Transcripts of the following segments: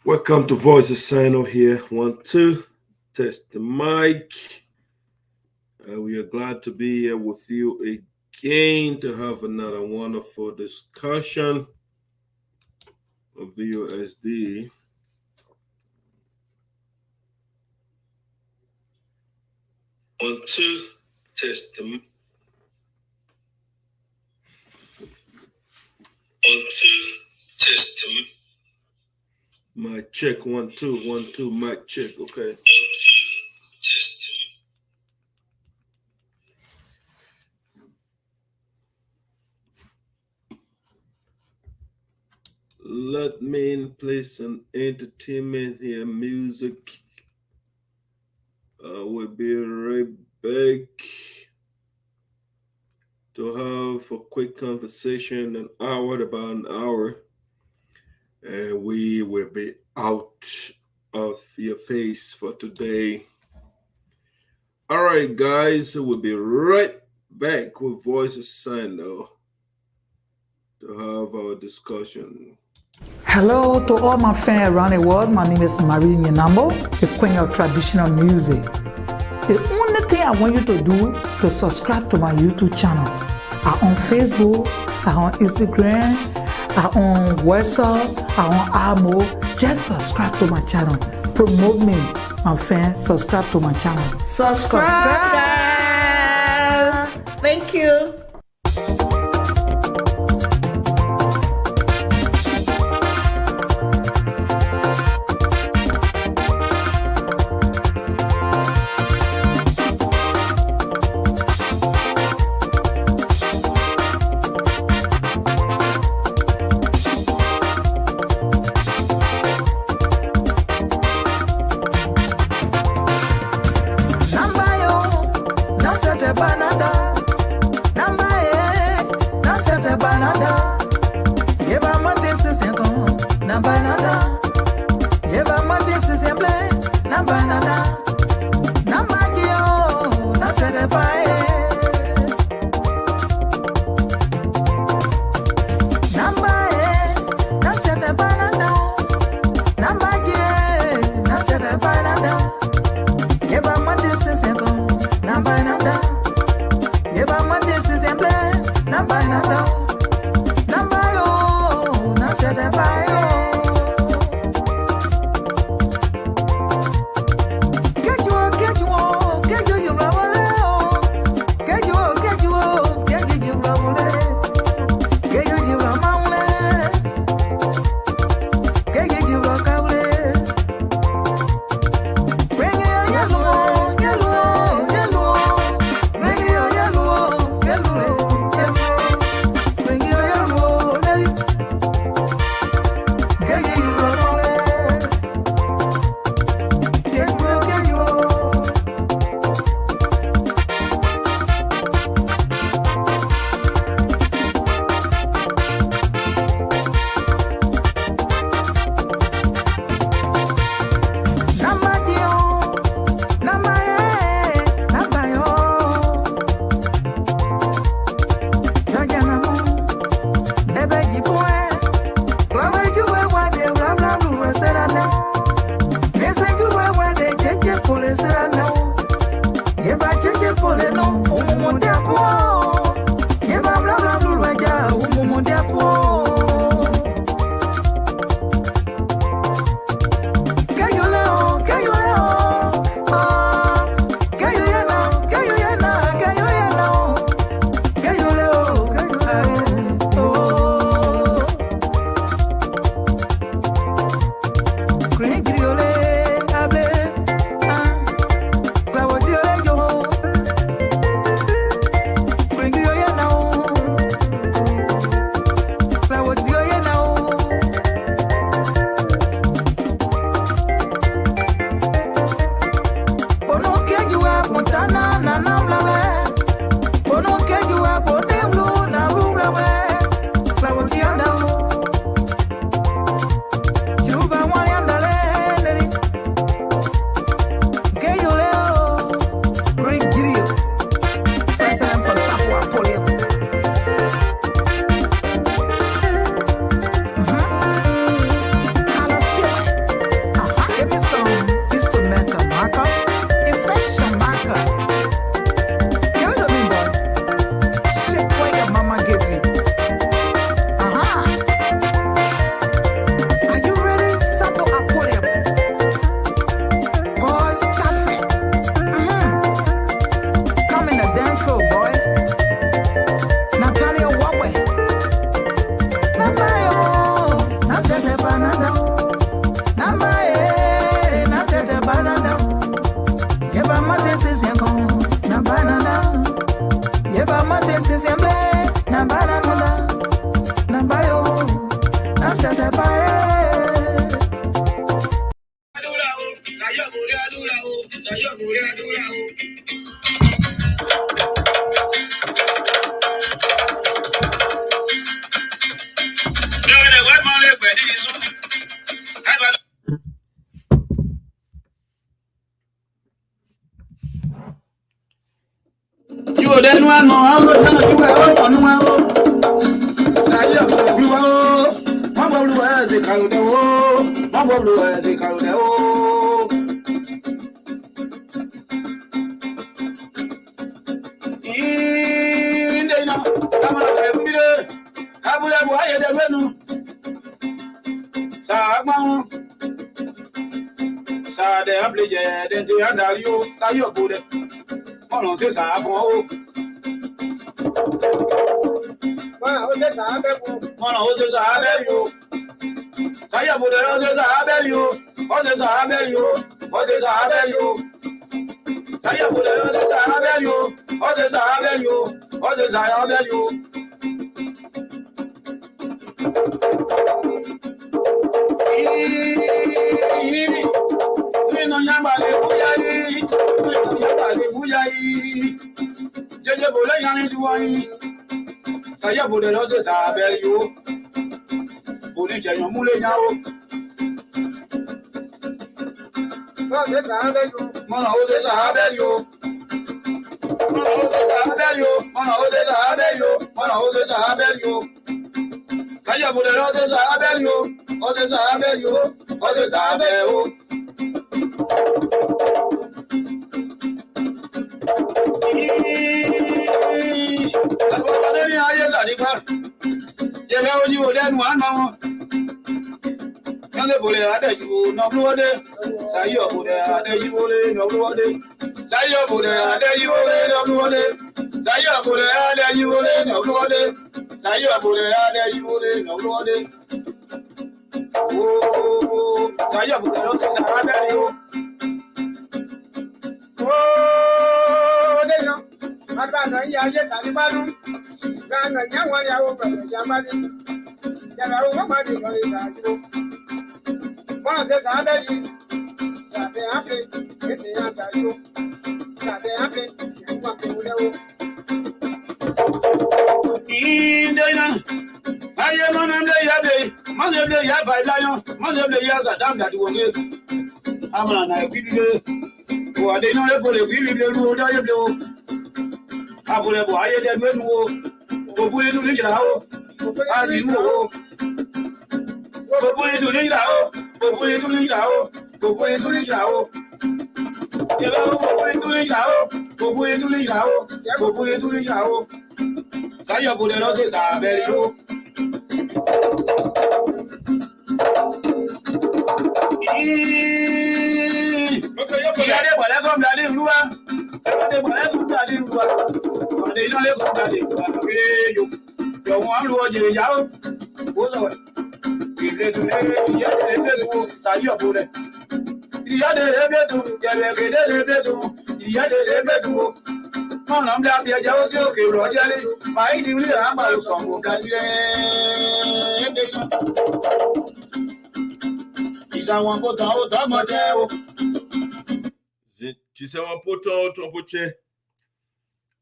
Welcome to Voice of Sinoe here. 1, 2, test the mic. We are glad to be here with you again to have another wonderful discussion of VOSD. One, two, test the mic. 1, 2, test the mic. Mic check, 1, 2, 1, 2, mic check, okay. 1, 2, test. Let me play some entertainment here, music. We'll be right back to have a quick conversation, about an hour. And we will be out of your face for today. All right, guys, we'll be right back with Voice of Sinoe to have our discussion. Hello to all my fans around the world. My name is Marie Nyenambo, the queen of traditional music. The only thing I want you to do to subscribe to my YouTube channel. I'm on Facebook, I'm on Instagram, I'm on WhatsApp, I'm on Amo. Just subscribe to my channel. Promote me, my fan. Subscribe to my channel. Subscribe, guys. Thank you.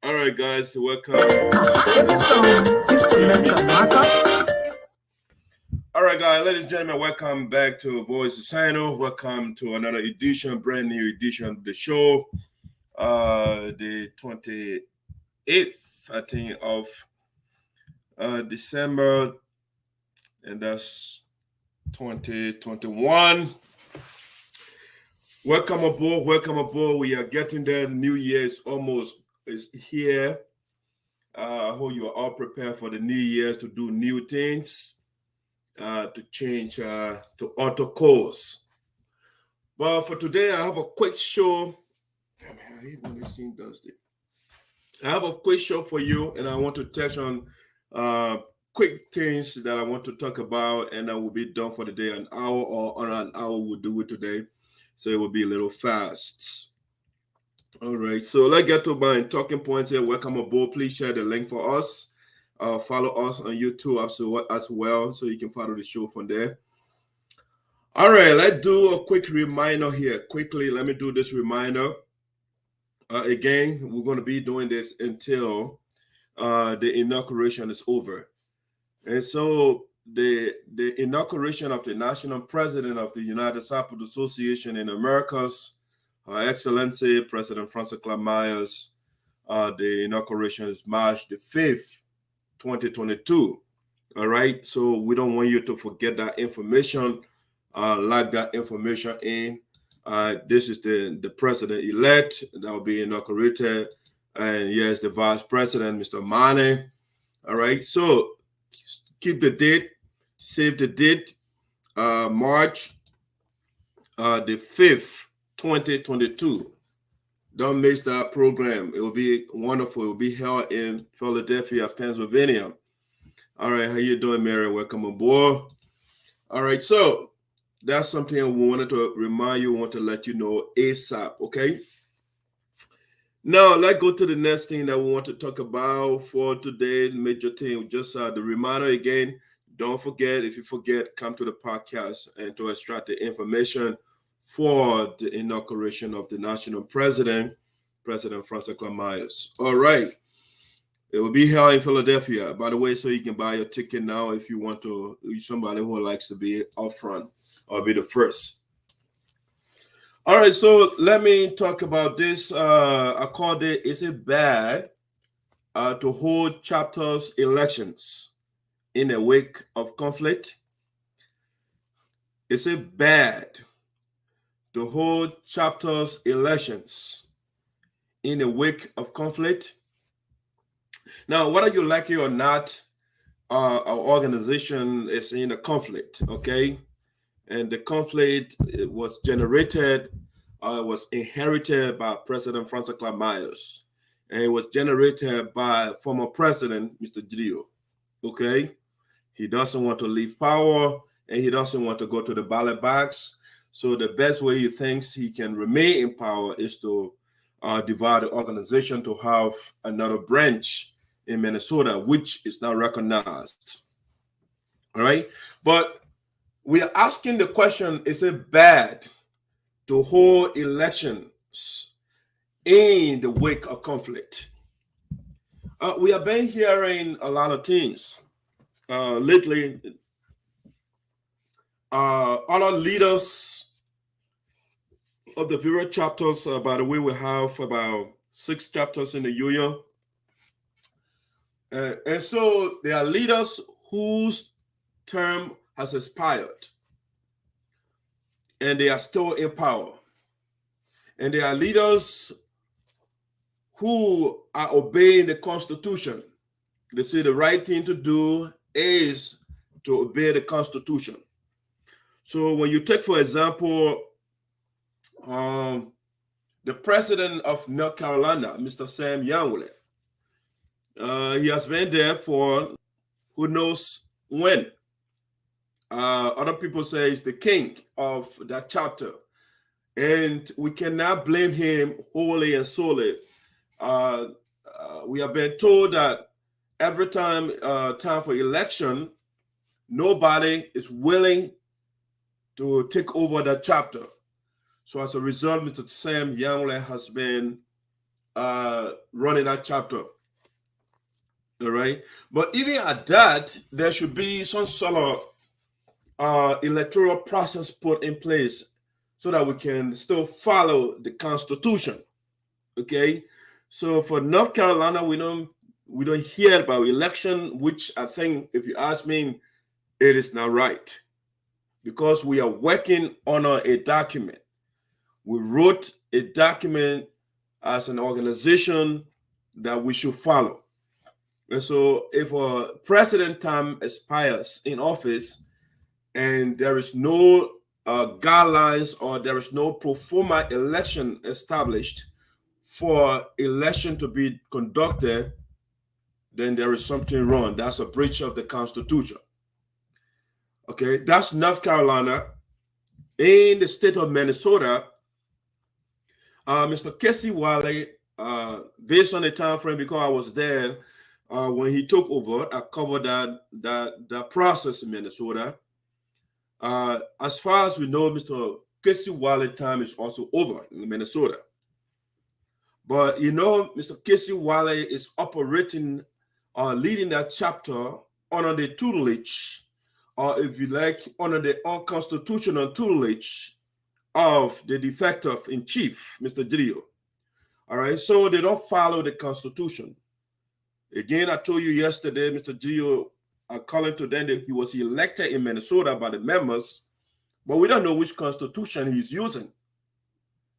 All right, guys, welcome. All right, guys, ladies and gentlemen, welcome back to Voice of Sinoe. Welcome to another edition, brand new edition of the show. The 28th, I think, of December, and that's 2021. Welcome aboard, welcome aboard. We are getting there. New Year is here. I hope you are all prepared for the New Year to do new things, to change, to alter course. But for today, I have a quick show. I have a quick show for you, and I want to touch on quick things that I want to talk about, and I will be done for the day. An hour or around an hour we'll do it today, so it will be a little fast. All right, so let's get to my talking points here. Welcome aboard. Please share the link for us. Follow us on YouTube as well, so you can follow the show from there. All right, let's do a quick reminder here. Quickly, let me do this reminder. Again, we're going to be doing this until the inauguration is over. And so the inauguration of the national president of the United Sapota Association in Americas, Her Excellency President Francis Myers, The inauguration is March the 5th, 2022. All right. So we don't want you to forget that information. Like that information in. This is the president-elect that will be inaugurated. And yes, the vice president, Mr. Mane. All right. So keep the date. Save the date. March the 5th, 2022. Don't miss that program. It will be wonderful. It will be held in Philadelphia, Pennsylvania. All right, how you doing, Mary? Welcome aboard. All right, so that's something we wanted to remind you, want to let you know ASAP, okay? Now, let's go to the next thing that we want to talk about for today, the major thing. Just the reminder again, don't forget, if you forget, come to the podcast and to extract the information for the inauguration of the national president, President Francois Myers. All right. It will be held in Philadelphia, by the way, so you can buy your ticket now if you want to, somebody who likes to be up front or be the first. All right, so let me talk about this. I called it, is it bad to hold chapters elections in a wake of conflict? Is it bad to hold chapters elections in a wake of conflict? Now, whether you like it or not, our organization is in a conflict, okay? And the conflict was generated, was inherited by President Francois Myers, and it was generated by former President, Mr. Drio, okay? He doesn't want to leave power, and he doesn't want to go to the ballot box. So the best way he thinks he can remain in power is to divide the organization to have another branch in Minnesota, which is not recognized. All right. But we are asking the question, is it bad to hold elections in the wake of conflict? We have been hearing a lot of things lately. Other leaders of the various chapters, by the way, we have about 6 chapters in the union. And so there are leaders whose term has expired and they are still in power. And there are leaders who are obeying the Constitution. They say the right thing to do is to obey the Constitution. So when you take, for example, the president of North Carolina, Mr. Sam Yanwele, he has been there for who knows when. Other people say he's the king of that chapter. And we cannot blame him wholly and solely. We have been told that every time for election, nobody is willing to take over that chapter. So as a result, Mr. Sam Yanwele has been running that chapter. All right. But even at that, there should be some sort of electoral process put in place so that we can still follow the Constitution. Okay. So for North Carolina, we don't hear about election, which I think, if you ask me, it is not right, because we are working on a document. We wrote a document as an organization that we should follow. And so if a president term expires in office and there is no guidelines or there is no pro forma election established for election to be conducted, then there is something wrong. That's a breach of the Constitution. Okay, that's North Carolina. In the state of Minnesota, Mr. Casey Wiley, based on the time frame, because I was there when he took over, I covered that process in Minnesota. As far as we know, Mr. Casey Wiley's time is also over in Minnesota. But you know, Mr. Casey Wiley is operating, leading that chapter under the tutelage, or if you like, under the unconstitutional tutelage of the defector in chief, Mr. Drio. All right, so they don't follow the Constitution. Again, I told you yesterday, Mr. Gio, according to them, that he was elected in Minnesota by the members, but we don't know which Constitution he's using,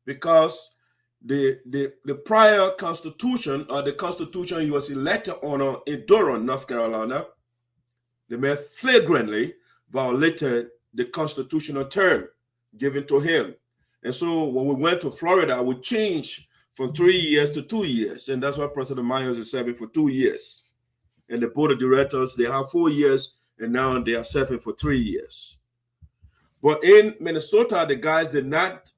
because the prior Constitution, or the Constitution he was elected on in Durham, North Carolina, the man flagrantly violated the constitutional term given to him. And so when we went to Florida, we changed from 3 years to 2 years. And that's why President Myers is serving for 2 years. And the board of directors, they have 4 years, and now they are serving for 3 years. But in Minnesota, the guys did not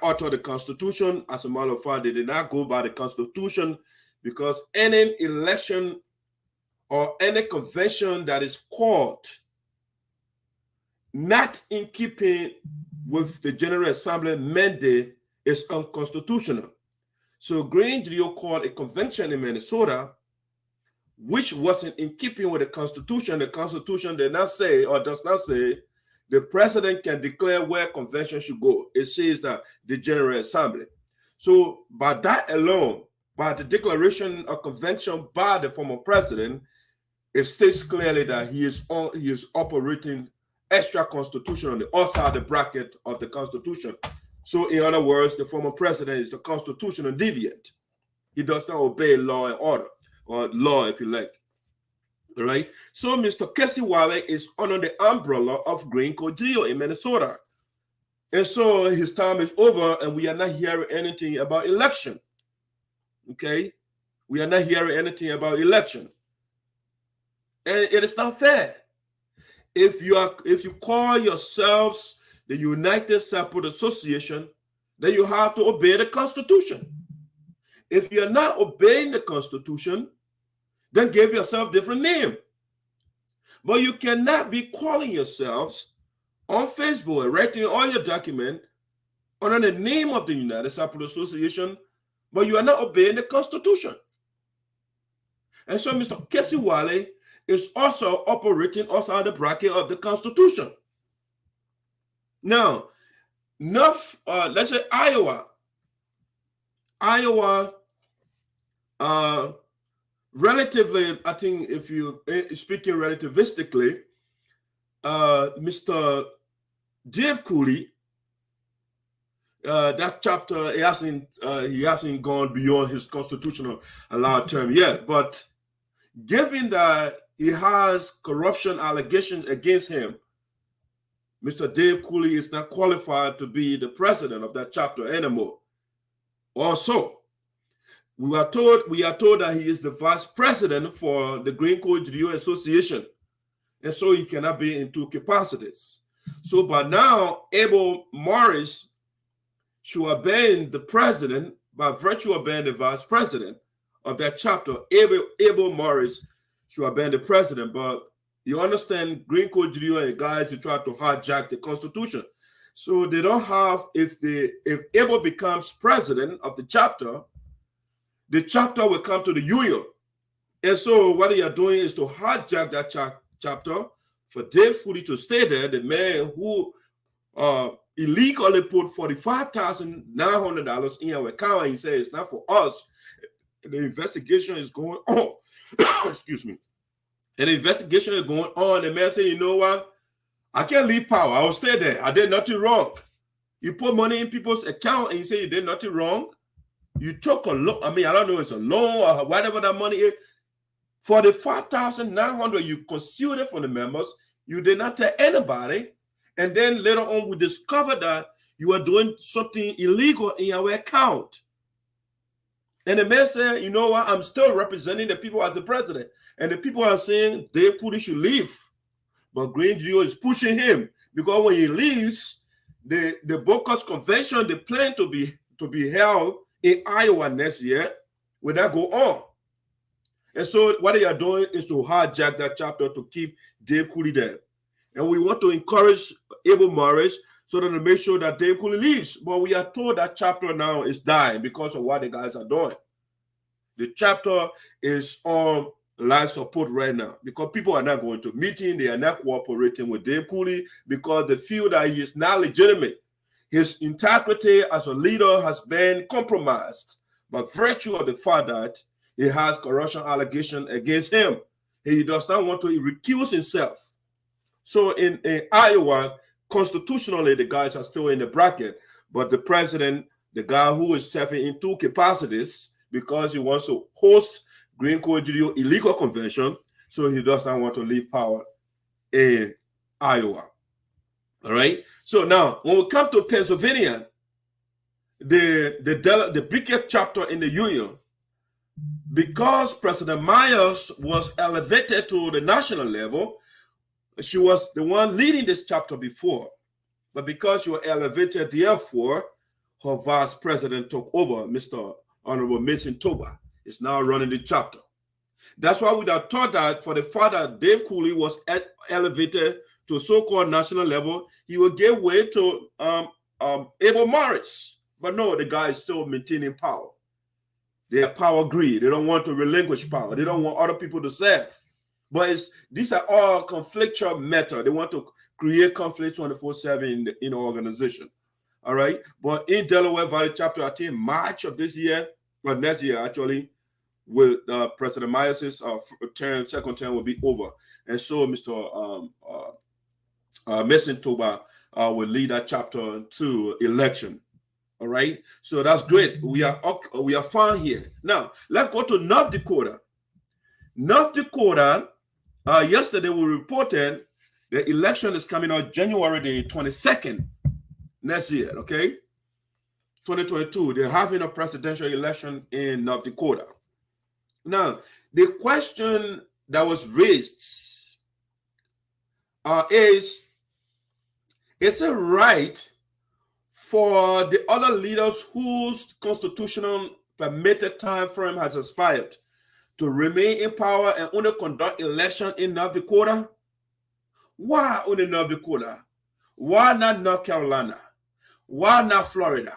alter the Constitution. As a matter of fact, they did not go by the Constitution, because any election or any convention that is called not in keeping with the General Assembly mandate is unconstitutional. So Green Grio called a convention in Minnesota, which wasn't in keeping with the Constitution. The Constitution did not say, or does not say, the president can declare where convention should go. It says that the General Assembly. So by that alone, by the declaration of convention by the former president, it states clearly that he is operating extra constitutional, outside the bracket of the Constitution. So in other words, the former president is the constitutional deviant. He does not obey law and order, or law, if you like. All right. So Mr. Casey Wiley is under the umbrella of Green Cogeo in Minnesota. And so his time is over, and we are not hearing anything about election. Okay? We are not hearing anything about election. And it is not fair. If you call yourselves the United Separate Association, then you have to obey the Constitution. If you're not obeying the Constitution, then give yourself a different name. But you cannot be calling yourselves on Facebook and writing all your document under the name of the United Separate Association, but you are not obeying the Constitution. And so Mr. Casey Wiley is also operating outside the bracket of the Constitution. Now, let's say Iowa, relatively, I think if you speaking relativistically, Mr. Jegbadai-Fully, that chapter, he hasn't gone beyond his constitutional allowed term yet. But given that he has corruption allegations against him, Mr. Jegbadai-Fully is not qualified to be the president of that chapter anymore. Also, we are told that he is the vice president for the Green Cogeo Association, and so he cannot be in two capacities. So by now, Abel Morris should have been the president by virtue of being the vice president of that chapter. Abel Morris should have been the president, but you understand, Green Cogeo and guys who try to hijack the Constitution. So they don't have, if Abel becomes president of the chapter will come to the union. And so what they are doing is to hijack that chapter for Jegbadai-Fully to stay there, the man who illegally put $45,900 in our account, and he says it's not for us. The investigation is going on. Excuse me. And the investigation is going on. The man said, you know what? I can't leave power. I will stay there. I did nothing wrong. You put money in people's account and you say you did nothing wrong. You took a loan. I mean, I don't know, it's a loan or whatever that money is. For the $5,900 you concealed it from the members, you did not tell anybody. And then later on, we discovered that you are doing something illegal in our account. And the man said, you know what? I'm still representing the people as the president. And the people are saying Jegbadai-Fully should leave. But Green Geo is pushing him, because when he leaves, the Boca's convention, they plan to be held in Iowa next year, will not go on. And so what they are doing is to hijack that chapter to keep Jegbadai-Fully there. And we want to encourage Abel Morris so that to make sure that Jegbadai-Fully leaves. But we are told that chapter now is dying because of what the guys are doing. The chapter is on life support right now because people are not going to meeting. They are not cooperating with Jegbadai-Fully because they feel that he is not legitimate. his integrity as a leader has been compromised by virtue of the fact that he has corruption allegation against him. He does not want to recuse himself. So in Iowa, constitutionally, the guys are still in the bracket, but the president, the guy who is serving in two capacities because he wants to host Green Code Judeo illegal convention, so he does not want to leave power in Iowa. All right. So now, when we come to Pennsylvania, the biggest chapter in the union, because President Myers was elevated to the national level, she was the one leading this chapter before. But because you were elevated, therefore, her vice president took over, Mr. Honorable Milton Teahjay is now running the chapter. That's why we have thought that for the fact that Dave Cooley was elevated to so-called national level, he would give way to Abel Morris. But no, the guy is still maintaining power. They have power greed. They don't want to relinquish power. They don't want other people to serve. But these are all conflictual matter. They want to create conflict 24/7 in the organization. All right. But in Delaware Valley chapter, I think March of this year, or next year actually, with President Myers' second term will be over. And so Mr. Milton Teahjay will lead that chapter to election. All right. So that's great. We are fine here. Now, let's go to North Dakota. North Dakota, yesterday we reported the election is coming out January the 22nd next year, okay? 2022, they're having a presidential election in North Dakota. Now, the question that was raised is it right for the other leaders whose constitutional permitted time frame has expired to remain in power and only conduct election in North Dakota? Why only North Dakota? Why not North Carolina? Why not Florida?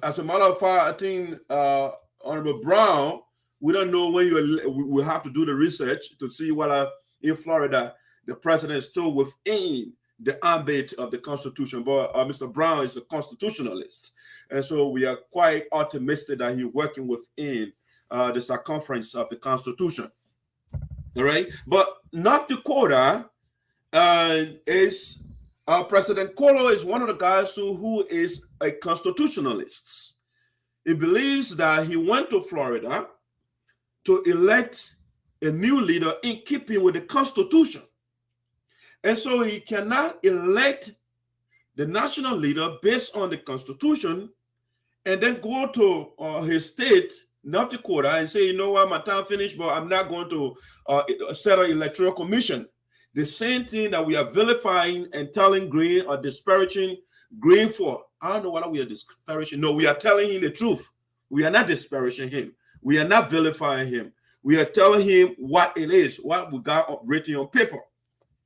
As a matter of fact, I think Honorable Brown, we don't know when we have to do the research to see whether in Florida the president is still within the ambit of the Constitution. But Mr. Brown is a constitutionalist, and so we are quite optimistic that he's working within the circumference of the Constitution. All right, but North Dakota is President Kolo is one of the guys who is a constitutionalist. He believes that he went to Florida to elect a new leader in keeping with the Constitution. And so he cannot elect the national leader based on the Constitution and then go to his state, North Dakota, and say, you know what, my time finished, but I'm not going to set an electoral commission. The same thing that we are vilifying and telling Green or disparaging Green for. I don't know whether we are disparaging. No, we are telling him the truth. We are not disparaging him. We are not vilifying him. We are telling him what it is, what we got written on paper.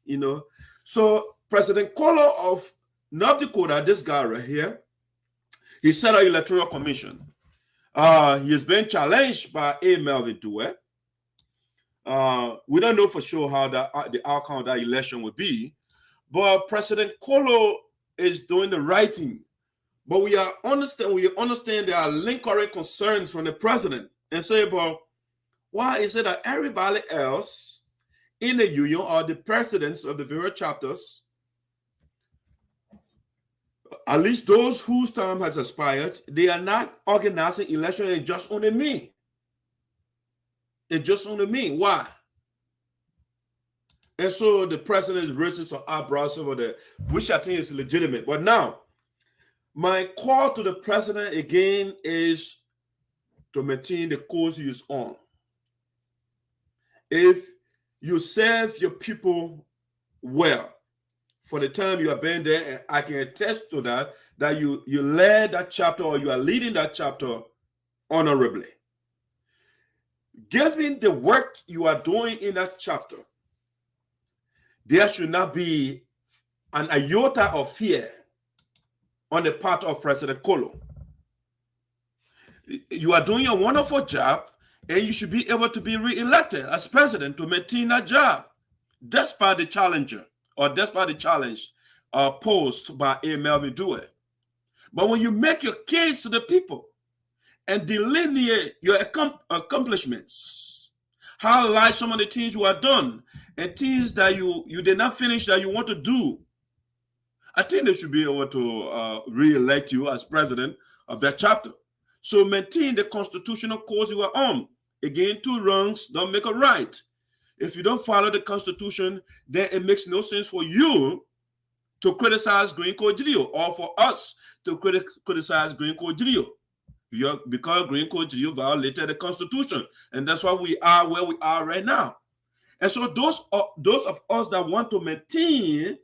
You know, so President Kolo of North Dakota, this guy right here, he set an electoral commission. He has been challenged by A. Melvin Dewey. We don't know for sure how the outcome of that election would be, but President Kolo is doing the right thing. But we understand there are lingering concerns from the president and say, well, why is it that everybody else in the union or the presidents of the various chapters, at least those whose term has expired, they are not organizing election and just only me? It just only me. Why? And so the president is raising some eyebrows over there, which I think is legitimate. But now, my call to the president again is to maintain the course he is on. If you serve your people well for the time you have been there, and I can attest to that, that you led that chapter or you are leading that chapter honorably. Given the work you are doing in that chapter, there should not be an iota of fear on the part of President Kolo. You are doing a wonderful job, and you should be able to be re-elected as president to maintain that job, despite the challenger or despite the challenge posed by A. Melvin Dewey. But when you make your case to the people and delineate your accomplishments, highlight some of the things you have done and things that you did not finish that you want to do, I think they should be able to re-elect you as president of that chapter. So maintain the constitutional course you are on. Again, 2 wrongs don't make a right. If you don't follow the Constitution, then it makes no sense for you to criticize Green Code Grio or for us to criticize Green Code Grio. Because Green Code Grio violated the Constitution. And that's why we are where we are right now. And so those of us that want to maintain,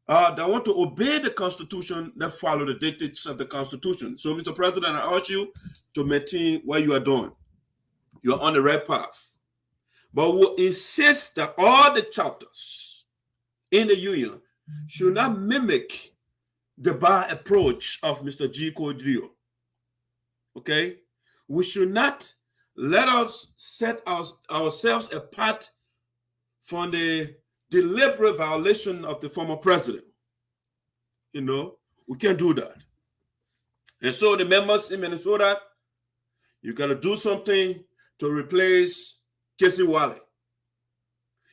that want to obey the Constitution, that follow the dictates of the Constitution. So, Mr. President, I urge you to maintain what you are doing. You're on the right path. But we'll insist that all the chapters in the union should not mimic the bar approach of Mr. G. Kodrio. Okay? We should not let us set ourselves apart from the deliberate violation of the former president. You know, we can't do that. And so the members in Minnesota, you got to do something to replace Casey Wally.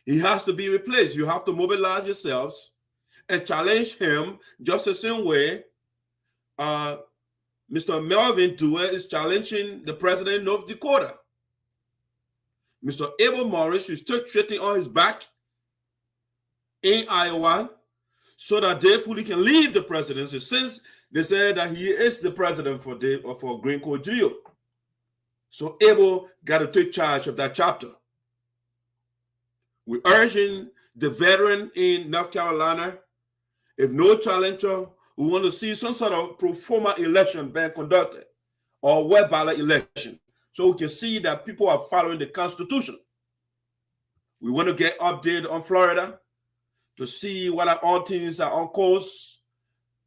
He has to be replaced. You have to mobilize yourselves and challenge him just the same way Mr. Melvin Dewey is challenging the president of North Dakota. Mr. Abel Morris is sitting on his back in Iowa so that DIASPORA can leave the presidency, since they said that he is the president for Green Code Grio. So Abel got to take charge of that chapter. We're urging the veteran in North Carolina, if no challenger, we want to see some sort of pro forma election being conducted or web ballot election, so we can see that people are following the Constitution. We want to get updated on Florida to see what all things are on course.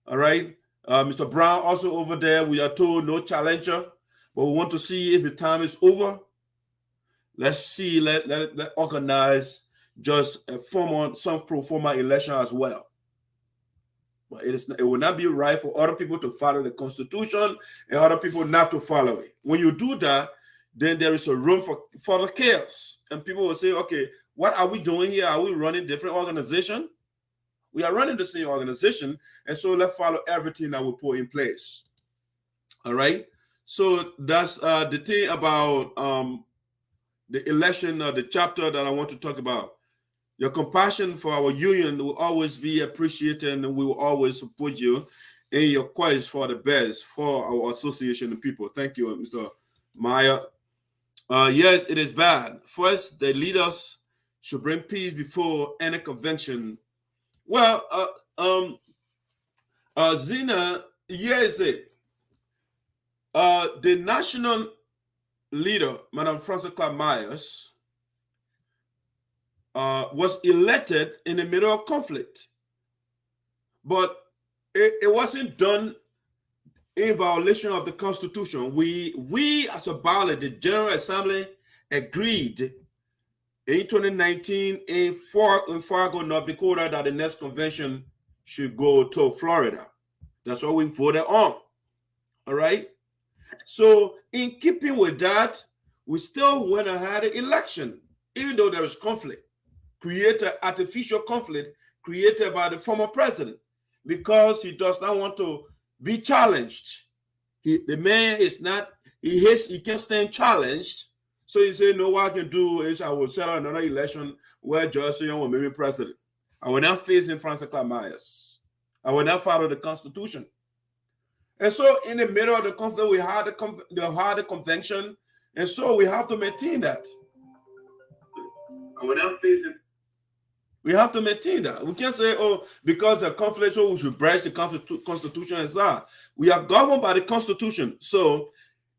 All right. Mr. Brown also over there, we are told no challenger, but we want to see if the time is over. Let's see, let organize just some pro forma election as well. But it will not be right for other people to follow the Constitution and other people not to follow it. When you do that, then there is a room for the chaos. And people will say, okay, what are we doing here? Are we running different organization? We are running the same organization. And so let's follow everything that we put in place. All right. So that's the thing about the election of the chapter that I want to talk about. Your compassion for our union will always be appreciated, and we will always support you in your quest for the best for our association of people. Thank you, Mr. Meyer. Yes, it is bad. First, the leaders should bring peace before any convention. Well, Zina, yes, the national leader, Madam Frances Clark Myers, was elected in the middle of conflict, but it wasn't done in violation of the Constitution. We as a body, the General Assembly, agreed in 2019 in Fargo, North Dakota, that the next convention should go to Florida. That's what we voted on. All right. So in keeping with that, we still went and had an election, even though there was conflict. Created artificial conflict created by the former president because he does not want to be challenged. The man is not, he can't stand challenged. So he said, no, what I can do is I will set up another election where Juarzon will make me president. I will not face in Frances Clark Myers. I will not follow the Constitution. And so in the middle of the conflict, we had the convention, and so we have to maintain that. I will not face it. We have to maintain that. We can't say, oh, because the conflict, so we should breach the Constitution and so on. We are governed by the Constitution. So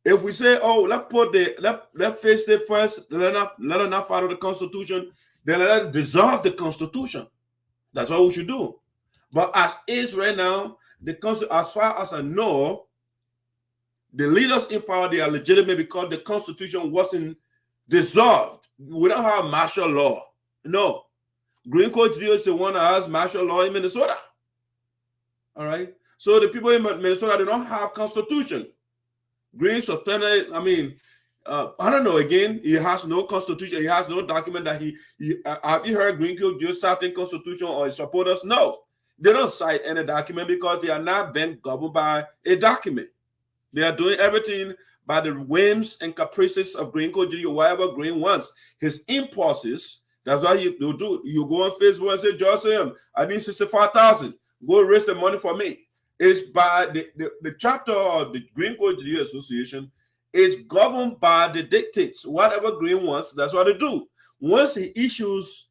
if we say, oh, let's face it first, let us not follow the Constitution, then let us dissolve the Constitution. That's what we should do. But as is right now, as far as I know, the leaders in power, they are legitimate because the Constitution wasn't dissolved. We don't have martial law. No. Green Code Grio is the one that has martial law in Minnesota. All right. So the people in Minnesota, they don't have constitution. Green suspended, I don't know, again, he has no constitution. He has no document that have you heard Green Could just citing constitution or his supporters? No. They don't cite any document because they are not being governed by a document. They are doing everything by the whims and caprices of Green Code or whatever Green wants. His impulses, that's why you do. You go on Facebook and say, Juarzon, I need 65,000. Go raise the money for me. It's by the chapter of the Green Code Association is governed by the dictates. Whatever Green wants, that's what they do. Once he issues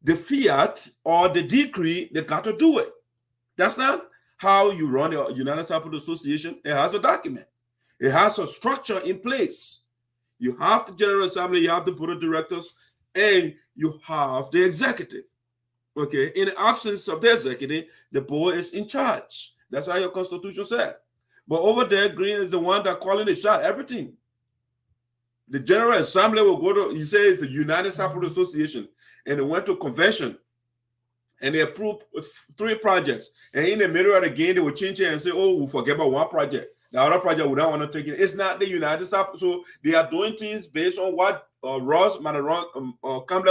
the fiat or the decree, they got to do it. That's not how you run your United Sapota Association. It has a document. It has a structure in place. You have the General Assembly, you have the Board of Directors, and you have the executive. Okay, in the absence of the executive, the board is in charge. That's how your constitution said. But over there, Green is the one that calling the shot, everything. The General Assembly will go to, he says, the United Sapota Association, and they went to convention, and they approved 3 projects. And in the middle of the game, they will change it and say, oh, we'll forget about one project. The other project we don't want to take it. It's not the United States. So they are doing things based on what Kamala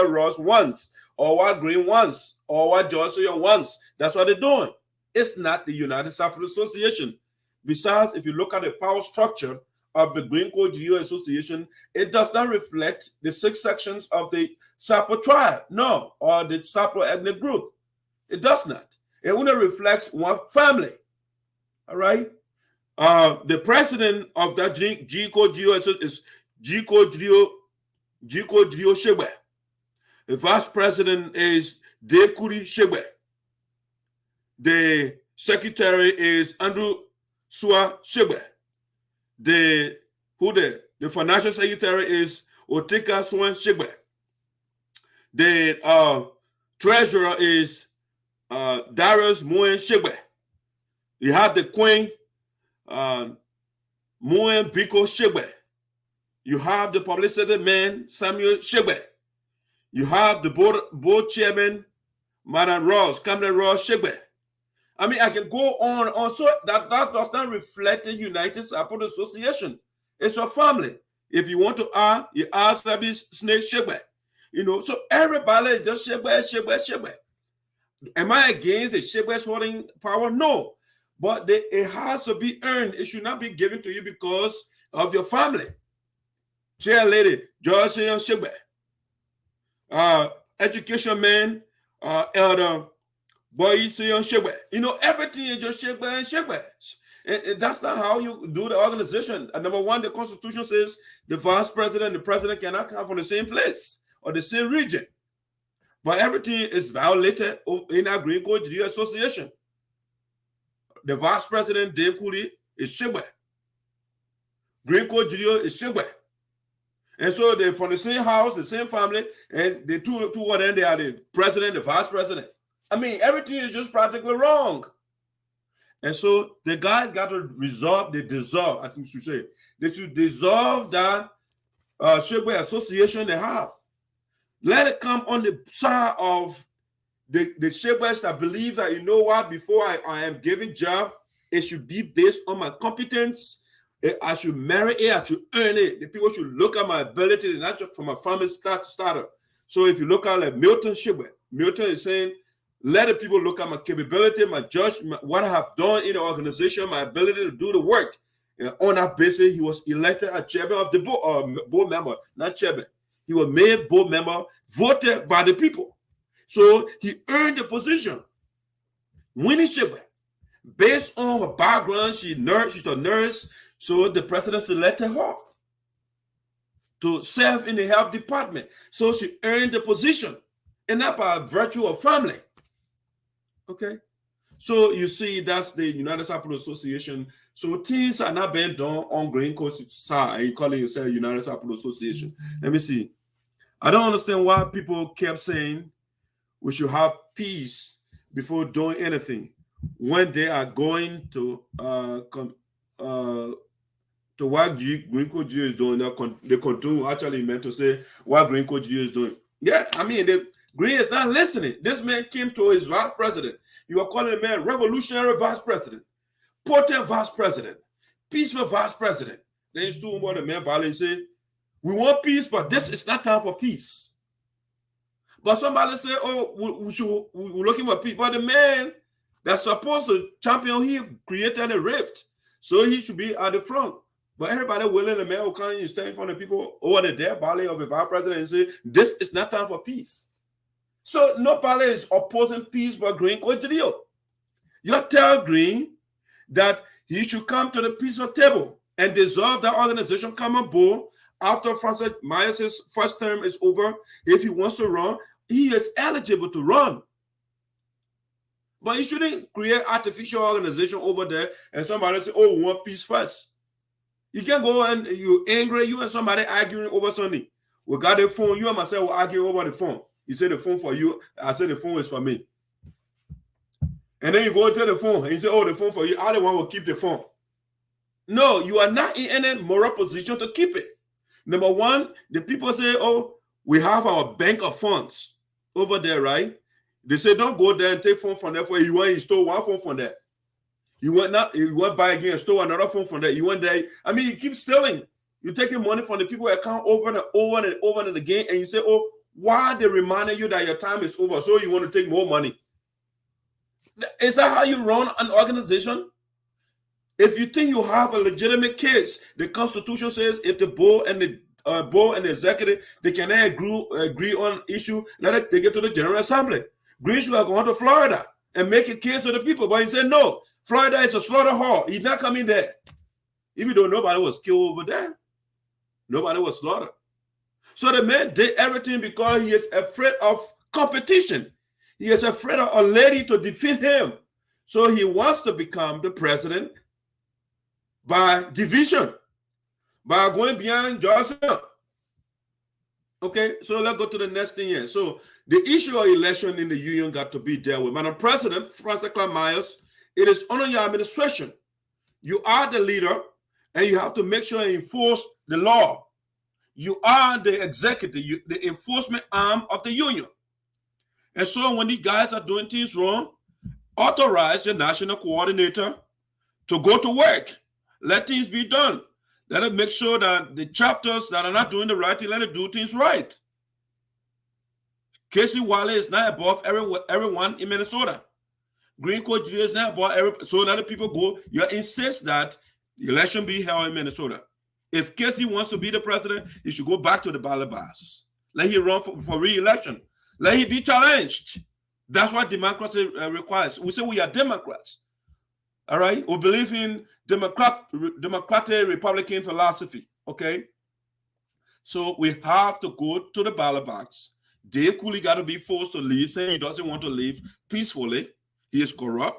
Ross wants, or what Green wants, or what Juarzon wants. That's what they're doing. It's not the United Sapota Association. Besides, if you look at the power structure of the Green Code GO Association, it does not reflect the 6 sections of the Sapo tribe, no, or the Sapo ethnic group. It does not. It only reflects one family. All right. The president of that G Code GO is G Code GO Jegbadai. The vice president is Dave Kuri Jegbadai. The secretary is Andrew Sua Jegbadai. The financial secretary is Otika Swan Jegbadai. The treasurer is Darius Moen Jegbadai. You have the queen Moen Biko Jegbadai. You have the publicity man Samuel Jegbadai. You have the board chairman Madam Ross, Kamala Ross Jegbadai. I mean, I can go on. So that does not reflect the United Sapota Association. It's your family. If you want to ask, you ask Rabbi Snake Jegbadai. You know, so everybody just Jegbadai. Am I against the Jegbadai's holding power? No. But it has to be earned. It should not be given to you because of your family. Chair lady, Juarzon Jegbadai. Education man, elder Boy Jegbadai. You know, everything is just Jegbadai. And that's not how you do the organization. And number 1, the Constitution says the vice president and the president cannot come from the same place or the same region. But everything is violated in our Green Code Association. The vice president, Dave Kuri, is Jegbadai. Green Code is Jegbadai. And so they're from the same house, the same family, and the two of them, they are the president, the vice president. I mean, everything is just practically wrong. And so the guys got to they dissolve, I think you should say. They should dissolve that Jegbadai Association they have. Let it come on the side of the Jegbadais that believe that, you know what, before I am given job, it should be based on my competence. I should merit it, I should earn it. The people should look at my ability, not just from a family starter. So if you look at like Milton Jegbadai, Milton is saying, let the people look at my capability, my judgment, what I have done in the organization, my ability to do the work. And on that basis, he was elected as chairman of the board member, not chairman. He was made board member, voted by the people. So he earned the position. Winnie Jegbadai, based on her background, she's a nurse, so the president selected her to serve in the health department. So she earned the position, and not by virtue of family. Okay? So you see, that's the United Sapota Association. So things are not being done on Green Coast side, and you call it yourself United Sapota Association. Let me see. I don't understand why people kept saying we should have peace before doing anything when they are going to what Green Code is doing. They continue actually meant to say what Green Code is doing. Yeah, I mean, Green is not listening. This man came to his vice president. You are calling the man revolutionary vice president. potent vice president, peaceful vice president. Then you still want the man and say, we want peace, but this is not time for peace. But somebody say, oh, we're looking for peace. But the man that's supposed to champion him created a rift. So he should be at the front. But everybody willing, the man who can't stand in front of people over the dead body of the vice president and say, this is not time for peace. So nobody is opposing peace, but Green Cotilio. You tell Green that he should come to the peaceful table and dissolve that organization common board after Francis Myers' first term is over. If he wants to run, he is eligible to run. But you shouldn't create artificial organization over there and somebody say, oh, we want peace first. You can't go and you're angry, you and somebody arguing over something. We got the phone, you and myself will argue over the phone. You say the phone for you, I say the phone is for me. And then you go to the phone and you say, oh, the phone for you, I the one will keep the phone. No, you are not in any moral position to keep it. Number one, the people say, oh, we have our bank of funds over there, right? They say, don't go there and take phone from there for you. You want to install one phone from there. You went buy again and store another phone from there. You went there. I mean, you keep stealing. You're taking money from the people account over and over and over and again. And you say, oh, why they reminding you that your time is over? So you want to take more money. Is that how you run an organization? If you think you have a legitimate case, the Constitution says if the board and the executive, they can agree on issue, let it take it to the General Assembly. Green should have gone to Florida and make a case to the people. But he said, no, Florida is a slaughter hall. He's not coming there. Even though nobody was killed over there. Nobody was slaughtered. So the man did everything because he is afraid of competition. He is afraid of a lady to defeat him. So he wants to become the president by division, by going beyond Juarzon. Okay, so let's go to the next thing here. So the issue of election in the union got to be dealt with. Madam President, Francis Myers, it is under your administration. You are the leader, and you have to make sure you enforce the law. You are the executive, the enforcement arm of the union. And so when these guys are doing things wrong, authorize the national coordinator to go to work. Let things be done. Let it make sure that the chapters that are not doing the right thing, let it do things right. Casey Wiley is not above everyone in Minnesota. Green Coat is not above so let the people go. You insist that the election be held in Minnesota. If Casey wants to be the president, he should go back to the ballot box. Let him run for re-election. Let him be challenged. That's what democracy requires. We say we are Democrats. All right? We believe in democratic Republican philosophy. Okay? So we have to go to the ballot box. Dave Cooley got to be forced to leave, saying he doesn't want to leave peacefully. He is corrupt.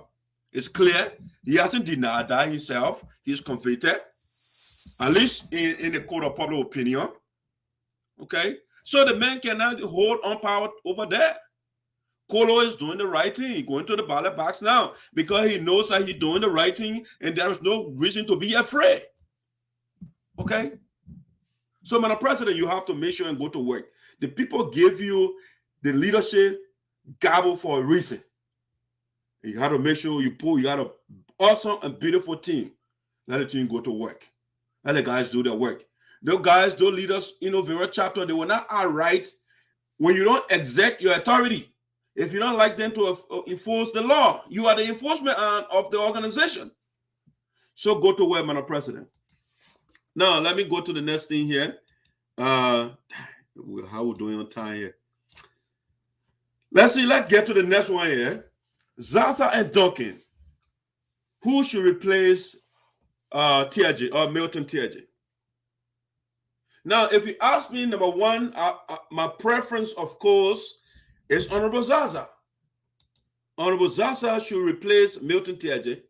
It's clear. He hasn't denied that himself. He is convicted, at least in the court of public opinion. Okay? So the man cannot hold on power over there. Colo is doing the right thing. He's going to the ballot box now because he knows that he's doing the right thing and there is no reason to be afraid. Okay? So, Madam President, you have to make sure and go to work. The people give you the leadership gavel for a reason. You got to make sure you got an awesome and beautiful team. Let the team go to work. Let the guys do their work. Those guys, those leaders, Inauguration chapter, they will not outright when you don't exert your authority. If you don't like them to enforce the law, you are the enforcement arm of the organization. So go to work, Madam President. Now, let me go to the next thing here. How we doing on time here? Let's get to the next one here. Zarzar and Duncan. Who should replace Teahjay or Milton Teahjay? Now, if you ask me, number one, my preference, of course, is Honorable Zarzar. Honorable Zarzar should replace Milton Teahjay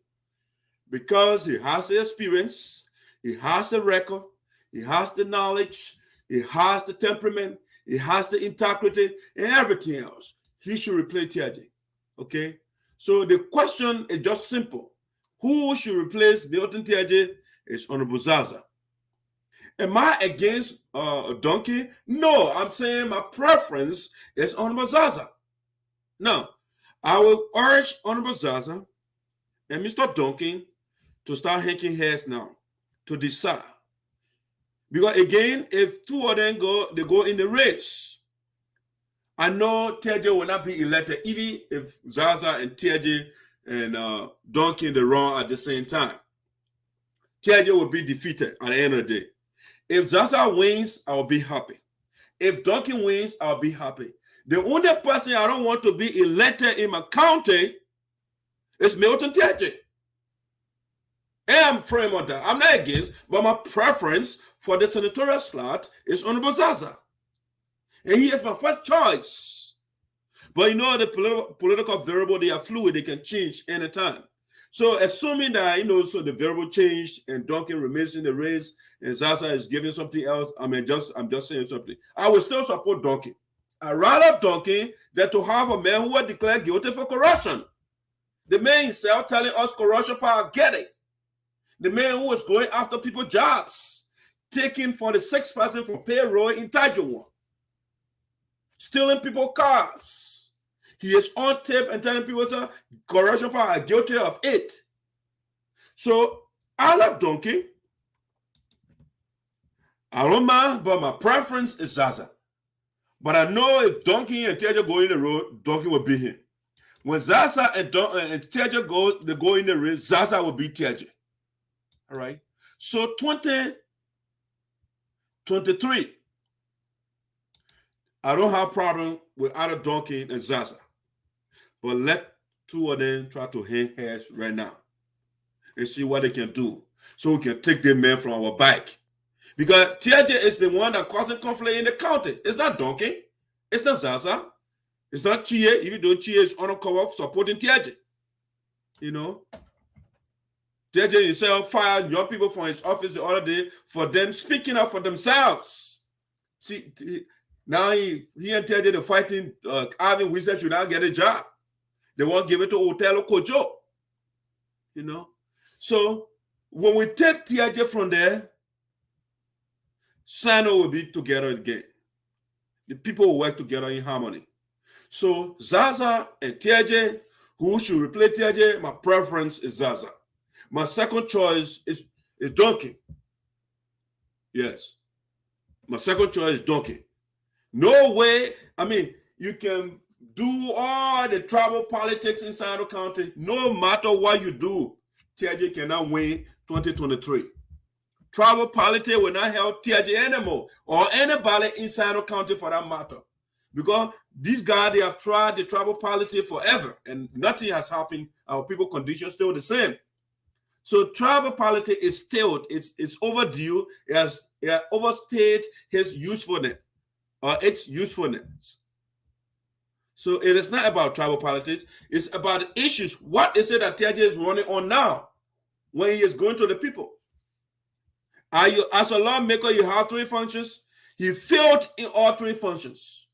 because he has the experience, he has the record, he has the knowledge, he has the temperament, he has the integrity, and everything else. He should replace Teahjay. Okay? So the question is just simple. Who should replace Milton Teahjay? Is Honorable Zarzar. Am I against Duncan? No, I'm saying my preference is Honorable Zarzar. Now, I will urge Honorable Zarzar and Mr. Duncan to start hanking heads now, to decide. Because again, if two of them they go in the race. I know Teahjay will not be elected, even if Zarzar and Teahjay and Duncan they run at the same time. Teahjay will be defeated at the end of the day. If Zarzar wins, I will be happy. If Duncan wins, I'll be happy. The only person I don't want to be elected in my county is Milton Teahjay. And I'm firm on that. I'm not against, but my preference for the senatorial slot is Honorable Zarzar. And he is my first choice. But you know, the political variable, they are fluid, they can change anytime. So assuming that, so the variable changed and Duncan remains in the race and Zarzar is giving something else, I'm just saying something. I will still support Duncan. I'd rather Duncan than to have a man who was declared guilty for corruption. The man himself telling us corruption power, get it. The man who was going after people's jobs, taking 46% from payroll in Taiwan, stealing people's cars. He is on tape and telling people that corruption power are guilty of it. So I like Duncan. I don't mind, but my preference is Zarzar. But I know if Duncan and Teahjay go in the road, Duncan will beat him. When Zarzar and Teahjay go in the race, Zarzar will beat Teahjay. All right. So 2023, I don't have problem with either Duncan and Zarzar. But let two of them try to hang heads right now and see what they can do so we can take the men from our back. Because Teahjay is the one that causing conflict in the county. It's not Duncan. It's not Zarzar. It's not Chie, even though Chie is undercover supporting Teahjay. Teahjay himself fired young people from his office the other day for them speaking up for themselves. See, now he and Teahjay are fighting. Alvin Wizard should not get a job. They won't give it to Othello Kojo. So when we take Teahjay from there, Sinoe will be together again. The people will work together in harmony. So Zarzar and Teahjay, who should replace Teahjay? My preference is Zarzar. My second choice is Duncan. Yes. My second choice is Duncan. No way. I mean, you can do all the tribal politics inside the county. No matter what you do, Teahjay cannot win 2023. Tribal politics will not help Teahjay anymore or anybody inside the county for that matter. Because these guys, they have tried the tribal politics forever and nothing has happened. Our people condition still the same. So tribal politics is still, it's overdue. It has overstayed its usefulness. So it is not about tribal politics. It's about the issues. What is it that Teahjay is running on now when he is going to the people? As a lawmaker, you have three functions. He failed in all three functions.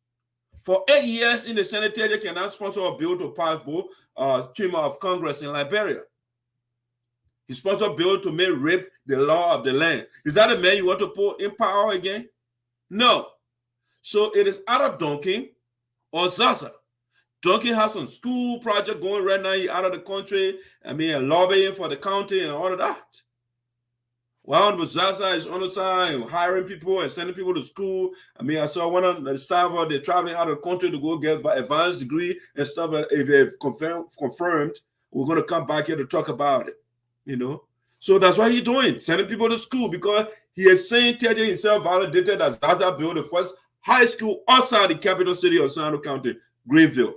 For 8 years in the Senate, Teahjay cannot sponsor a bill to pass both chamber of Congress in Liberia. He sponsored a bill to make rape the law of the land. Is that a man you want to put in power again? No. So it is either Duncan or Zarzar. Duncan has some school project going right now. He's out of the country. Lobbying for the county and all of that. While Zarzar is on the side and hiring people and sending people to school. I saw one of the staff, they're traveling out of the country to go get an advanced degree and stuff. If they've confirmed, we're going to come back here to talk about it. So that's what he's doing, sending people to school, because he is saying Teahjay himself validated that Zarzar built the first high school outside the capital city of Sinoe County, Greenville.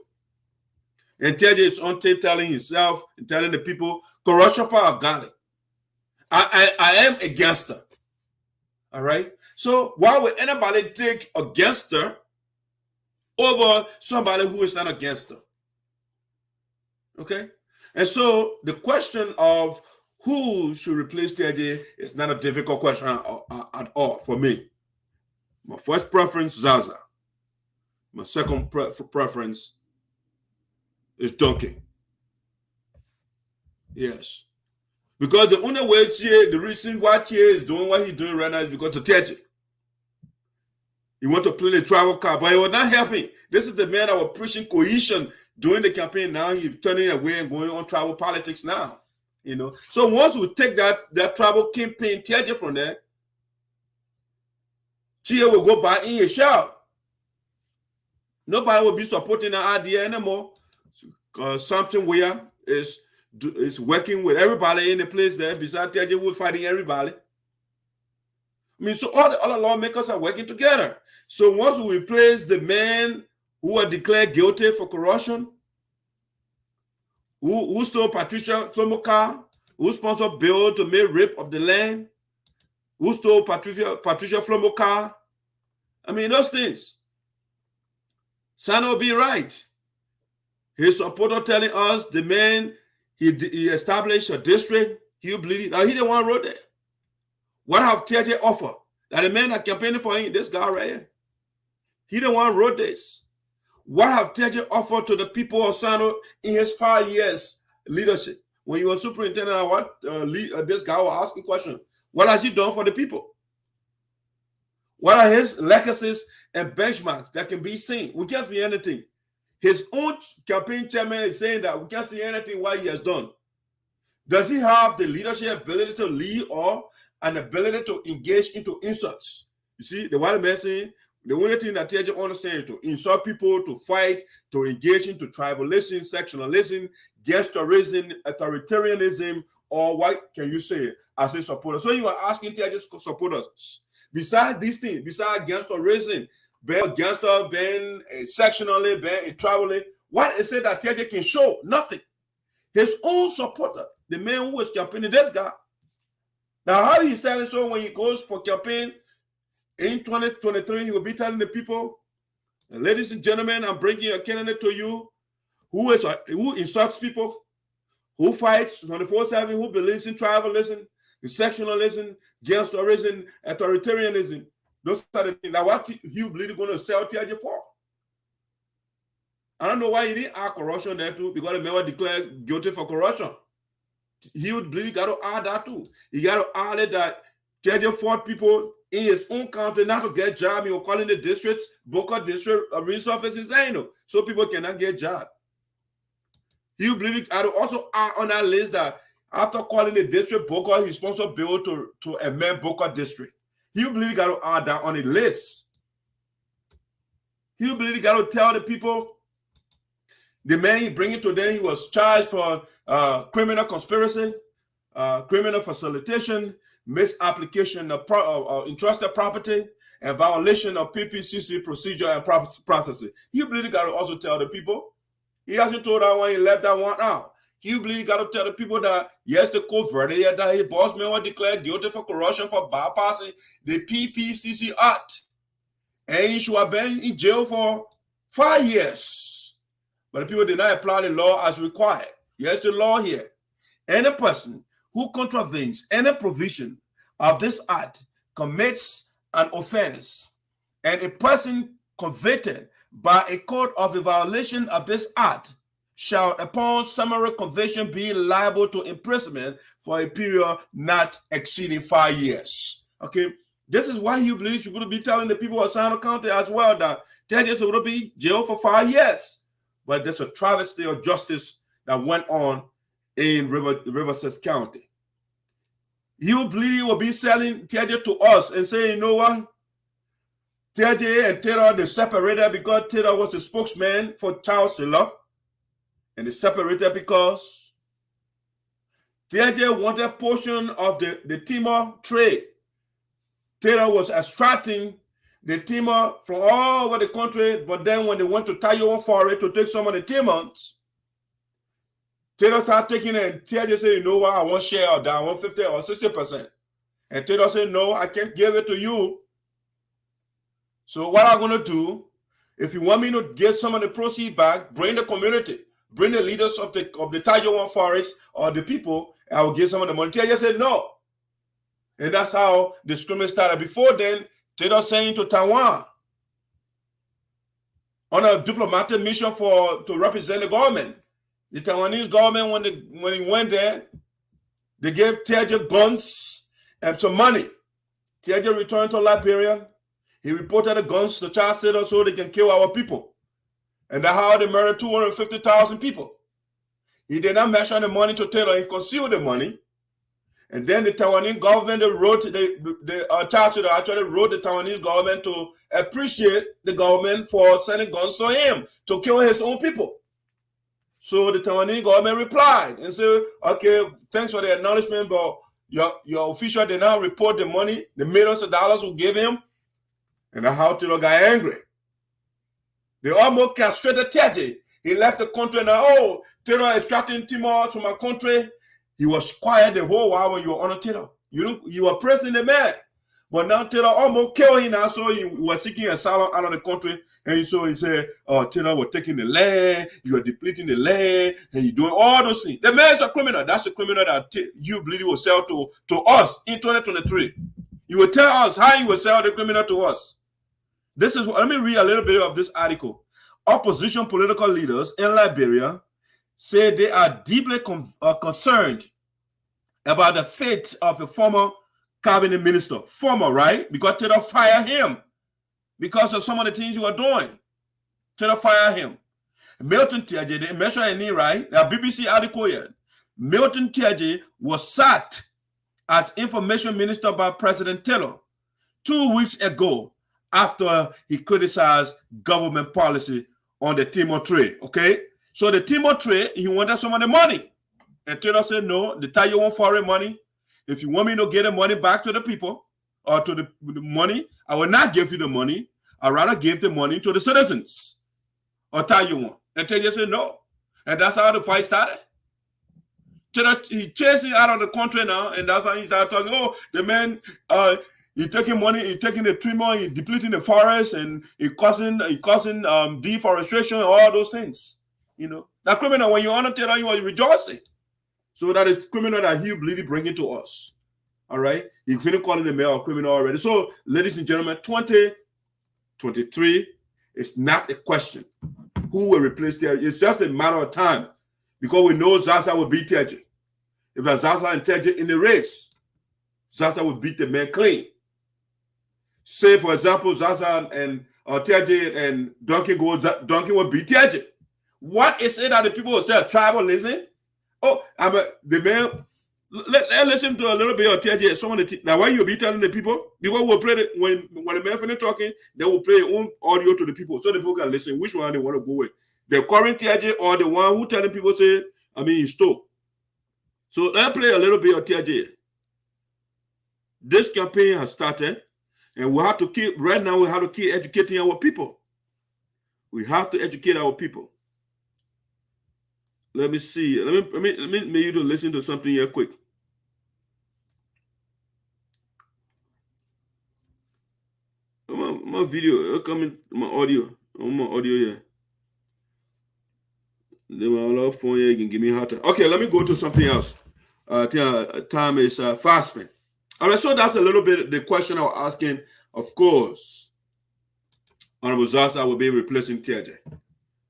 And Teahjay is on tape telling himself and telling the people, corruption power got it. I am against her. All right. So why would anybody take against her over somebody who is not against her? Okay. And so the question of who should replace Teahjay is not a difficult question at all for me. My first preference, Zarzar. My second preference is Duncan. Yes. Because the only way the reason why Teahjay is doing what he's doing right now is because of Teahjay. He want to play the tribal card, but he was not helping. This is the man that was preaching cohesion during the campaign. Now he's turning away and going on tribal politics now. You know, so once we take that tribal kingpin Teahjay from there, Teahjay will go back in a shell. Nobody will be supporting the idea anymore. Something where is working with everybody in the place there. Besides Teahjay, we're fighting everybody. I mean, so all the other lawmakers are working together. So once we replace the men who are declared guilty for corruption, who stole Patricia Flomoka, who sponsored bill to make rape of the land, who stole Patricia Flomoka. I mean, those things. Sinoe will be right. His supporter telling us the man, he established a district, he believed. Now, he the one wrote that. What have Teahjay offered? That the men are campaigning for him, this guy right here. He the one wrote this. What have Teahjay offered to the people of Sinoe in his 5 years leadership? When he was superintendent, this guy was asking questions. What has he done for the people? What are his legacies and benchmarks that can be seen? We can't see anything. His own campaign chairman is saying that we can't see anything what he has done. Does he have the leadership ability to lead or an ability to engage into insults? You see, the white man saying the only thing that Teahjay understands is to insult people, to fight, to engage into tribalism, sectionalism, gangsterism, authoritarianism, or what can you say as a supporter? So you are asking Teahjay's supporters, besides these things, besides gangsterism, being gangster, being sectionally, being tribally, what is it that Teahjay can show? Nothing. His own supporter, the man who was campaigning, this guy. Now, how he selling so when he goes for campaign in 2023, he will be telling the people, ladies and gentlemen, I'm bringing a candidate to you who insults people, who fights 24/7, who believes in tribalism, sectionalism, gangsterism, authoritarianism. Those are the things. Now, what Hugh Bleedy going to sell Teahjay for? I don't know why he didn't add corruption there too, because the man was declared guilty for corruption. He would believe got to add that too. He got to add it that Teahjay fought people in his own country not to get job. He was calling the districts, Boca district resurfaces, so people cannot get job. He would believe got to also add on that list that after calling the district Boca, he sponsored bill to amend Boca district. He would believe got to add that on the list. He would believe got to tell the people the man he bring it to them, he was charged for criminal conspiracy, criminal facilitation, misapplication of entrusted property, and violation of PPCC procedure and processes. He believe got to also tell the people. He hasn't told that one, he left that one out. He believe got to tell the people that yes, the court verdict that his boss man was declared guilty for corruption for bypassing the PPCC Act, and he should have been in jail for 5 years. But the people did not apply the law as required. Here's the law here. Any person who contravenes any provision of this act commits an offense, and a person convicted by a court of a violation of this act shall, upon summary conviction, be liable to imprisonment for a period not exceeding 5 years. Okay, this is why you believe you're going to be telling the people of Sinoe County as well that Teahjay will be jailed for 5 years. But there's a travesty of justice that went on in Riverside County. You believe will be selling Teahjay to us and saying, you know what? Teahjay and Taylor, they separated because Taylor was the spokesman for Charles Taylor. And they separated because Teahjay wanted a portion of the timber trade. Taylor was extracting the timber from all over the country, but then when they went to Tayo Forest to take some of the timbers, Taylor started taking it, and Teahjay said, you know what, I want share of that, I want 50 or 60%. And Taylor said, no, I can't give it to you. So what I'm going to do, if you want me to get some of the proceeds back, bring the community, bring the leaders of the Tayo Forest or the people, I will get some of the money. Teahjay said no. And that's how the scrimmage started. Before then, Taylor saying to Taiwan on a diplomatic mission to represent the government. The Taiwanese government, when he went there, they gave Teahjay guns and some money. Teahjay returned to Liberia. He reported the guns to Charles Taylor so they can kill our people. And that's how they murdered 250,000 people. He did not mention the money to Taylor. He concealed the money. And then the Taiwanese government actually wrote the Taiwanese government to appreciate the government for sending guns to him to kill his own people. So the Taiwanese government replied and said, okay, thanks for the acknowledgement, but your official did not report the money, the millions of dollars we gave him. And that's how Taylor got angry. They almost castrated Teahjay. He left the country and oh, Taylor extracting Timor from my country. He was quiet the whole while when you were on Taylor. You were pressing the man. But now Taylor almost killed him now, so he was seeking asylum out of the country. And so he said, oh, Taylor was taking the land, you are depleting the land, and you're doing all those things. The man is a criminal. That's a criminal that you believe will sell to us in 2023. You will tell us how you will sell the criminal to us. Let me read a little bit of this article. Opposition political leaders in Liberia say they are deeply concerned about the fate of a former cabinet minister. Former, right? Because Taylor fired him because of some of the things you are doing. Taylor fired him. Milton Teahjay, they mentioned in here, right? The BBC article here. Milton Teahjay was sacked as information minister by President Taylor 2 weeks ago after he criticized government policy on the Timor trade, okay? So the Timor trade, he wanted some of the money. And Taylor said, no, the Taahjay want foreign money. If you want me to get the money back to the people, or to the money, I will not give you the money. I'd rather give the money to the citizens. Or Taahjay want. And Taahjay said, no. And that's how the fight started. Taylor, he chased him out of the country now, and that's how he started talking, oh, the man, he's taking money, he's taking the Timor, he's depleting the forest, and he's causing deforestation, all those things. You know, that criminal, when you honor Taylor, you are rejoicing. So that is criminal that he really bringing to us. All right? He's finished calling the mayor a criminal already. So, ladies and gentlemen, 2023 is not a question. Who will replace Teahjay? It's just a matter of time. Because we know Zarzar will beat Teahjay. If there's Zarzar and Teahjay in the race, Zarzar will beat the man clean. Say, for example, Zarzar and Teahjay and Duncan will beat Teahjay. What is it that the people will say? Tribalism? Oh, the man. Let's listen to a little bit of Teahjay. Now, why you be telling the people? Because we'll play it when the man finish talking, they will play their own audio to the people, so the people can listen which one they want to go with. The current Teahjay or the one who telling people he stole. So let's play a little bit of Teahjay. This campaign has started, and we have to keep educating our people. We have to educate our people. Let me see. Let me you to listen to something here quick. My video coming, my audio here. Then my other phone here can give me hard time. Okay, let me go to something else. Time is fast spent. All right, so that's a little bit the question I was asking. Of course, Honorable Zarzar will be replacing Teahjay.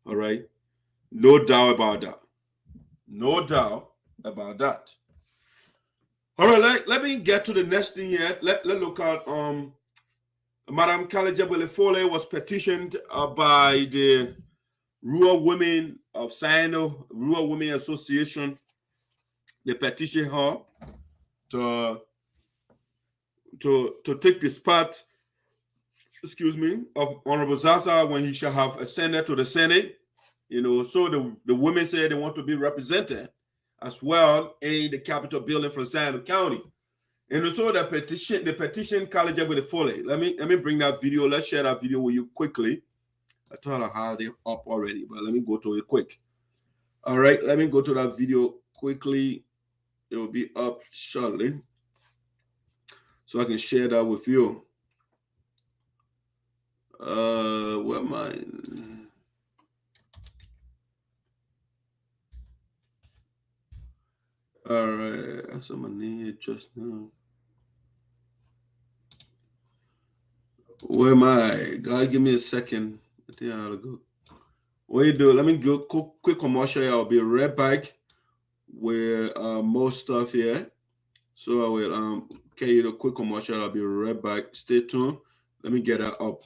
All right, no doubt about that. No doubt about that. All right, let me get to the next thing here. Let's look at Madam Gallah Jegbadai-Fully was petitioned by the Rural Women of Sinoe, Rural Women Association. They petitioned her to take the spot, of Honorable Zarzar when he shall have ascended to the Senate. You know, so the women say they want to be represented as well in the Capitol building from Sinoe County. And so the petition Gallah Jegbadai-Fully. Let me bring that video. Let's share that video with you quickly. I thought I had it up already, but let me go to it quick. All right, let me go to that video quickly. It will be up shortly, so I can share that with you. Where am I? All right, I saw my name just now. Where am I? God, give me a second. I think I gotta go. What you do? Let me go quick commercial. I'll be right back with more stuff here. So I will carry you the quick commercial. I'll be right back. Stay tuned. Let me get that up.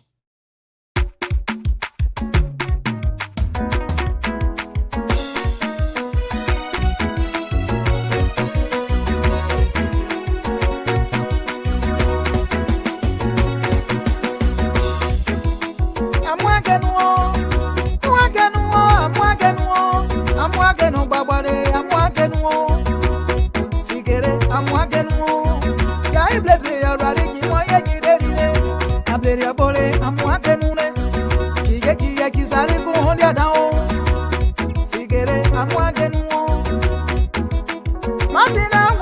walking on. Walking on, I'm walking on. I'm walking on, Babade, I'm walking on. Sigere, I'm walking on. Guy bled me already, you want to get it. I bled your bully, I'm walking on. Yaki Sari go on ya down. Sigere, I'm walking on. Martin, I'm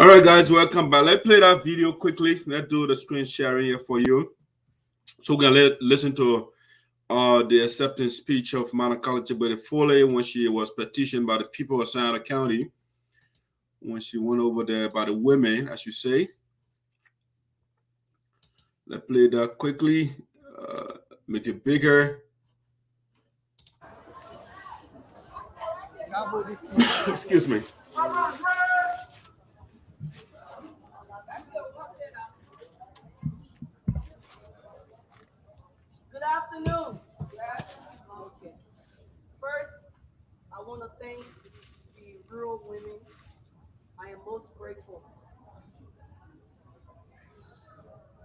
All right, guys, welcome back. Let's play that video quickly. Let's do the screen sharing here for you. So we're gonna listen to the acceptance speech of Gallah Jegbadai-Fully when she was petitioned by the people of Sinoe County, when she went over there by the women, as you say. Let's play that quickly. Make it bigger. Excuse me. Good afternoon. Okay. First, I want to thank the rural women. I am most grateful.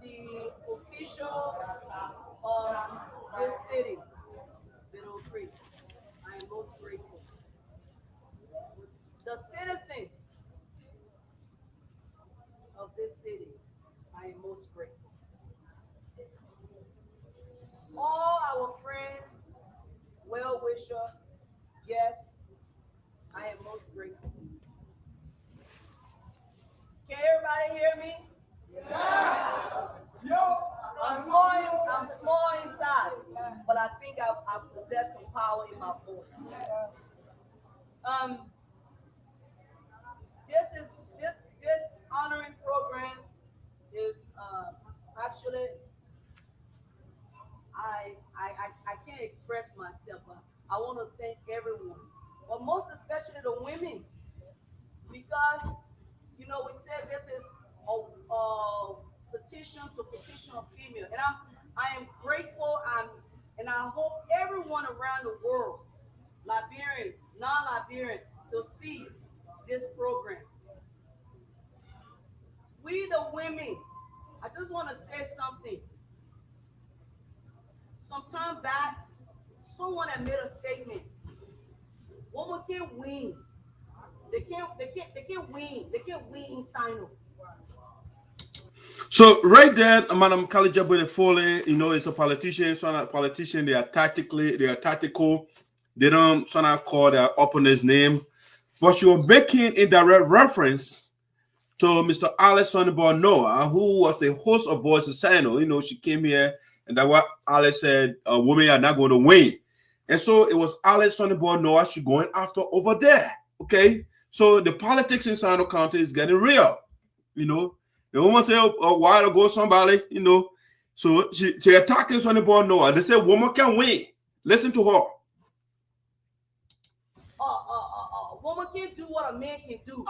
The official of this city, Little Creek, I am most grateful. The citizen of this city, I am most grateful. All our friends, well-wisher, yes, I am most grateful. Can everybody hear me? Yeah. I'm small inside, but I think I possess some power in my voice. This honoring program is actually, I can't express myself, but I want to thank everyone, but most especially the women, because you know we said this is a petition to petition a female, and I am grateful. And I hope everyone around the world, Liberian, non-Liberian, to see this program. We the women, I just want to say something. Some time back, someone had made a statement. Women can't win. They can't win. They can't win in Sinoe. So right there, Madam Gallah Jegbadai-Fully, you know, it's a politician. So a politician, they are tactical. They don't sort of call their opponent's name. But you're making a direct reference to Mr. Alice Sonnyborn Noah, who was the host of Voice of Sinoe. You know, she came here, and that's what Alice said, women are not going to win. And so it was Alice Sonnyborn Noah she going after over there. Okay? So the politics in Sinoe County is getting real. You know, the woman said a while ago, somebody, you know, so she attacking Sonnyborn Noah. They say woman can win. Listen to her. Woman can't do what a man can do.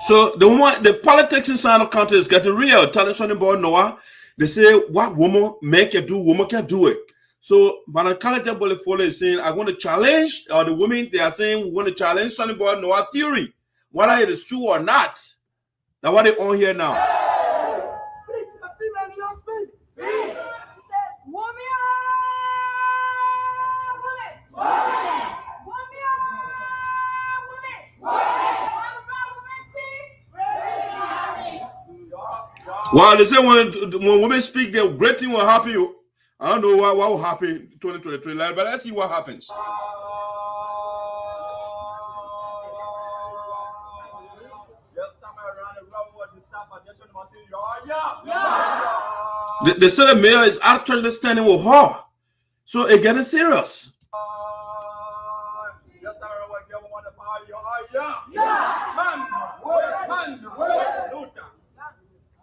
So the politics in Sinoe County is getting real. Telling Sonnyborn Noah, they say what woman man can do, woman can do it. So Gallah Jegbadai-Fully is saying, I want to challenge the women. They are saying we want to challenge Sonnyborn Noah theory, whether it is true or not. Now what they on here now? Well, they say when women speak, the great thing will happen. I don't know what will happen in 2023, but let's see what happens. The Senate mayor is actually standing with her. So it's getting serious.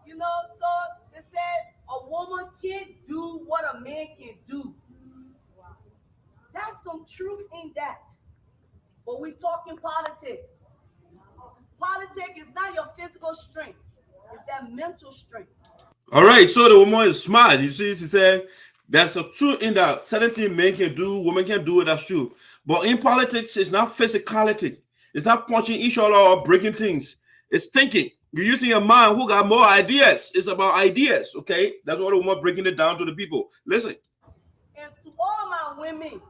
You know, so they said a woman can't do what a man can do. That's some truth in that. But we're talking politics. Politics is not your physical strength, it's that mental strength. All right, so the woman is smart. You see, she said there's a truth in that. Certain things men can do, women can do it, that's true. But in politics, it's not physicality. It's not punching each other or breaking things. It's thinking. You're using a man who got more ideas. It's about ideas, okay? That's what the woman breaking it down to the people. Listen. And to all my women,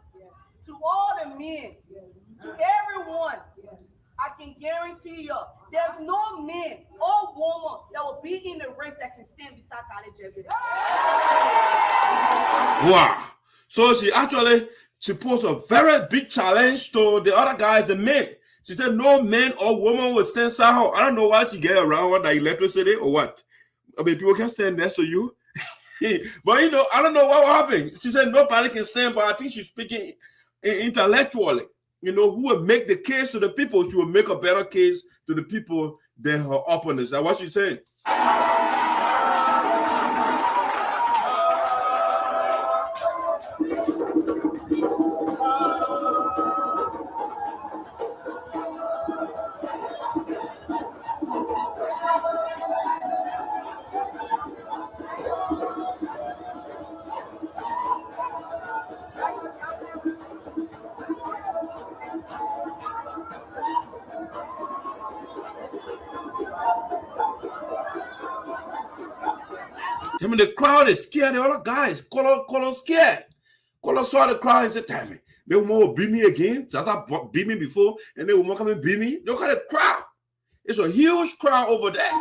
to all the men, to everyone, I can guarantee you, there's no man or woman that will be in the race that can stand beside Gallah Jegbadai. Wow. So she posed a very big challenge to the other guys, the men. She said no man or woman will stand beside her. I don't know why she get around with the electricity or what. I mean, people can stand next to you. But, you know, I don't know what will happen. She said nobody can stand, but I think she's speaking intellectually. You know, who will make the case to the people? She will make a better case to the people than her opponents. That's what she's saying. I mean, the crowd is scared. The other guys, Color scared. Color saw the crowd and said, "Damn it, they will beat me again. Zarzar beat me before, and they will come and beat me." Look at the crowd. It's a huge crowd over there.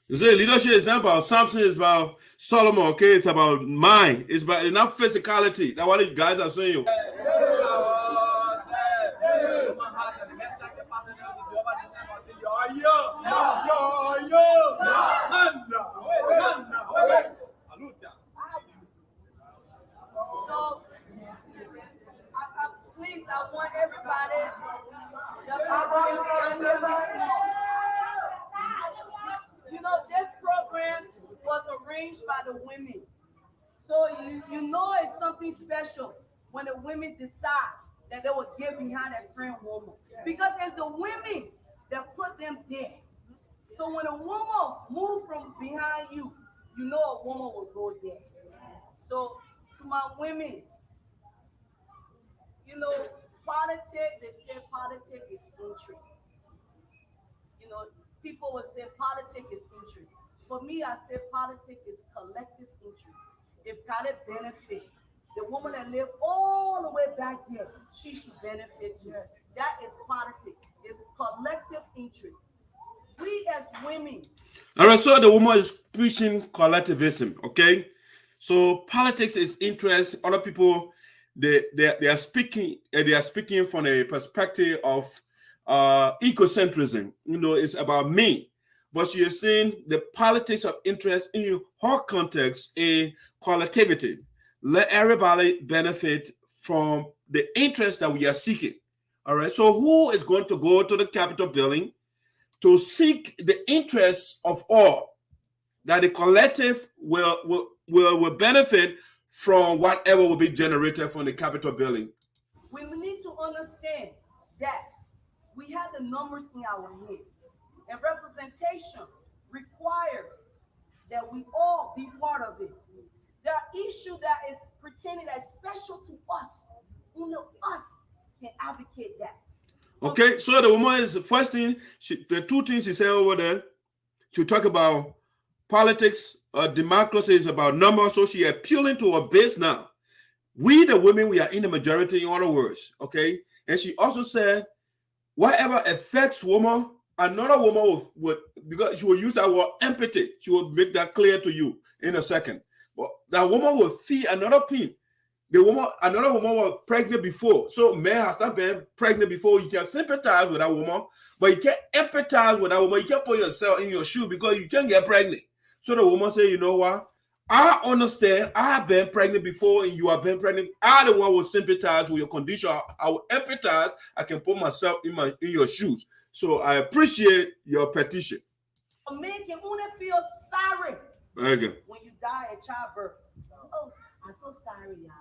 You say leadership is not about Samson, it's about Solomon, okay? It's about mind. It's not physicality. That's what you guys are saying. So, please, I want everybody you know, this program was arranged by the women. So you know it's something special when the women decide that they will get behind that friend woman. Because it's the women that put them there. So when a woman moves from behind you, you know a woman will go there. So to my women, you know, politics, they say politics is interest. You know, people will say politics is interest. For me, I say politics is collective interest. If Gallah benefit, the woman that live all the way back there, she should benefit too. That is politics. It's collective interest. We as women. All right, so the woman is preaching collectivism, okay? So politics is interest. Other people, they are speaking from a perspective of ecocentrism. You know, it's about me. But she is saying the politics of interest in her context in collectivity. Let everybody benefit from the interest that we are seeking. All right. So who is going to go to the Capitol building to seek the interests of all, that the collective will benefit from whatever will be generated from the Capitol building? We need to understand that we have the numbers in our head, and representation requires that we all be part of it. There are issues that is pertaining that is special to us. Only us can advocate that. Okay, so the woman is the first thing, the two things she said over there. She talk about politics, democracy is about numbers, so she appealing to her base now. We, the women, we are in the majority, in other words, okay? And she also said, whatever affects woman, another woman would, because she will use that word empathy. She will make that clear to you in a second. But that woman will feel another pain. Another woman was pregnant before. So man has not been pregnant before. You can sympathize with that woman, but you can't empathize with that woman. You can't put yourself in your shoe because you can't get pregnant. So the woman said, you know what? I understand. I have been pregnant before and you have been pregnant. I the one will sympathize with your condition. I will empathize. I can put myself in your shoes. So I appreciate your petition. A man can only feel sorry when you die in childbirth. Oh, I'm so sorry, y'all.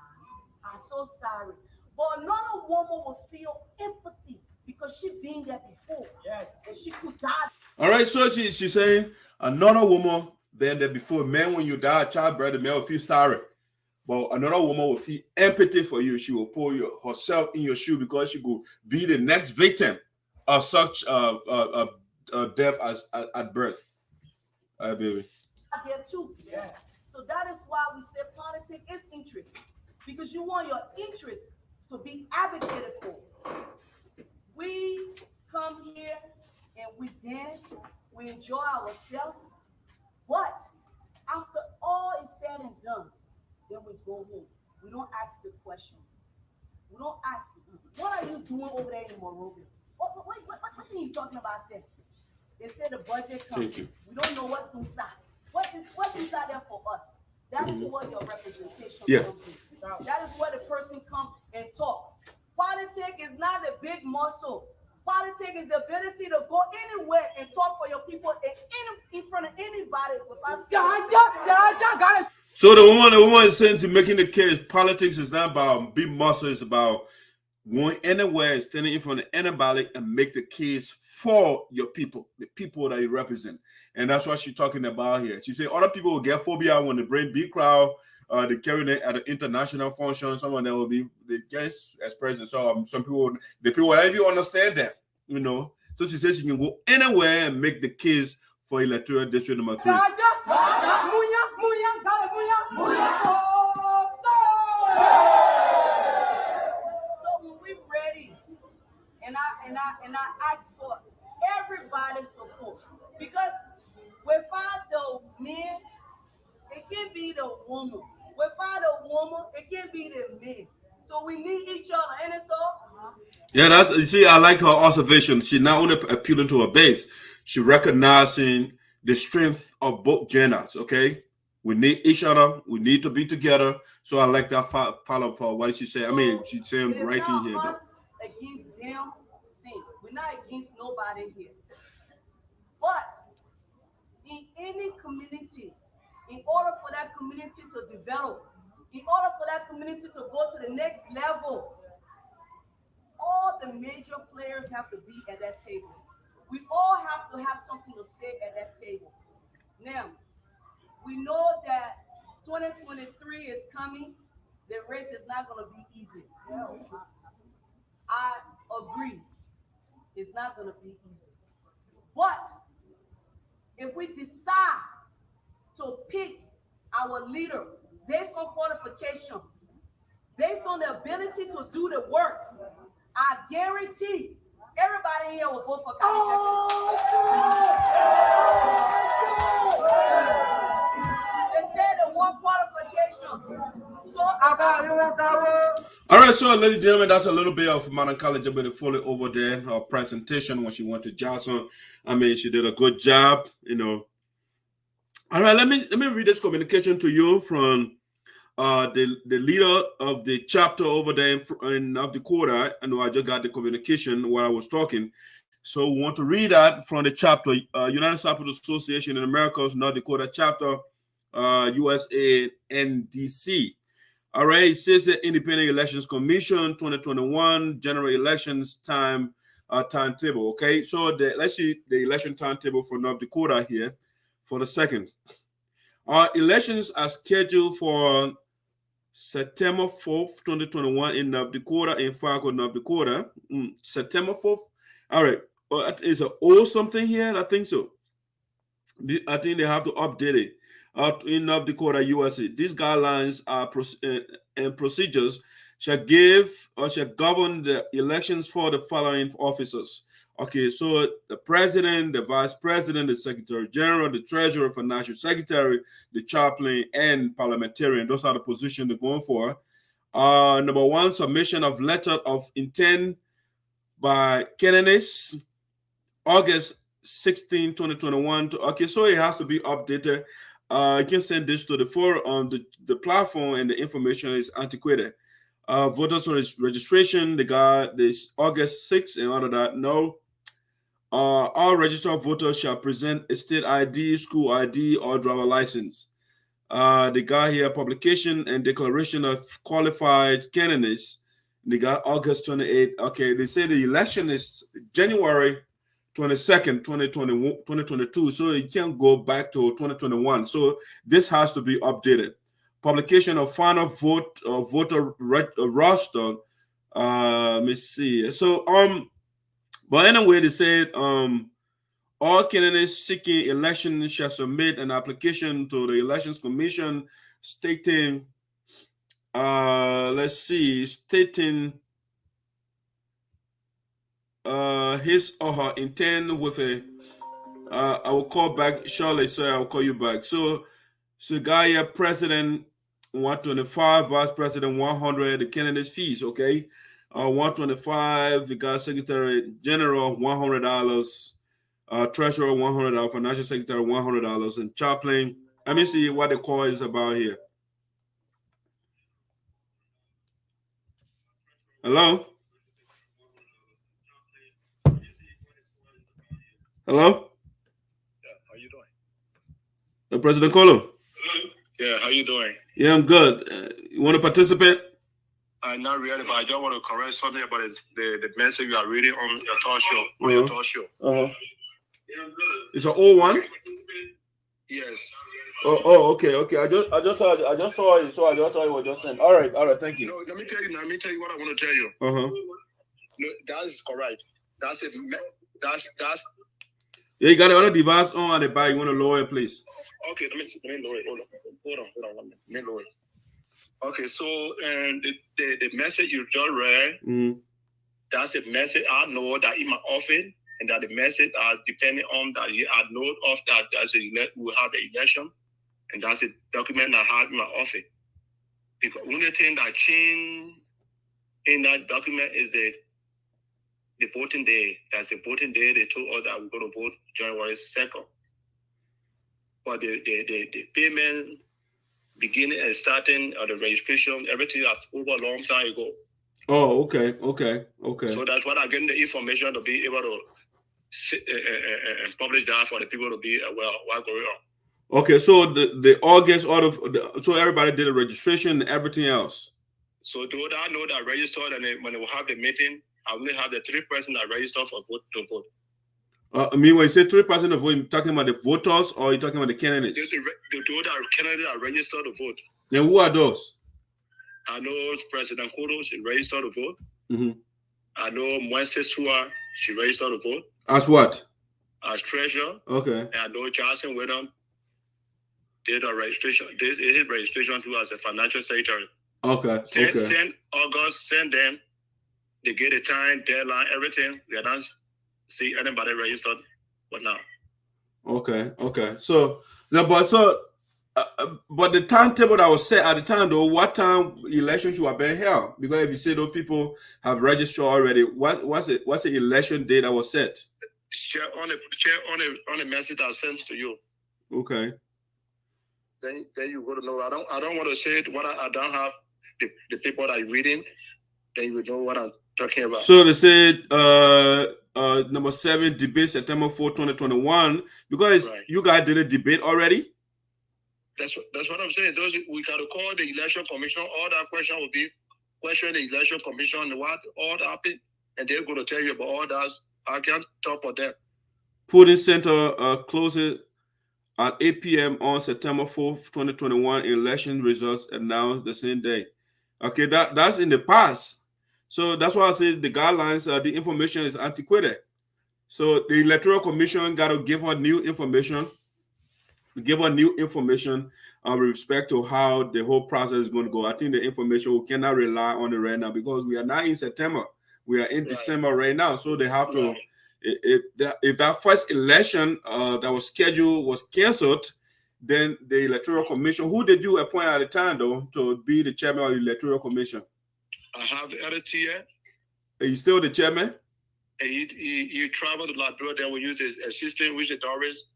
I'm so sorry. But another woman will feel empathy because she been there before. Yes. And she could die. All right, so she's saying another woman been there before. Man, when you die of childbirth, the man will feel sorry. But another woman will feel empathy for you. She will put herself in your shoe because she could be the next victim of such death as at birth. All right, baby. There too. Yeah. So that is why we say politics is interest. Because you want your interest to be advocated for. We come here and we dance, we enjoy ourselves, but after all is said and done, then we go home. We don't ask the question. We don't ask, what are you doing over there in Monrovia? What are you talking about, sir? They say the budget comes. We don't know what's inside. What's inside there for us? That is what your representation comes in. That is where the person comes and talk. Politics is not a big muscle. Politics is the ability to go anywhere and talk for your people in front of anybody without. So the woman is saying, to making the case, politics is not about big muscle. It's about going anywhere and standing in front of anybody and make the case for your people, the people that you represent. And that's what she's talking about here. She said other people will get phobia when they bring big crowd, they carry it at an international function. Some of them will be the guests as president. So some people, the people will even understand that, you know. So she says she can go anywhere and make the case for electoral district number 3. And I ask for everybody's support, because without the man, it can't be the woman. Without the woman, it can't be the man. So we need each other, and it's all. Yeah, that's, you see, I like her observation. She not only appealing to her base, she recognizing the strength of both genders. Okay, we need each other. We need to be together. So I like that part of her. What did she say? I mean, she's saying right in here. Us against them thing. We're not against nobody here. But in any community, in order for that community to develop, in order for that community to go to the next level, all the major players have to be at that table. We all have to have something to say at that table. Now, we know that 2023 is coming. The race is not going to be easy. I agree. It's not going to be easy. But if we decide to pick our leader based on qualification, based on the ability to do the work, I guarantee everybody here will vote for Gallah Jegbadai-Fully. They said the one qualification. All right, so ladies and gentlemen, that's a little bit of Madam Gallah Jegbadai-Fully over there. Her presentation when she went to Juarzon. I mean, she did a good job, you know. All right, let me read this communication to you from the leader of the chapter over there in North Dakota. I know I just got the communication while I was talking. So we want to read that from the chapter, United Sapers Association in America's North Dakota chapter, USA and DC. All right, it says the Independent Elections Commission 2021 general elections timetable. Okay, so let's see the election timetable for North Dakota here for the second. Our elections are scheduled for September 4th, 2021 in North Dakota, in Fargo, North Dakota. September 4th. All right. Is it O something here? I think so. I think they have to update it. In North Dakota, USA. These guidelines and procedures shall govern the elections for the following officers. Okay, so the president, the vice president, the secretary general, the treasurer, financial secretary, the chaplain, and parliamentarian. Those are the positions they're going for. Number one, submission of letter of intent by candidates, August 16, 2021. Okay, so it has to be updated. You can send this to the forum on the platform, and the information is antiquated. Voters registration, they got this August 6th, and all of that. No. All registered voters shall present a state ID, school ID, or driver license. They got here publication and declaration of qualified candidates. They got August 28th. Okay, they say the election is January 22nd, 2022. So it can't go back to 2021. So this has to be updated. Publication of final voter roster. Let me see. So but anyway, they said all candidates seeking election shall submit an application to the Elections Commission stating stating his or her intent with a I will call back shortly, so I'll call you back. So Gaia president 125, vice president 100, the candidate's fees, okay. 125, we got secretary general $100, treasurer $100, financial secretary $100, and chaplain. Let me see what the call is about here. Hello? Hello? Yeah, how you doing? President Kolo. Yeah, how you doing? Yeah, I'm good. You want to participate? Not really, but I just want to correct something about the message you are reading on your talk show. Your talk show. Yeah, I'm good. It's an old one? Yes. Oh, okay. I just saw it, so I just thought it was just sent. All right, thank you. No, let me tell you what I want to tell you. No, that's correct. That's it. That's yeah, you got the other device on at the back. You want to lower it, please? Okay, let me lower it. Hold on. Let me lower it. Okay, so and the message you just read, that's a message I know that in my office, and that the message are depending on that I know of that we will have the election, and that's a document I have in my office. The only thing that changed in that document is the voting day. That's the voting day. They told us that we're going to vote January 2nd. But the payment beginning and starting of the registration, everything that's over a long time ago. Oh, okay. So that's what I'm getting the information to be able to publish that for the people to be aware of what's going on. Okay, so the August so everybody did a registration and everything else. So those that know that registered, and when they will have the meeting, I only have the 3 persons that registered for vote to vote. I mean, when you say 3 persons to vote, you're talking about the voters or you're talking about the candidates? The candidates are registered to vote. Then who are those? I know President Kodo, she registered to vote. Mm-hmm. I know Moise Sua, she registered to vote. As what? As treasurer. Okay. And I know Juarzon did a registration. This is his registration too as a financial secretary. Okay. Send August, send them. They get a time, deadline, everything. We are not see anybody registered, but now. Okay. So but the timetable that was set at the time, though, what time elections should have been held? Because if you say those people have registered already, what's the election date that was set? Share on the message I sent to you. Okay. then you go to know. I don't want to say what I don't have the people that I'm reading. Then you would know what I'm talking about. So they said number 7 debate September 4, 2021. Because you guys did a debate already. That's what I'm saying. Those we got to call the election commission. All that question will be question the election commission what all that happened, and they're going to tell you about all that. I can't talk for them. Polling center closes at 8 p.m. on September 4th, 2021. Election results announced the same day. Okay, that's in the past. So that's why I said the guidelines, the information is antiquated. So the Electoral Commission got to give her new information. With respect to how the whole process is going to go. I think the information we cannot rely on it right now because we are not in September. We are in December right now. So they have to, if that first election that was scheduled was canceled, then the Electoral Commission, who did you appoint at the time though to be the chairman of the Electoral Commission? I have the editor here. Are you still the chairman? He traveled to Liberia, then we use his assistant, which is Doris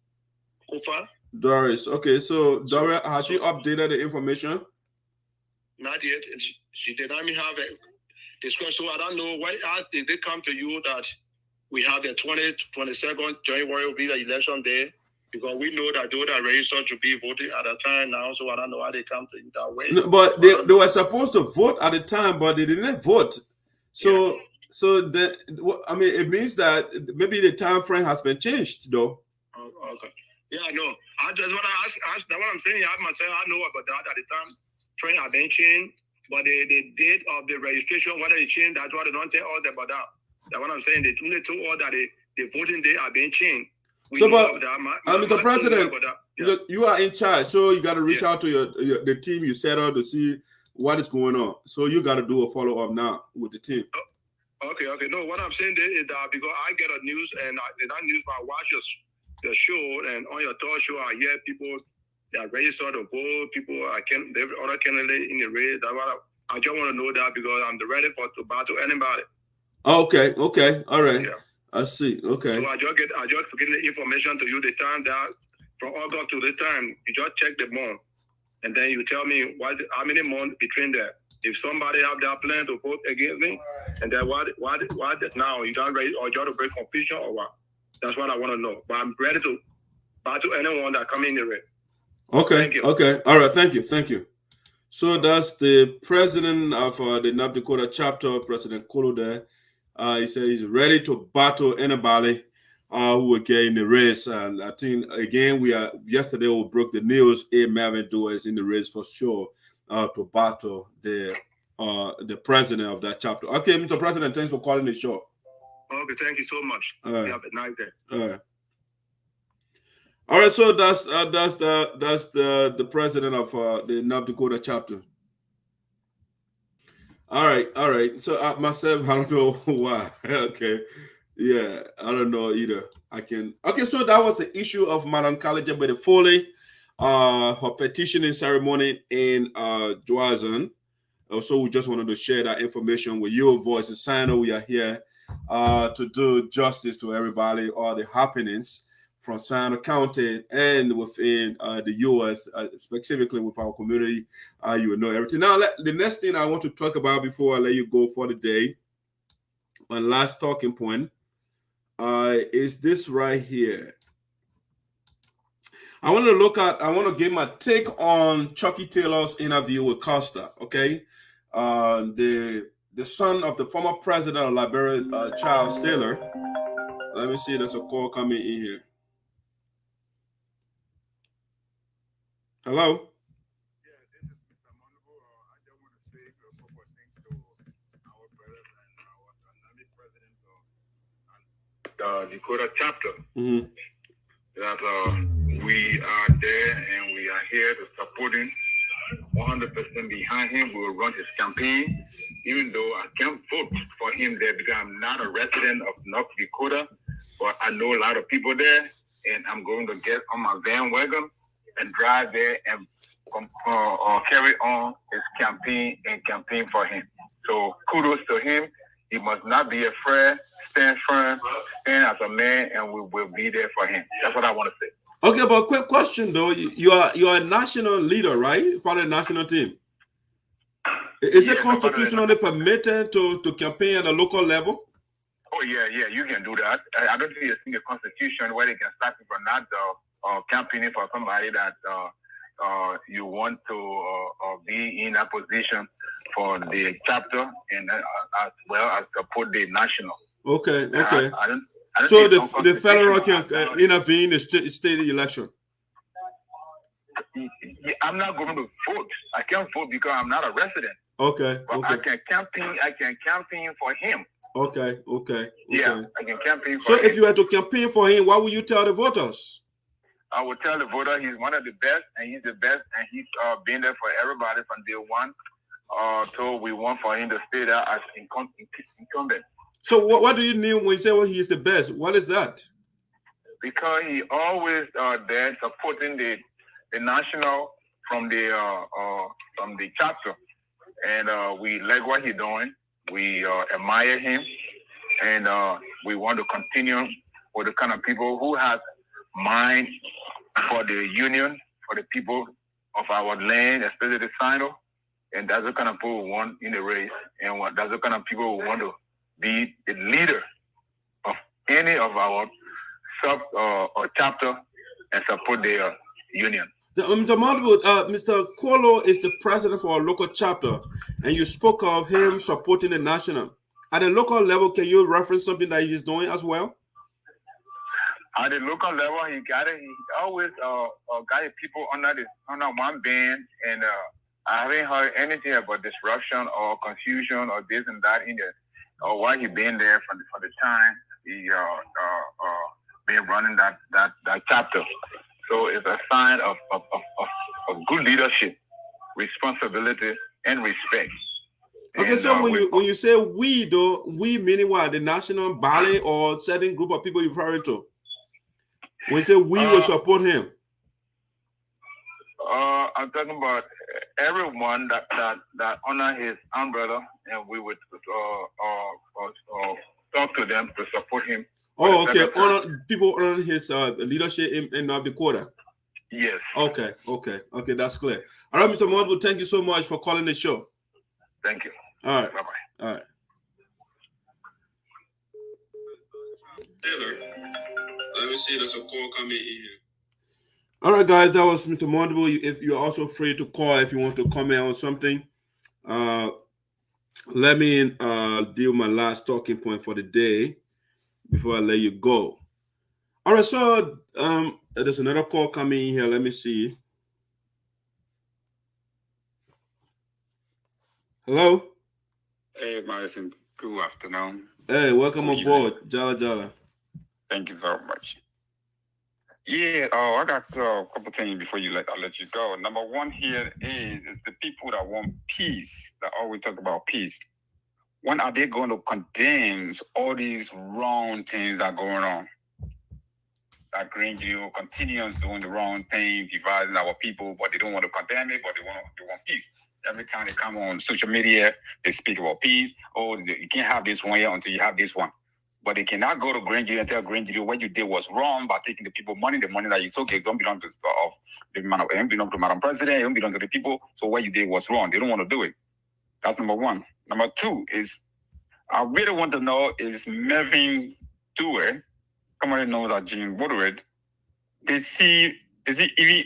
Kofa. Doris, okay, so Doris, has she updated the information? Not yet. She did not have a discussion. So I don't know why did they come to you that we have the 22nd January will be the election day, because we know that those that registered to be voting at the time now. So I don't know why they come to you that way. No, but they were supposed to vote at the time, but they didn't vote. So it means that maybe the time frame has been changed, though. Okay. Yeah, I know. I just want to ask that's what I'm saying. I myself, I know about that at the time frame has been changed, but the date of the registration, whether they changed, that's why they don't tell us about that. That's what I'm saying. They only told us that the voting day has been changed. So, but Mr. President, you are in charge, so you got to reach out to the team you set up to see what is going on. So you got to do a follow up now with the team. Okay. No, what I'm saying there is that because I get a news and that news I watch the show, and on your talk show I hear people that register to vote, people every other candidate in the race. That's what I just want to know that because I'm ready to battle anybody. Okay, all right. Yeah. I see. Okay. So I just get the information to you the time that from August to the time you just check the month, and then you tell me how many months between there. If somebody have that plan to vote against me, and then what now you don't ready or just to break confusion or what? That's what I want to know. But I'm ready to battle anyone that come in the race. Okay. Thank you. Okay. All right. Thank you. So that's the president of the North Dakota chapter, President Kolo there. He said he's ready to battle anybody who will get in the race. And I think, again, yesterday we broke the news. Marvin Dua is in the race for sure to battle the president of that chapter. Okay, Mr. President, thanks for calling the show. Okay, thank you so much. All right. Have a nice day. All right, so that's the president of the North Dakota chapter. All right. So myself, I don't know why. Okay, yeah, I don't know either. Okay, so that was the issue of Madam Gallah Jegbadai-Fully, her petitioning ceremony in Juarzon. So we just wanted to share that information with your voices. Sinoe, we are here to do justice to everybody, all the happenings from Sinoe County and within the U.S., specifically with our community. You will know everything. Now, the next thing I want to talk about before I let you go for the day, my last talking point, is this right here. I want to give my take on Chuckie Taylor's interview with Costa, okay? The son of the former president of Liberia, Chuckie Taylor. Let me see, there's a call coming in here. Hello? Yeah, this is Mr. Monaco. I just want to say a couple of things to our brothers and our dynamic president of the Dakota chapter. Mm-hmm. That we are there and we are here to support him 100% behind him. We will run his campaign, even though I can't vote for him there because I'm not a resident of North Dakota, but I know a lot of people there, and I'm going to get on my van wagon and drive there and carry on his campaign and campaign for him. So kudos to him. He must not be afraid. Stand firm, stand as a man, and we will be there for him. That's what I want to say. Okay, but quick question though. You are a national leader, right? Part of the national team. Is it constitutionally permitted to campaign at a local level? Oh yeah, you can do that. I don't think it's in the constitution where they can start you from not campaigning for somebody that you want to be in a position for the chapter and as well as support the national. Okay. I don't so the federal can intervene in the state election. I'm not going to vote. I can't vote because I'm not a resident. Okay. But I can campaign for him. Okay. Yeah, I can campaign for him. So if you had to campaign for him, what would you tell the voters? I would tell the voter he's one of the best, and he's the best, and he's been there for everybody from day one. So we want for him to stay there as incumbent. So what do you mean when you say he is the best? What is that? Because he always there supporting the national from the chapter, and we like what he's doing. We admire him, and we want to continue with the kind of people who have mind for the union, for the people of our land, especially the Sinoe, and that's the kind of people we want in the race, and that's the kind of people we want to be the leader of any of our sub or chapter and support their union. Mr. Kolo is the president for our local chapter, and you spoke of him supporting the national. At the local level, can you reference something that he's doing as well? At the local level, he always got people under one band, and I haven't heard anything about disruption or confusion or this and that in there, or why he been there for the time he been running that chapter. So it's a sign of good leadership, responsibility, and respect. Okay, and, so when you say we, though, we meaning what? The national body or certain group of people you're referring to? When you say we will support him? I'm talking about everyone that honor his umbrella, and we would talk to them to support him. Oh, okay. People honor his leadership in North Dakota. Yes. Okay. That's clear. All right, Mr. Modwood, thank you so much for calling the show. Thank you. All right. Bye-bye. All right. Taylor, let me see. There's a call coming in here. All right, guys, that was Mr. Modwood. If you're also free to call if you want to comment on something. Let me deal my last talking point for the day before I let you go. All right, so there's another call coming in here. Let me see. Hello? Hey, Madison. Good afternoon. Hey, welcome aboard. Jala. Thank you very much. Yeah, I got a couple things before I let you go. Number one here is the people that want peace, that always talk about peace. When are they going to condemn all these wrong things that are going on? That Greenville continues doing the wrong thing, dividing our people, but they don't want to condemn it, but they want peace. Every time they come on social media, they speak about peace. Oh, you can't have this one here until you have this one. But they cannot go to Greenville and tell Greenville what you did was wrong by taking the people money. The money that you took, it don't belong to Madam President, it don't belong to the people. So what you did was wrong. They don't want to do it. That's number one. Number two is, I really want to know, is Melvin Dewey, commonly known as Jim Woodward, does he even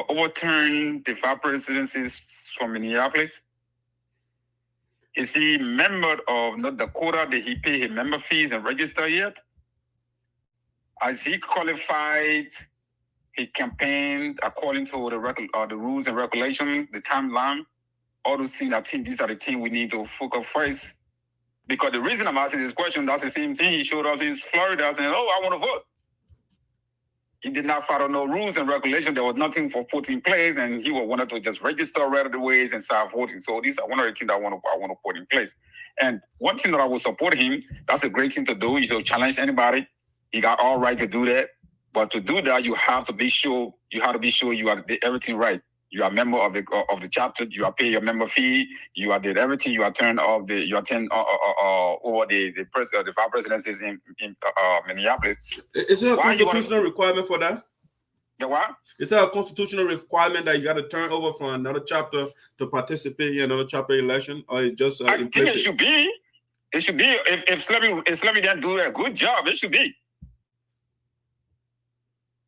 overturn the 5 presidencies from Minneapolis? Is he member of North Dakota? Did he pay his member fees and register yet? Has he qualified his campaign according to the rules and regulations, the timeline? All those things, I think these are the things we need to focus first. Because the reason I'm asking this question, that's the same thing he showed up in Florida saying, oh, I want to vote. He did not follow no rules and regulations. There was nothing for put in place, and he wanted to just register right of the ways and start voting. So these are one of the things I want to put in place. And one thing that I will support him, that's a great thing to do. You should challenge anybody. He got all right to do that. But to do that, you have to be sure you are everything right. You are a member of the chapter. You are paying your member fee. You are did everything. You attend over the 5 presidencies in Minneapolis. Is there a constitutional requirement for that? The what? Is that a constitutional requirement that you got to turn over from another chapter to participate in another chapter election, or it's just I think implicit? it should be. It should be. If Slavery didn't do a good job, it should be.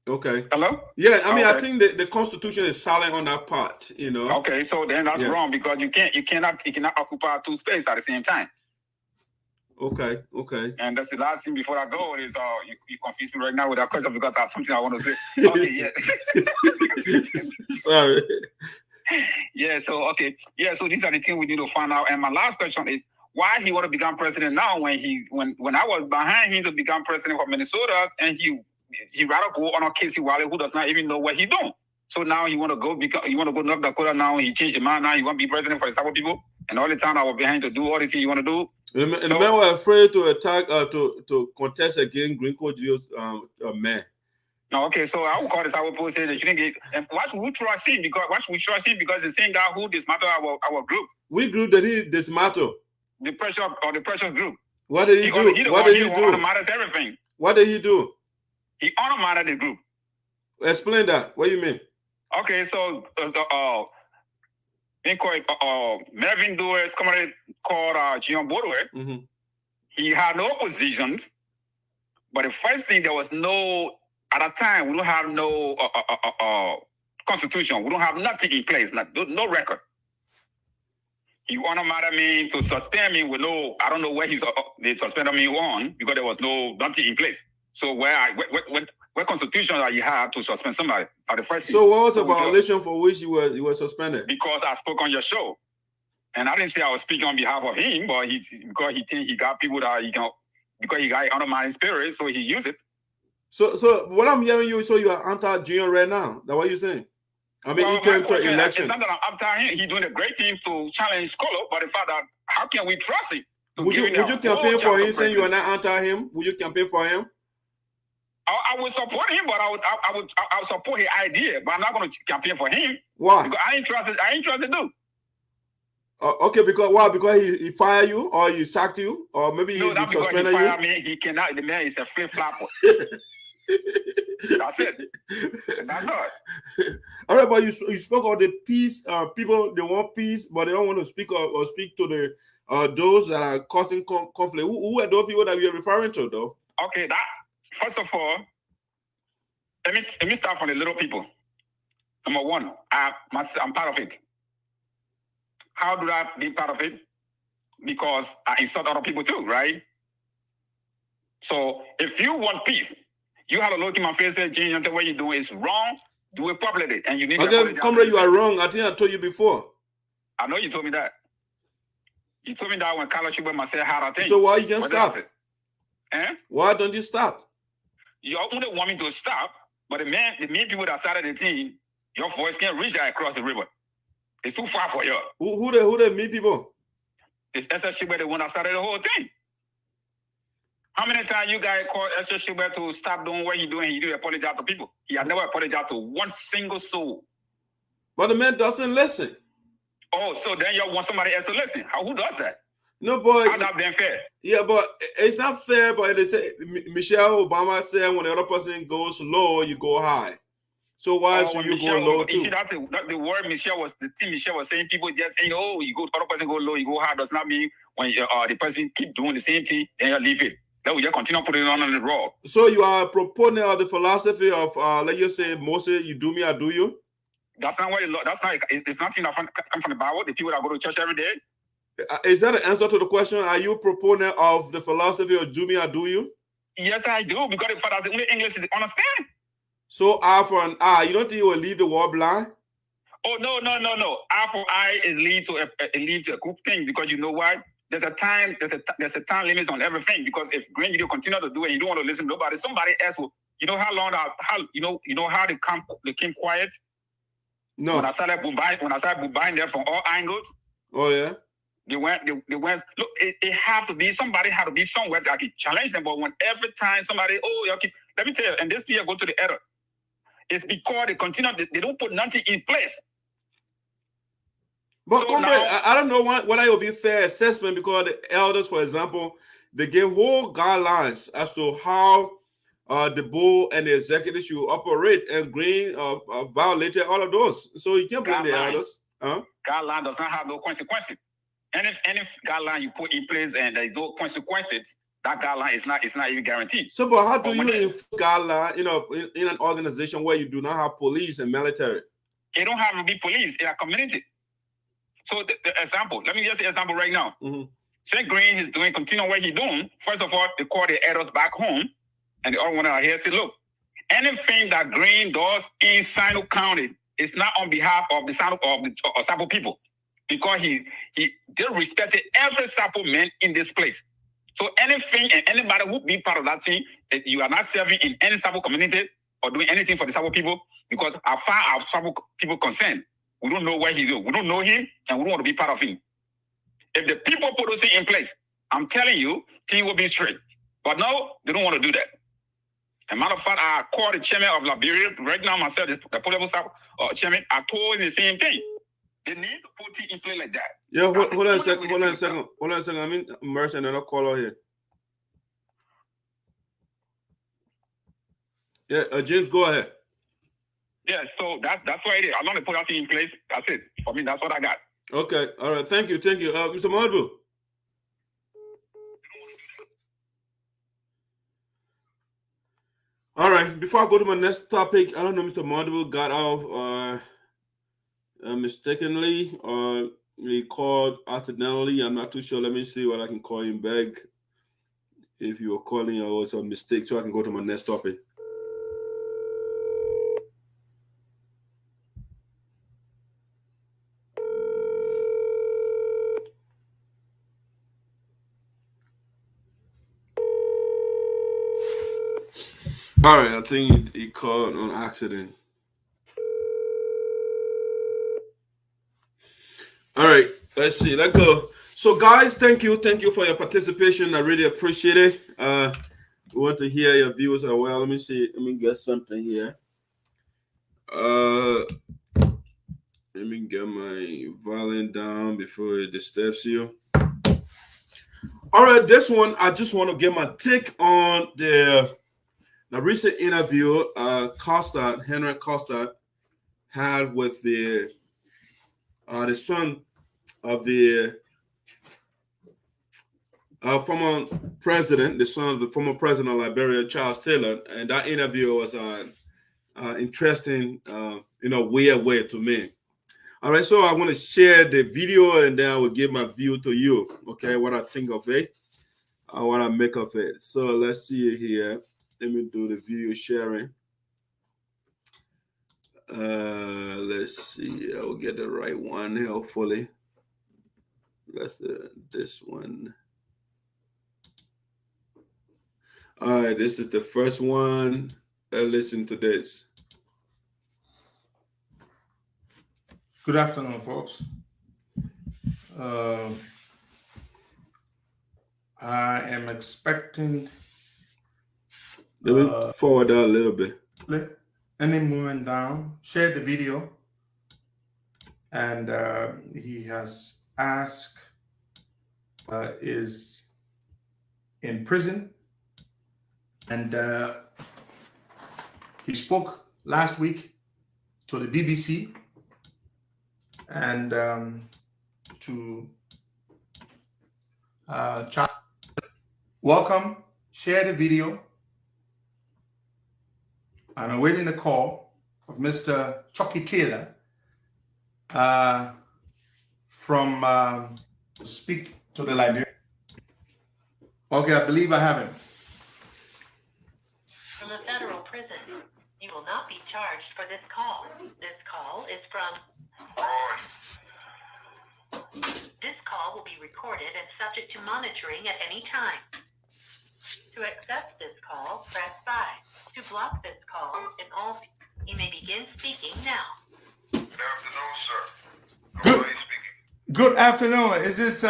Okay. Hello? Yeah, I mean, Okay. I think the Constitution is silent on that part, you know. Okay, so then that's wrong because you cannot occupy two spaces at the same time. Okay. And that's the last thing before I go is you confuse me right now with that question because I have something I want to say. Okay, yeah. Sorry. Yeah, so okay. Yeah, so these are the things we need to find out. And my last question is why he want to become president now when I was behind him to become president for Minnesota and he rather go on a Casey Wiley who does not even know what he doing. So now he want to go North Dakota now. He changed his mind now. He want to be president for the South people. And all the time I was behind to do all the things you want to do. And the men were afraid to attack to contest against Green Code Geo's man. No, okay, so I would call this our post say that you didn't get. And why should we trust him? Because the same guy who dismantled our group. We group that he dismantled. The pressure group. What did he do? What did he do? Everything. What did he do? He automated the group. Explain that. What do you mean? Okay, so Melvin Dewey, somebody called Juarzon Bordeaux. Mm-hmm. He had no positions, but the first thing there was no. At that time, we don't have no constitution. We don't have nothing in place, no record. He automated me to suspend me with no. I don't know where they suspended me on because there was nothing in place. So what constitution that you have to suspend somebody? The first so what was the violation for which you were suspended? Because I spoke on your show, and I didn't say I was speaking on behalf of him, but because he think he got people that because he got automatic spirit, so he used it. So what I'm hearing you, so you are anti-Junior right now. That's what you're saying? I mean, in terms of election. It's not that I'm anti him. He's doing a great thing to challenge Scholar, but the fact that how can we trust him? Would you campaign for him saying you are not anti-him? Would you campaign for him? I would support him, but I would support his idea, but I'm not going to campaign for him. Why? Because I ain't trusted dude. Okay, because why? Because he fired you, or he sacked you, or maybe he suspended you. Fired me. He cannot. The man is a flip-flopper. That's it. That's all. All right, but you spoke of the peace. People, they want peace, but they don't want to speak or speak to the those that are causing conflict. Who are those people that you're referring to, though? Okay, first of all, let me start from the little people. Number one, I'm part of it. How do I be part of it? Because I insult other people too, right? So if you want peace, you have to look in my face and say, James, what you're doing is wrong. Do it properly. And you need to apologize. Comrade, you are wrong. I think I told you before. I know you told me that. You told me that when Gallah Jegbadai-Fully said how I think. So why you can't stop? Eh? Why don't you stop? You only want me to stop, but the main people that started the team, your voice can't reach that across the river. It's too far for you. Who the mean people? It's Jegbadai-Fully, the one that started the whole thing. How many times you guys called Jegbadai-Fully to stop doing what he's doing? He didn't apologize to people. He had never apologized to one single soul. But the man doesn't listen. Oh, so then you want somebody else to listen. Who does that? No, boy. How that been fair? Yeah, but it's not fair. But they say Michelle Obama said when the other person goes low, you go high. So why should you go low too? You see, that's the word the thing Michelle was saying. People just saying, "Oh, you go, other person go low, you go high." Does not mean when the person keep doing the same thing, then you leave it. Then we just continue putting it on the raw. So you are a proponent of the philosophy of let's just say Moses, you do me, I do you. That's not what it's nothing that come from the Bible. The people that go to church every day. Is that an answer to the question? Are you a proponent of the philosophy of do me, I do you? Yes, I do, because the fathers only English is understand. So eye for an eye. You don't think you will leave the world blind? Oh no. Eye for eye is lead to a good thing, because you know why? There's a time limit on everything, because if Green you continue to do it, you don't want to listen to nobody. Somebody else will. You know how they came quiet. No. When I started buying them from all angles. Oh yeah. They went. Look, it have to be somebody had to be somewhere that I can challenge them. But when every time somebody, let me tell you, and this year go to the error. It's because they continue. They don't put nothing in place. But so comrade, I don't know whether it will be fair assessment, because the elders, for example, they gave whole guidelines as to how the board and the executive should operate, and Green violated all of those. So you can't blame the others. Guideline does not have no consequences. And if guideline you put in place and there's no consequences, that guideline is not even guaranteed. So, but how do you enforce guideline, in an organization where you do not have police and military? It don't have to be police in a community. So the example, let me just say example right now. Say Green is continue what he's doing. First of all, they call the elders back home, and the other one out here say, look, anything that Green does in Sinoe County is not on behalf of the Sapo people, because he disrespected every Sapo man in this place. So anything and anybody who be part of that thing, that you are not serving in any Sapo community or doing anything for the Sapo people, because as far as Sapo people concerned, we don't know what he do. We don't know him, and we don't want to be part of him. If the people put those things in place, I'm telling you, things will be straight. But no, they don't want to do that. As a matter of fact, I called the chairman of Liberian right now myself, the political chairman. I told him the same thing. They need to put things in place like that. Yeah, hold on a second. I mean, Merchant, and I'll call out here. Yeah, James, go ahead. Yeah, so that's what it is. I'm going to put that thing in place. That's it. For me, that's what I got. Okay, all right. Thank you. Mr. Mahmoud. All right, before I go to my next topic, I don't know if Mr. Mahmoud got off mistakenly or he called accidentally. I'm not too sure. Let me see what I can call him back. If you were calling or was a mistake, so I can go to my next topic. All right, I think he called on accident. All right, let's see. Let's go. So, guys, thank you for your participation. I really appreciate it. We want to hear your views as well. Let me see. Let me get something here. Let me get my volume down before it disturbs you. All right, this one I just want to get my take on the recent interview Henry Costa had with the son of the former president, the son of the former president of Liberia, Chuckie Taylor, and that interview was interesting, weird way to me. All right, so I want to share the video and then I will give my view to you. Okay, what I think of it, what I make of it. So let's see it here. Let me do the video sharing. Let's see. I will get the right one, hopefully. That's this one. All right, this is the first one. Let's listen to this. Good afternoon, folks. I am expecting. Let me forward that a little bit. Any movement down, share the video. And he has asked, is in prison. And he spoke last week to the BBC and to welcome, share the video. I'm awaiting a call of Mr. Chuckie Taylor from speak to the Liberian. Okay, I believe I have him. From a federal prison, you will not be charged for this call. This call is from... This call will be recorded and subject to monitoring at any time. To accept this call, press 5. To block this call, you may begin speaking now. Good afternoon, sir. How are you speaking? Good afternoon. Is this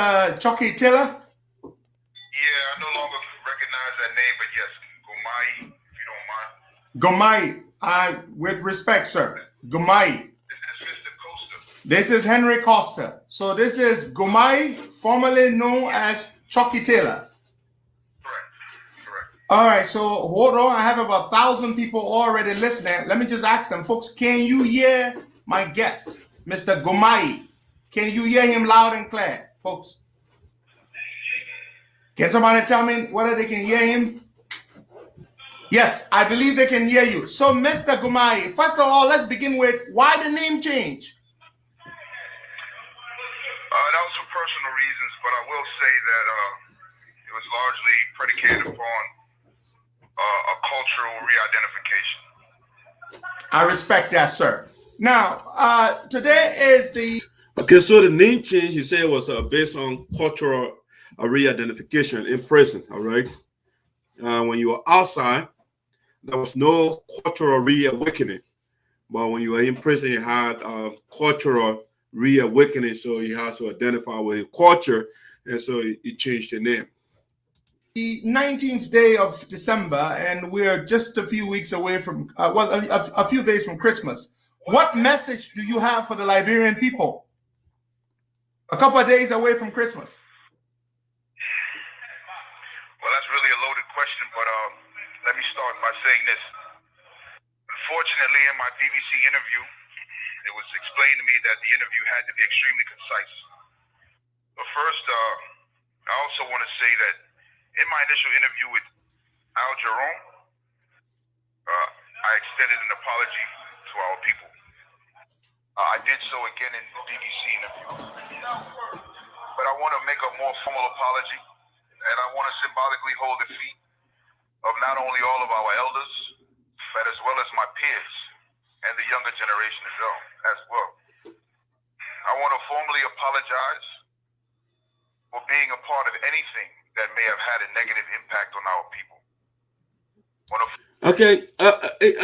Chuckie Taylor? Yeah, I no longer recognize that name, but yes, Gomai, if you don't mind. Gomai, with respect, sir. Gomai. Is this Mr. Costa? This is Henry Costa. So this is Gomai, formerly known as Chuckie Taylor. Correct. All right, so hold on. I have about 1,000 people already listening. Let me just ask them, folks, can you hear my guest, Mr. Gomai? Can you hear him loud and clear, folks? Can somebody tell me whether they can hear him? Yes, I believe they can hear you. So, Mr. Gomai, first of all, let's begin with why the name change? That was for personal reasons, but I will say that it was largely predicated upon a cultural re-identification. I respect that, sir. Now, today is the... Okay, so the name change, you say, was based on cultural re-identification in prison, all right? When you were outside, there was no cultural reawakening. But when you were in prison, you had cultural reawakening, so you have to identify with your culture, and so it changed the name. The 19th day of December, and we're just a few weeks away from, a few days from Christmas. What message do you have for the Liberian people? A couple of days away from Christmas. Well, that's really a loaded question, but let me start by saying this. Unfortunately, in my BBC interview, it was explained to me that the interview had to be extremely concise. But first, I also want to say that in my initial interview with Juarzon, I extended an apology to our people. I did so again in the BBC interview. But I want to make a more formal apology, and I want to symbolically hold the feet of not only all of our elders, but as well as my peers and the younger generation as well. I want to formally apologize for being a part of anything that may have had a negative impact on our people. Okay,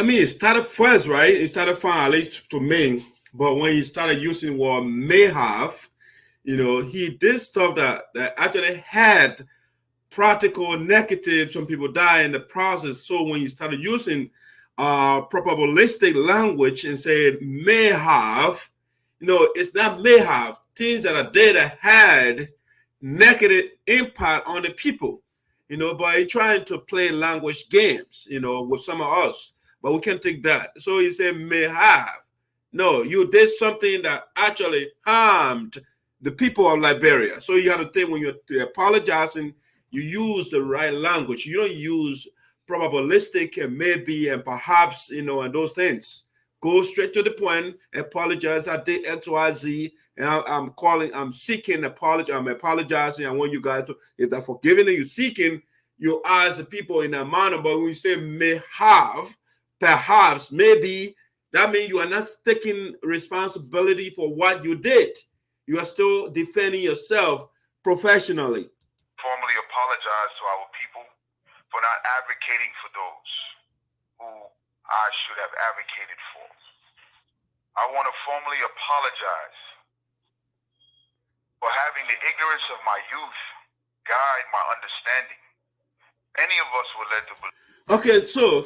I mean, it started first, right? It started fine, at least to me. But when he started using what may have, you know, he did stuff that actually had practical negative. Some people die in the process. So when you started using probabilistic language and said may have, you know, it's not may have. Things that are there that had negative impact on the people, you know, by trying to play language games, you know, with some of us. But we can't take that. So he said may have. No, you did something that actually harmed the people of Liberia. So you have to think when you're apologizing, you use the right language. You don't use probabilistic and maybe and perhaps, you know, and those things. Go straight to the point, apologize. I did X, Y, Z, and I'm seeking apology. I'm apologizing. I want you guys to, if they're forgiving and you're seeking, you ask the people in that manner. But when you say may have, perhaps, maybe, that means you are not taking responsibility for what you did. You are still defending yourself professionally. Formally apologize to our people for not advocating for those who I should have advocated for. I want to formally apologize for having the ignorance of my youth guide my understanding. Many of us were led to believe. Okay, so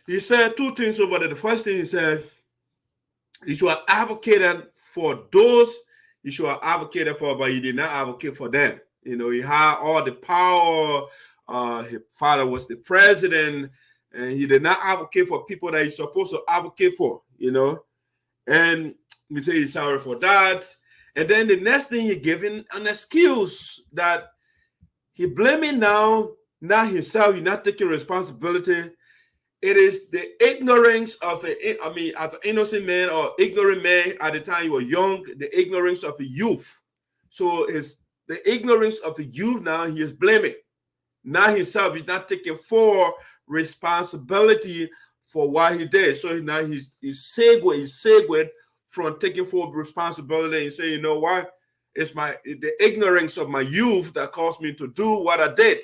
he said two things over there. The first thing he said, you should have advocated for those you should have advocated for, but he did not advocate for them. You know, he had all the power. His father was the president, and he did not advocate for people that he's supposed to advocate for, you know. And he said he's sorry for that. And then the next thing, he gave him an excuse that he blaming now, not himself, he's not taking responsibility. It is the ignorance of as an innocent man or ignorant man at the time you were young, the ignorance of a youth. So it's the ignorance of the youth now he is blaming. Not himself, he's not taking full responsibility for what he did. So now he's segued from taking full responsibility and saying, you know what? It's the ignorance of my youth that caused me to do what I did.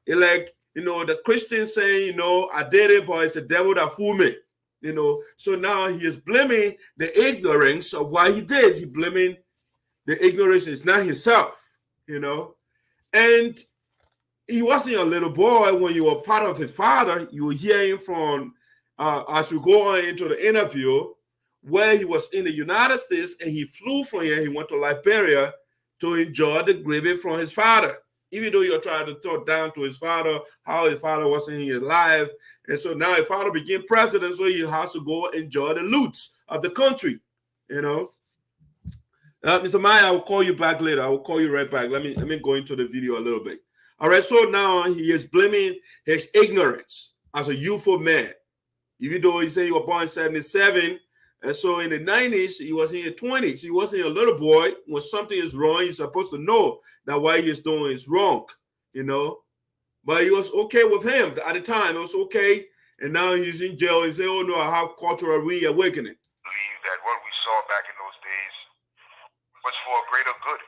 It's like, you know, the Christian saying, you know, I did it, but it's the devil that fooled me. You know, so now he is blaming the ignorance of what he did. He blaming the ignorance is not himself, you know. And he wasn't a little boy when you were part of his father. You were hearing from, as we go on into the interview, where he was in the United States and he flew from here. He went to Liberia to enjoy the gravy from his father. even though you're trying to talk down to his father, how his father wasn't in his life. And so now his father became president, so he has to go enjoy the loots of the country, you know. Mr. Maya, I will call you back later. I will call you right back. Let me go into the video a little bit. All right, so now he is blaming his ignorance as a youthful man. Even though he said he was born in 77, and so in the 90s, he was in his 20s. He wasn't a little boy. When something is wrong, he's supposed to know that what he is doing is wrong, you know. But he was okay with him at the time. It was okay. And now he's in jail. He said, oh, no, I have cultural reawakening. I believe that what we saw back in those days was for a greater good.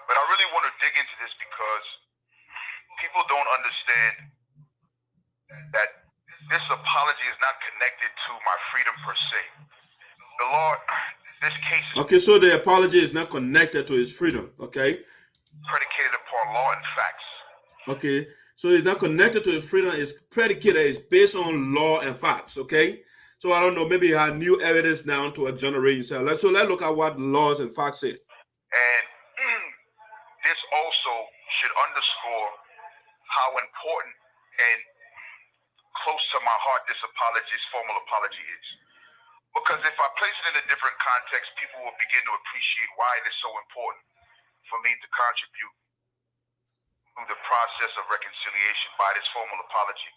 But I really want to dig into this because people don't understand that this apology is not connected to my freedom per se. The law, this case is okay, so the apology is not connected to his freedom, okay? Predicated upon law and facts. Okay, so it's not connected to his freedom, it's predicated, it's based on law and facts, okay? So I don't know, maybe he had new evidence now to exonerate himself. So let's look at what laws and facts say. And this also should underscore how important and close to my heart this formal apology is. Because if I place it in a different context, people will begin to appreciate why it is so important for me to contribute to the process of reconciliation by this formal apology.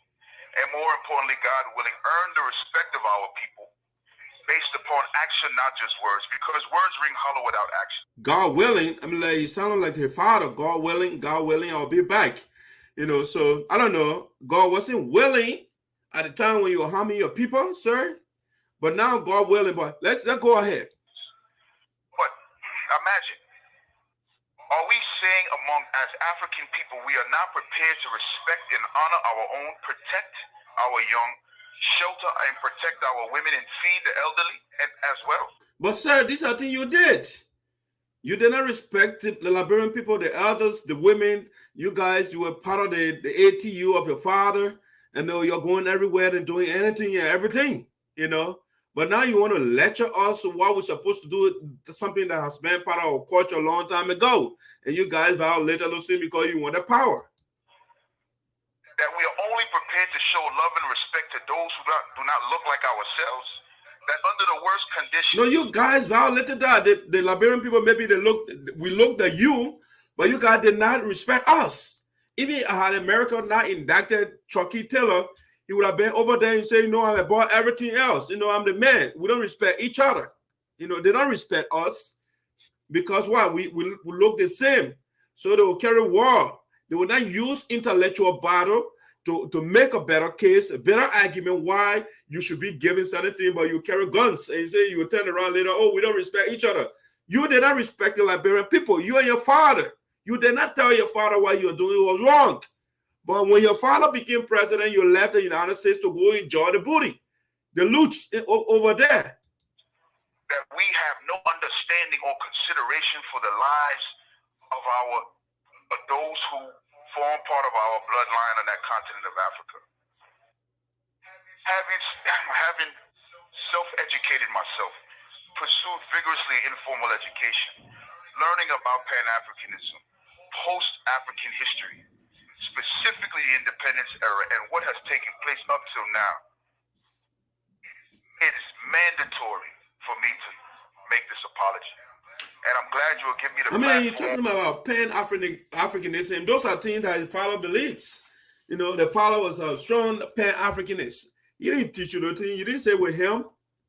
And more importantly, God willing, earn the respect of our people based upon action, not just words, because words ring hollow without action. God willing, I mean, like, you sound like your father. God willing, I'll be back. You know, so I don't know. God wasn't willing at the time when you were harming your people, sir. But now God willing, but let's go ahead. But imagine, are we saying as African people, we are not prepared to respect and honor our own, protect our young, shelter and protect our women, and feed the elderly as well? But sir, these are things you did. You did not respect the Liberian people, the elders, the women. You guys, you were part of the ATU of your father. And you're going everywhere and doing anything and everything, you know. But now you want to lecture us what we're supposed to do, something that has been part of our culture a long time ago. And you guys violated those things because you want the power. That we are only prepared to show love and respect to those who do not look like ourselves. That under the worst conditions. No, you guys violated that. The Liberian people, maybe we looked at you, but you guys did not respect us. Even had America not indicted Chuckie Taylor, he would have been over there and say, you know, I'm about everything else. You know, I'm the man. We don't respect each other. You know, they don't respect us because what? We look the same. So they will carry war. They will not use intellectual battle to make a better case, a better argument why you should be given certain things, but you carry guns and you say you will turn around later, oh, we don't respect each other. You did not respect the Liberian people. You and your father. You did not tell your father what you were doing was wrong. But when your father became president, you left the United States to go enjoy the booty, the loots over there. That we have no understanding or consideration for the lives of those who form part of our bloodline on that continent of Africa. Having self-educated myself, pursued vigorously informal education, learning about Pan-Africanism, post-African history, specifically the independence era and what has taken place up till now, it is mandatory for me to make this apology. And I'm glad you'll give me the platform. You're talking about Pan-Africanism. Those are things that his father believes. You know, the father was a strong Pan-Africanist. He didn't teach you those things. You didn't say with him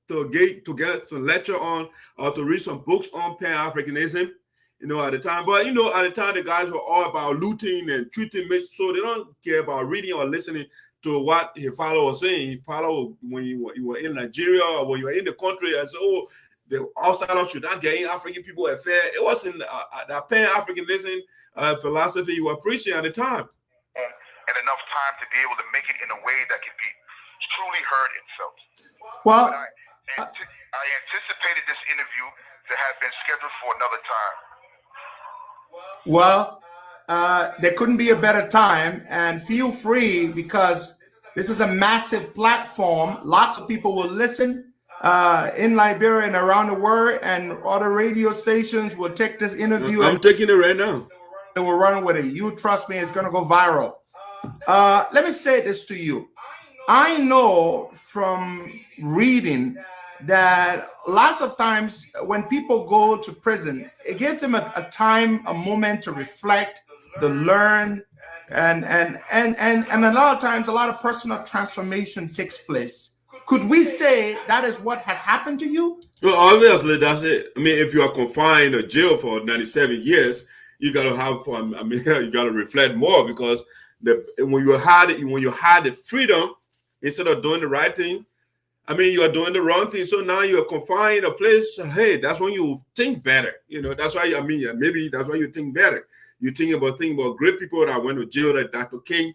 to get to lecture on or to read some books on Pan-Africanism. You know, at the time. But, you know, at the time, the guys were all about looting and treating, so they don't care about reading or listening to what his father was saying. His father, when you were in Nigeria or when you were in the country, and so, oh, the outsiders should not get in African people affair. It wasn't that Pan-Africanism philosophy you were preaching at the time. And enough time to be able to make it in a way that can be truly heard and felt. Well, I anticipated this interview to have been scheduled for another time. Well, there couldn't be a better time, and feel free because this is a massive platform. Lots of people will listen in Liberia and around the world, and other radio stations will take this interview. I'm taking it right now. they will run with it. You trust me, it's going to go viral. Let me say this to you. I know from reading that lots of times when people go to prison, it gives them a time, a moment to reflect, to learn, and a lot of times a lot of personal transformation takes place. Could we say that is what has happened to you? Well, obviously that's it. I mean, if you are confined or jail for 97 years, you got to have fun. I mean, you got to reflect more, because when you had the freedom, instead of doing the right thing, I mean, you are doing the wrong thing. So now you are confined in a place. Hey, that's when you think better. You know, that's why, I mean, maybe that's why you think better. You think about great people that went to jail, like Dr. King.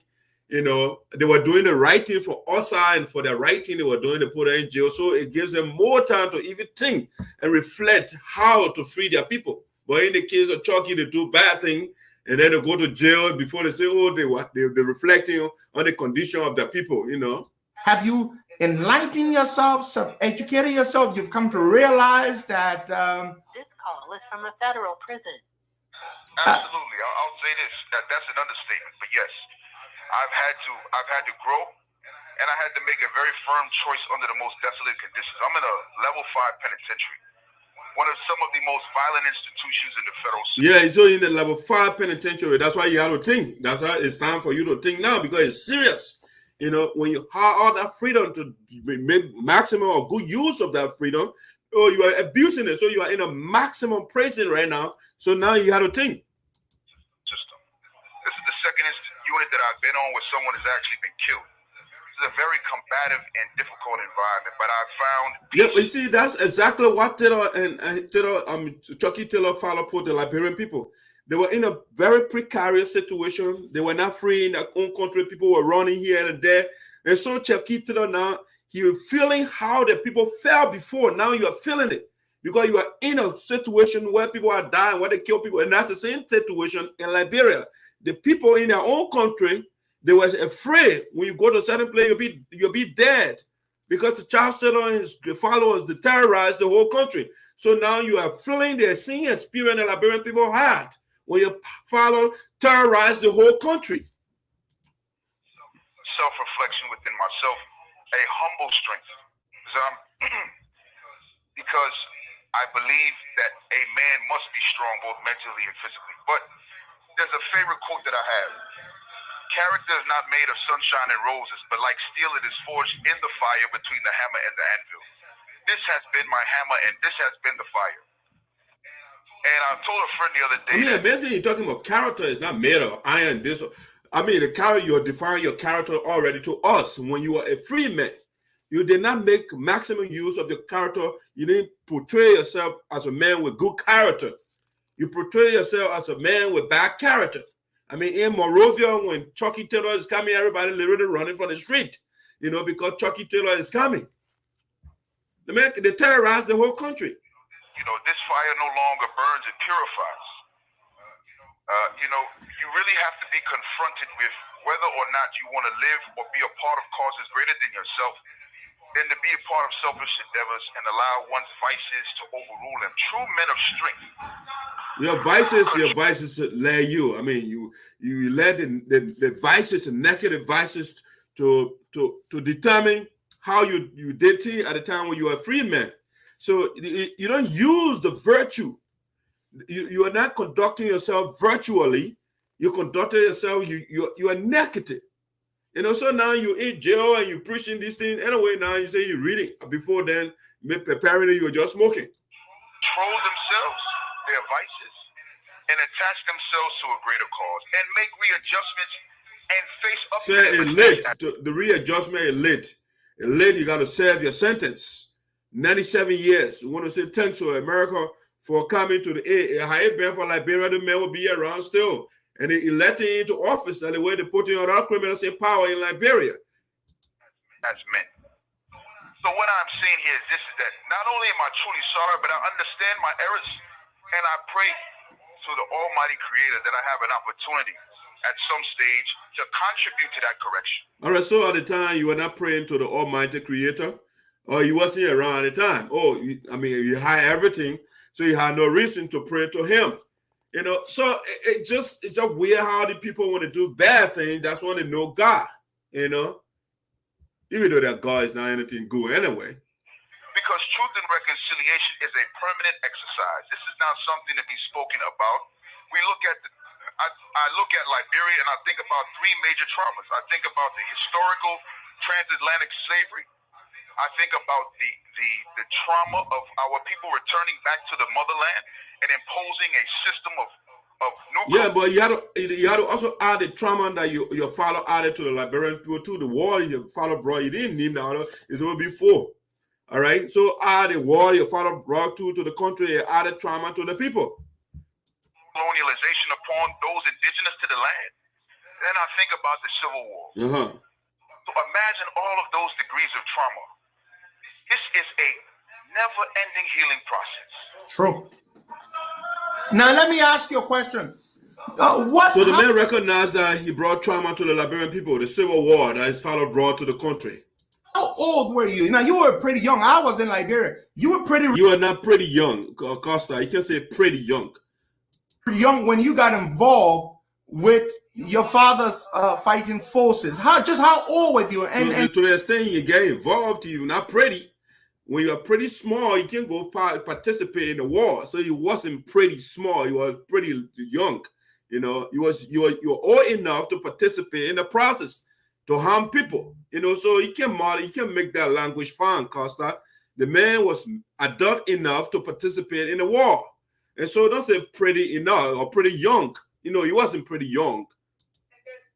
You know, they were doing the right thing for us, and for the right thing they were doing, they put her in jail. So it gives them more time to even think and reflect how to free their people. But in the case of Chuckie, they do bad thing, and then they go to jail before they say, oh, they're reflecting on the condition of their people, you know. Have you enlightened yourself, educated yourself? You've come to realize that this call is from a federal prison. Absolutely. I'll say this, that's an understatement, but yes, I've had to grow, and I had to make a very firm choice under the most desolate conditions. I'm in a level 5 penitentiary, one of some of the most violent institutions in the federal system. Yeah, so in the level 5 penitentiary, that's why you have to think. That's why it's time for you to think now, because it's serious. You know, when you have all that freedom to make maximum or good use of that freedom, or you are abusing it, so you are in a maximum prison right now. So now you have to think. System. This is the second unit that I've been on where someone has actually been killed. This is a very combative and difficult environment, but I found. Yeah, you see, that's exactly what Chuckie Taylor put the Liberian people. They were in a very precarious situation. They were not free in their own country. People were running here and there. And so Chuckie Taylor now, he was feeling how the people felt before. Now you are feeling it, because you are in a situation where people are dying, where they kill people. And that's the same situation in Liberia. The people in their own country, they were afraid when you go to a certain place, you'll be dead, because the Charles Taylor and his followers, they terrorized the whole country. So now you are feeling the same experience the Liberian people had when your follow terrorized the whole country. Self-reflection within myself, a humble strength. Because I believe that a man must be strong both mentally and physically. But there's a favorite quote that I have. Character is not made of sunshine and roses, but like steel, it is forged in the fire between the hammer and the anvil. This has been my hammer, and this has been the fire. And I told a friend the other day. I mean, imagine you're talking about character is not made of iron. I mean, the character, you're defining your character already to us. When you are a free man, you did not make maximum use of your character. You didn't portray yourself as a man with good character. You portray yourself as a man with bad character. I mean, in Monrovia, when Chuckie Taylor is coming, everybody literally running from the street, you know, because Chuckie Taylor is coming. They terrorized the whole country. You know, this fire no longer burns, it purifies. You know, you really have to be confronted with whether or not you want to live or be a part of causes greater than yourself, than to be a part of selfish endeavors and allow one's vices to overrule them. True men of strength. Your vices led you. I mean, you led the vices, the negative vices to determine how you did things at the time when you were a free man. So you don't use the virtue. You are not conducting yourself virtually. You conducted yourself. You are negative. You know. So now you're in jail and you're preaching these things. Anyway, now you say you're reading. Before then, apparently you're just smoking. Control themselves, their vices, and attach themselves to a greater cause, and make readjustments and face up. Say the readjustment is late. Late, you got to serve your sentence. 97 years. You want to say thanks to America for coming to the aid. Had it been for Liberia, the man would be around still. And they elected him into office, and the way they put in other criminals in power in Liberia. As men. So what I'm saying here is this, is that not only am I truly sorry, but I understand my errors, and I pray to the Almighty Creator that I have an opportunity at some stage to contribute to that correction. All right, so at the time, you were not praying to the Almighty Creator? Or you wasn't around at the time? Oh, I mean, you had everything, so you had no reason to pray to him. You know, so it's just weird how the people want to do bad things. That's when they know God, you know, even though that God is not anything good anyway. Because truth and reconciliation is a permanent exercise. This is not something to be spoken about. We look at I look at Liberia and I think about three major traumas. I think about the historical transatlantic slavery. I think about the trauma of our people returning back to the motherland and imposing a system of new. Yeah, but you had to also add the trauma that your father added to the Liberian people too. The war your father brought, you didn't need now. It's over before. All right. So add the war your father brought to the country, you added trauma to the people. Colonialization upon those indigenous to the land. Then I think about the Civil War. So imagine all of those degrees of trauma. This is a never-ending healing process. True. Now let me ask you a question. So the man recognized that he brought trauma to the Liberian people, the Civil War that his father brought to the country. How old were you? Now you were pretty young. I was in Liberia. You were pretty. You were not pretty young, Costa. You can say pretty young. Pretty young when you got involved with your father's fighting forces. How old were you? And to the extent you get involved, you're not pretty. When you're pretty small, you can go participate in the war. So you wasn't pretty small. You were pretty young. You know, you were old enough to participate in the process to harm people. You know, so you can make that language fine, Costa. The man was adult enough to participate in the war. And so don't say pretty enough or pretty young. You know, he wasn't pretty young.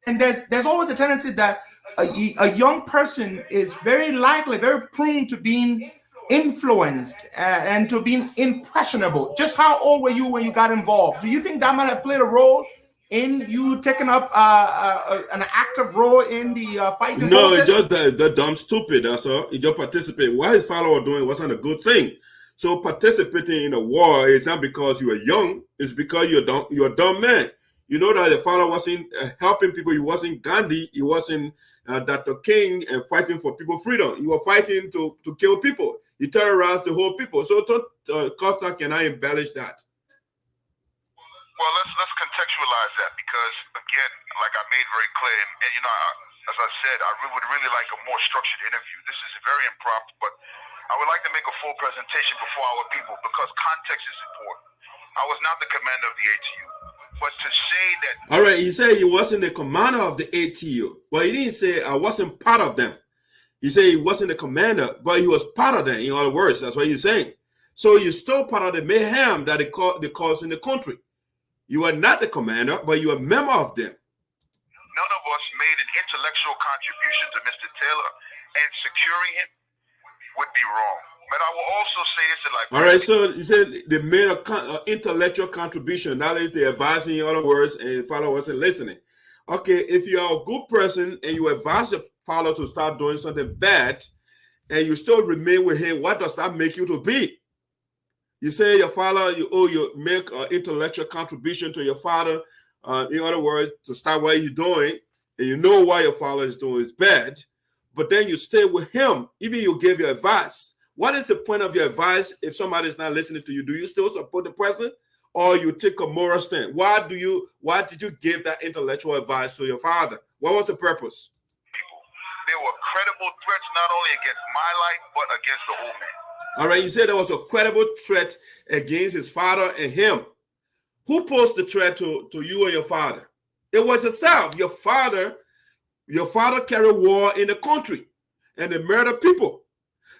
And there's always a tendency that a young person is very likely, very prone to being influenced and to being impressionable. Just how old were you when you got involved? Do you think that might have played a role in you taking up an active role in the fighting? No, it's just the dumb stupid. That's all. He just participated. What his father was doing wasn't a good thing. So participating in a war is not because you are young. It's because you're a dumb man. You know that the father wasn't helping people. He wasn't Gandhi. He wasn't Dr. King and fighting for people's freedom. He was fighting to kill people. He terrorized the whole people. So Costa, can I embellish that? Well, let's contextualize that because, again, like I made very clear, and you know, as I said, I would really like a more structured interview. This is very impromptu, but I would like to make a full presentation before our people because context is important. I was not the commander of the ATU, but to say that... All right, he said he wasn't the commander of the ATU, but he didn't say I wasn't part of them. He said he wasn't the commander, but he was part of them, in other words. That's what he's saying. So you're still part of the mayhem that they caused in the country. You are not the commander, but you are a member of them. None of us made an intellectual contribution to Mr. Taylor, and securing him would be wrong. But I will also say this to all right, so you said they made an intellectual contribution. That is, they advising, in other words, and the father wasn't listening. Okay, if you are a good person and you advise your father to start doing something bad, and you still remain with him, what does that make you to be? You say your father, you make an intellectual contribution to your father, in other words, to start what you're doing, and you know why your father is doing is bad, but then you stay with him, even you give your advice. What is the point of your advice if somebody is not listening to you? Do you still support the president, or you take a moral stand? Why did you give that intellectual advice to your father? What was the purpose? There were credible threats not only against my life, but against the whole man. All right, you said there was a credible threat against his father and him. Who posed the threat to you and your father? It was yourself. Your father carried war in the country, and they murdered people.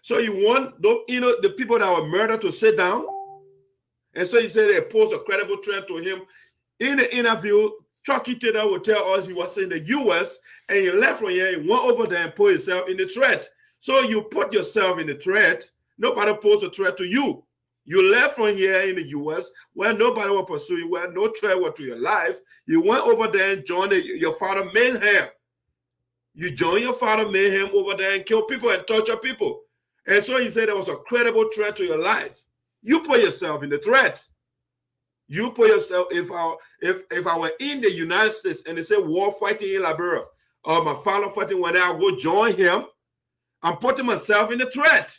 So you want the people that were murdered to sit down? And so you said they posed a credible threat to him. In the interview, Chuckie Taylor would tell us he was in the U.S. and he left from here, he went over there and put himself in the threat. So you put yourself in the threat. Nobody posed a threat to you. You left from here in the U.S. where nobody will pursue you, where no threat was to your life. You went over there and joined your father mayhem. You joined your father mayhem over there and killed people and torture people. And so you said there was a credible threat to your life. You put yourself in the threat. You put yourself, if I were in the United States and they say war fighting in Liberia, or my father fighting, when I go join him, I'm putting myself in the threat.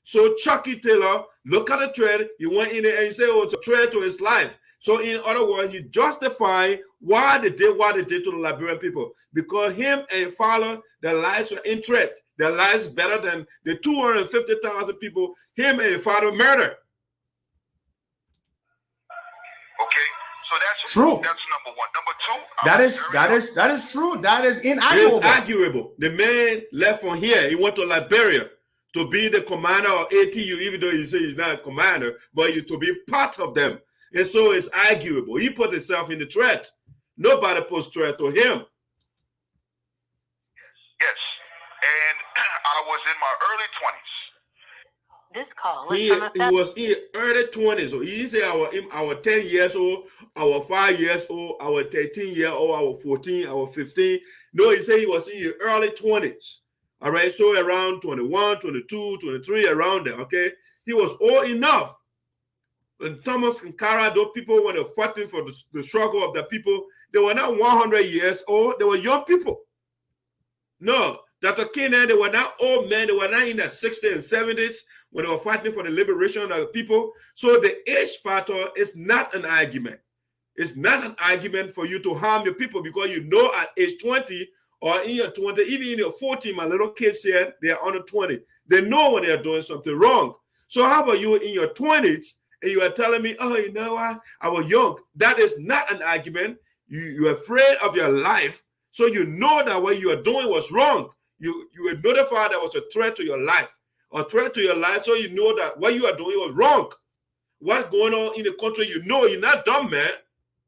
So Chuckie Taylor, look at the threat. He went in there and he said, oh, it's a threat to his life. So in other words, he justified why they did what they did to the Liberian people, because him and father, their lives were in threat. Their lives better than the 250,000 people him and father murdered. Okay, so that's true. That's number one. Number two, that is true. That is inarguable. It's arguable. The man left from here. He went to Liberia to be the commander of ATU, even though he says he's not a commander, but to be part of them. And so it's arguable. He put himself in the threat. Nobody puts threat to him. Yes. And I was in my early 20s. This call He was in early 20s. So he said our 10 years old, our 5 years old, our 13 year old, our 14, our 15. No, he said he was in his early 20s. All right. So around 21, 22, 23, around there. Okay. He was old enough. And Thomas and Kara, those people, when they were fighting for the struggle of the people, they were not 100 years old. They were young people. No, Dr. King, they were not old men. They were not in their 60s and 70s when they were fighting for the liberation of the people. So the age factor is not an argument. It's not an argument for you to harm your people, because you know at age 20 or in your 20, even in your 40, my little kids here, they are under 20. They know when they are doing something wrong. So how about you in your 20s and you are telling me, oh, you know what, I was young? That is not an argument. You're afraid of your life. So you know that what you are doing was wrong. You were notified that was a threat to your life. A threat to your life, so you know that what you are doing was wrong. What's going on in the country, you know, you're not dumb, man.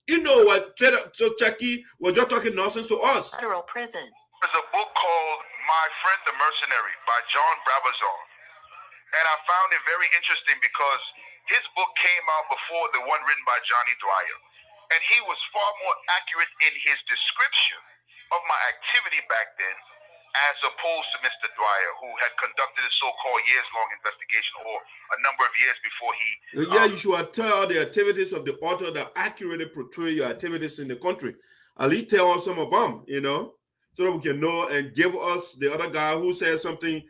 You know what, so Chuckie was just talking nonsense to us. Federal prison. There's a book called My Friend the Mercenary by John Brabazon. And I found it very interesting because his book came out before the one written by Johnny Dwyer. And he was far more accurate in his description of my activity back then, as opposed to Mr. Dwyer, who had conducted a so-called years-long investigation, or a number of years before he... you should tell the activities of the author that accurately portray your activities in the country. At least tell us some of them, you know, so that we can know, and give us the other guy who says something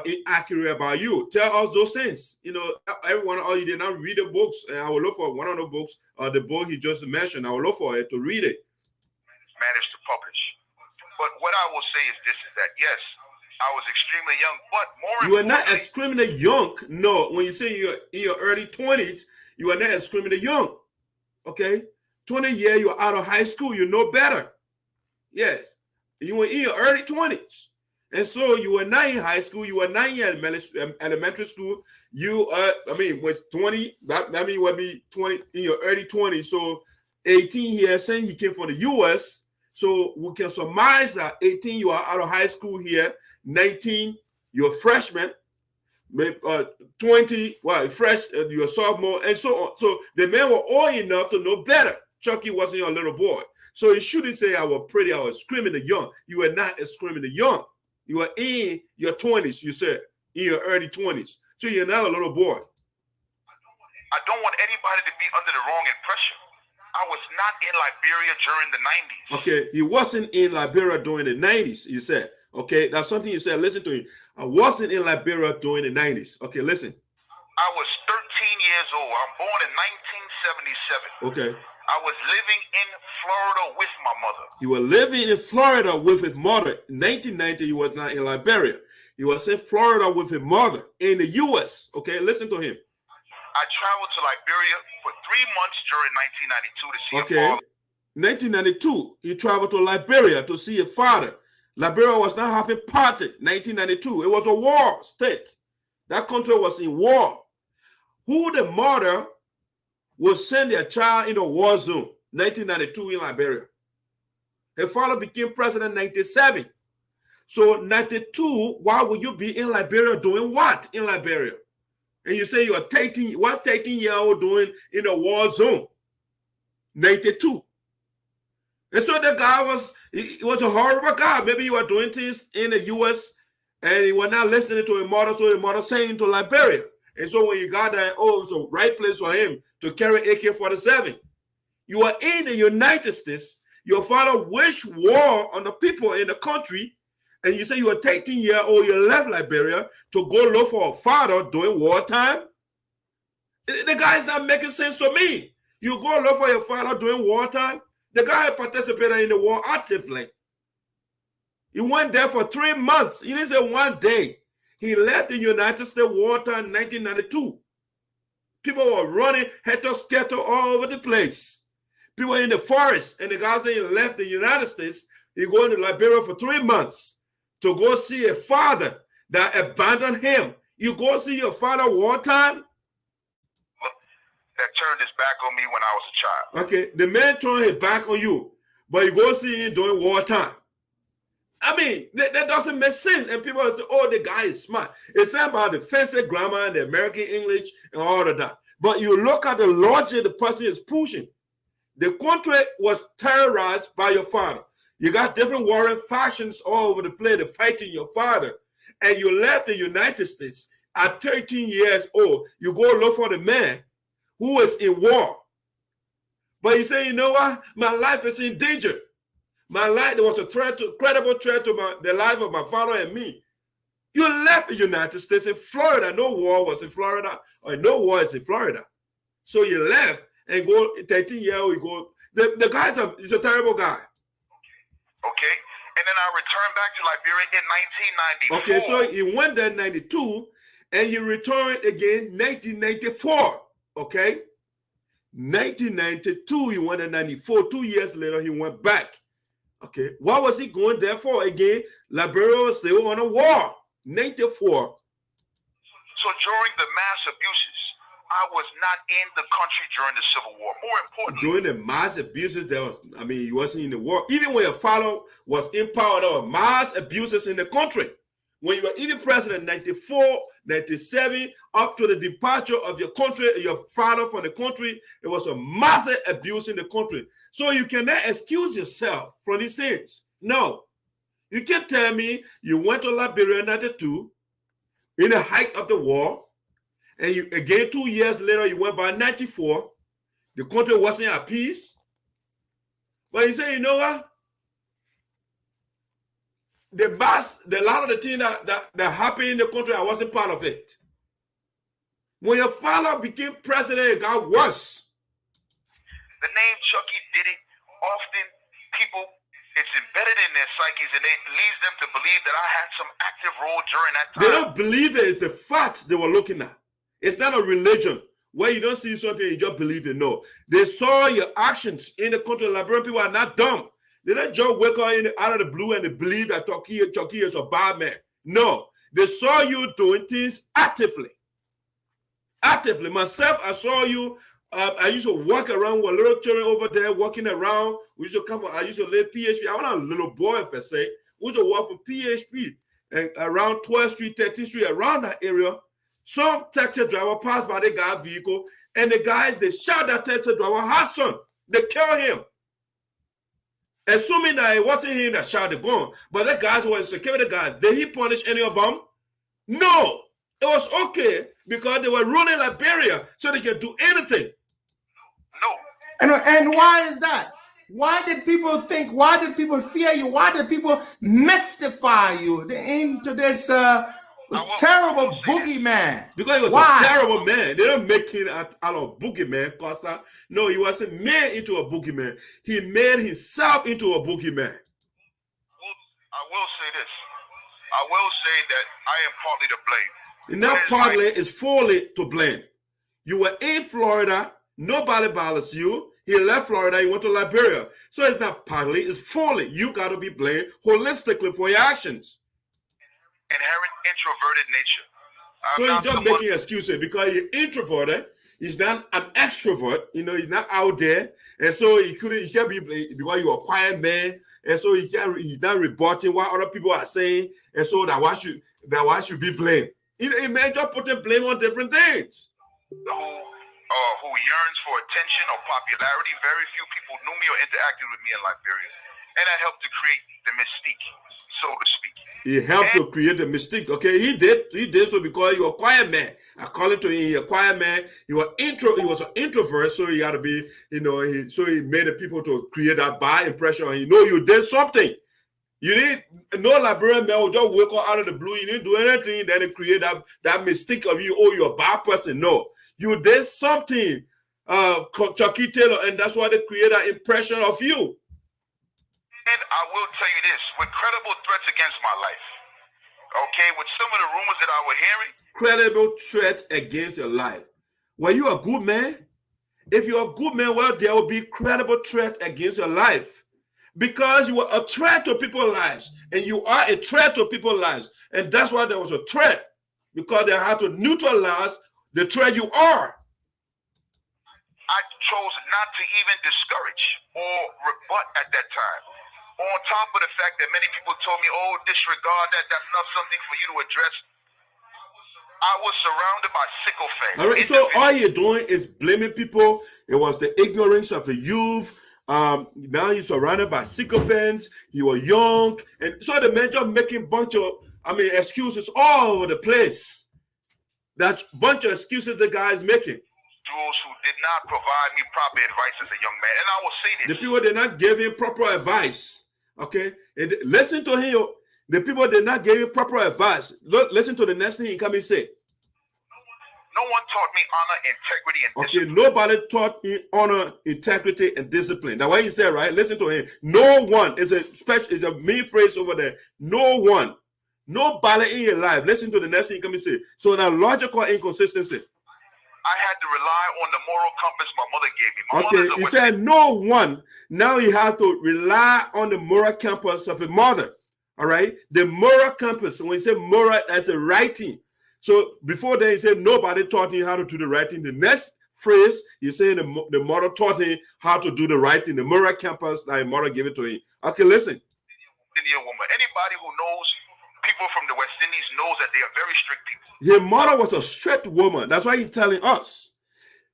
inaccurate about you. Tell us those things. You know, everyone, you did not read the books, and I will look for one of the books, the book he just mentioned. I will look for it to read it. Managed to publish. But what I will say is this, is that, yes, I was extremely young, but more you are not extremely young. No, when you say you're in your early 20s, you are not extremely young. Okay? 20 years, you're out of high school, you know better. Yes. You were in your early 20s. And so you were not in high school, you were not in elementary school. You was 20, that means you would be 20 in your early 20s. So 18 here, saying he came from the US. So we can surmise that 18, you are out of high school here. 19, you're a freshman. 20, fresh, you're a sophomore, and so on. So the men were old enough to know better. Chuckie wasn't your little boy. So he shouldn't say I was pretty, I was screaming young. You were not screaming young. You were in your 20s, you said, in your early 20s. So you're not a little boy. I don't want anybody to be under the wrong impression. I was not in Liberia during the 90s. Okay, he wasn't in Liberia during the 90s, you said. Okay, that's something you said. Listen to him. I wasn't in Liberia during the 90s. Okay, listen. I was 13 years old. I'm born in 1977. Okay. I was living in Florida with my mother. He was living in Florida with his mother. In 1990, he was not in Liberia. He was in Florida with his mother in the U.S. Okay, listen to him. I traveled to Liberia for 3 months during 1992 to see his father. 1992, he traveled to Liberia to see his father. Liberia was not having party. 1992, it was a war state. That country was in war. Who the mother will send their child in the war zone? 1992 in Liberia. Her father became president in 97. So 92, why would you be in Liberia doing what in Liberia? And you say you're 13, what 13-year-old doing in a war zone? 92. And so the guy he was a horrible guy. Maybe he was doing things in the U.S. and he was not listening to his mother, so his mother sent him to Liberia. And so when he got there, it was the right place for him to carry AK-47. You are in the United States. Your father waged war on the people in the country, and you say you are 13-year-old, you left Liberia to go look for a father during wartime? The guy is not making sense to me. You go look for your father during wartime. The guy participated in the war actively. He went there for 3 months. He didn't say one day. He left the United States wartime in 1992. People were running helter-skelter all over the place. People in the forest, and the guy said he left the United States. He go to Liberia for 3 months to go see a father that abandoned him. You go see your father wartime? That turned his back on me when I was a child. Okay, the man turned his back on you, but you go see him during wartime. I mean, that doesn't make sense. And people say, oh, the guy is smart. It's not about the fancy grammar and the American English and all of that. But you look at the logic the person is pushing. The country was terrorized by your father. You got different warring factions all over the place fighting your father. And you left the United States at 13 years old. You go look for the man who is in war. But you say, you know what? My life is in danger. My life, there was a credible threat to the life of my father and me. You left the United States in Florida. No war was in Florida, or no war is in Florida. So you left and go 13 years old, you go. The guy's he's a terrible guy. Okay. And then I returned back to Liberia in 1994. Okay, so he went there in 92 and he returned again 1994. Okay. 1992, he went in 94. 2 years later, he went back. Okay. What was he going there for? Again, Liberia was still on a war. 94. So during the mass abuses, I was not in the country during the Civil War. More importantly, during the mass abuses, he wasn't in the war. Even when your father was in power, there were mass abuses in the country. When you were even president in 94, 97, up to the departure of your country, your father from the country, it was a massive abuse in the country. So you cannot excuse yourself from these things. No. You can't tell me you went to Liberia in 92, in the height of the war, and you again 2 years later you went by 94. The country wasn't at peace. But you say, you know what? A lot of the things that happened in the country, I wasn't part of it. When your father became president, it got worse. The name Chuckie did it. Often people, it's embedded in their psyches, and it leads them to believe that I had some active role during that time. They don't believe it. It's the facts they were looking at. It's not a religion where you don't see something you just believe it. No. They saw your actions in the country. Liberian people are not dumb. They don't just wake up out of the blue and they believe that Chuckie is a bad man. No. They saw you doing things actively. Actively. Myself, I saw you. I used to walk around with little children over there walking around. We used to come. I used to live PHP. I was not a little boy per se. We used to walk from PHP and around 12th Street, 13th Street, around that area. Some taxi driver passed by the guy's vehicle, and they shot that taxi driver, her son. They killed him. Assuming that it wasn't him that shot the gun, but the guys were security guys. Did he punish any of them? No. It was okay because they were running Liberia so they could do anything. No. And why is that? Why did people think? Why did people fear you? Why did people mystify you into this terrible boogeyman? Because he was a terrible man. They don't make him out of boogeyman, Costa. No, he wasn't made into a boogeyman. He made himself into a boogeyman. I will say this. I will say that I am partly to blame. Not partly, it's fully to blame. You were in Florida. Nobody bothers you. He left Florida. He went to Liberia. So it's not partly, it's fully. You got to be blamed holistically for your actions. Inherent introverted nature. So you're just making excuses because you're introverted. He's not an extrovert. You know, he's not out there. And so he can't be because you're a quiet man. And so he's not reporting what other people are saying. And so that why should be blamed. He may just put the blame on different things. Who yearns for attention or popularity. Very few people knew me or interacted with me in Liberia. And I helped to create the mystique, so to speak. He helped to create the mystique. Okay, he did so because you were a quiet man. According to him, he's a quiet man. He was an introvert, so he had to be, so he made the people to create that bad impression. And you did something. You didn't, no Liberian man will just wake up out of the blue. You didn't do anything, then it create that mystique of you, you're a bad person. No. You did something Chuckie Taylor, and that's why they create an impression of you. And I will tell you this, with credible threats against my life, okay, with some of the rumors that I was hearing. Credible threat against your life. Were you a good man? If you're a good man, well, there will be credible threat against your life. Because you were a threat to people's lives. And you are a threat to people's lives. And that's why there was a threat. Because they had to neutralize the threat you are. I chose not to even discourage or rebut at that time. On top of the fact that many people told me, oh, disregard that, that's not something for you to address. I was surrounded by sycophants. All right, so all you're doing is blaming people. It was the ignorance of the youth. Now you're surrounded by sycophants. You were young. And so the man just making bunch of, excuses all over the place. That bunch of excuses the guy is making. Those who did not provide me proper advice as a young man. And I will say this. The people did not give him proper advice. Okay? And listen to him. The people did not give him proper advice. Look, listen to the next thing he come and say. No one taught me honor, integrity, and discipline. Okay, nobody taught me honor, integrity, and discipline. That's what he said, right? Listen to him. No one is a main phrase over there. No one. Nobody in your life. Listen to the next thing he come and say. So that logical inconsistency. I had to rely on the moral compass my mother gave me. Okay, he said no one. Now you have to rely on the moral compass of a mother. All right, the moral compass. When you say moral, as a writing. So before then, he said nobody taught him how to do the writing. The next phrase, he said the mother taught him how to do the writing. The moral compass that his mother gave it to him. Okay, listen. Anybody who knows people from the West Indies knows that they are very strict people. His mother was a strict woman. That's why he's telling us.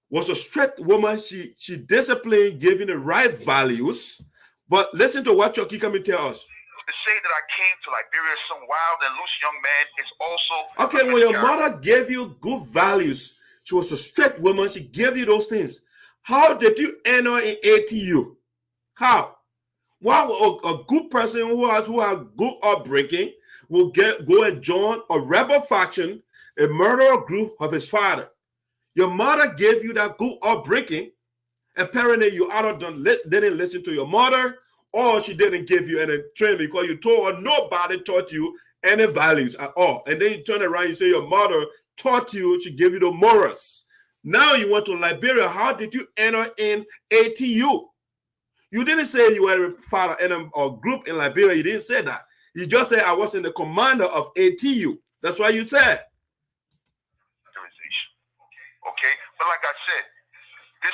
Was a strict woman. She disciplined, giving the right values. But listen to what Chuckie come and tell us. To say that I came to Liberia as some wild and loose young man is also... Okay, when your mother gave you good values, she was a strict woman, she gave you those things. How did you enter in ATU? How? Why a good person who has good upbringing will go and join a rebel faction, a murderer group of his father? Your mother gave you that good upbringing. Apparently, you either didn't listen to your mother, or she didn't give you any training because you told her nobody taught you any values at all. And then you turn around and say your mother taught you, she gave you the morals. Now you went to Liberia. How did you enter in ATU? You didn't say you were a father in a group in Liberia. You didn't say that. You just said I was in the commander of ATU. That's what you said. Okay, but like I said, this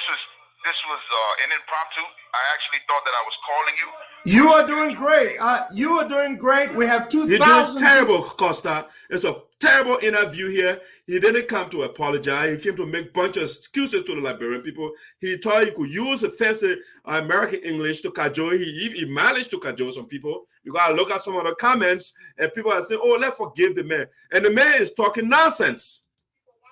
was an impromptu. I actually thought that I was calling you. You are doing great. You are doing great. We have 2,000. You're doing terrible, Costa. It's a terrible interview here. He didn't come to apologize. He came to make a bunch of excuses to the Liberian people. He thought he could use the fancy American English to cajole. He managed to cajole some people. Because I look at some of the comments and people are saying, oh, let's forgive the man. And the man is talking nonsense.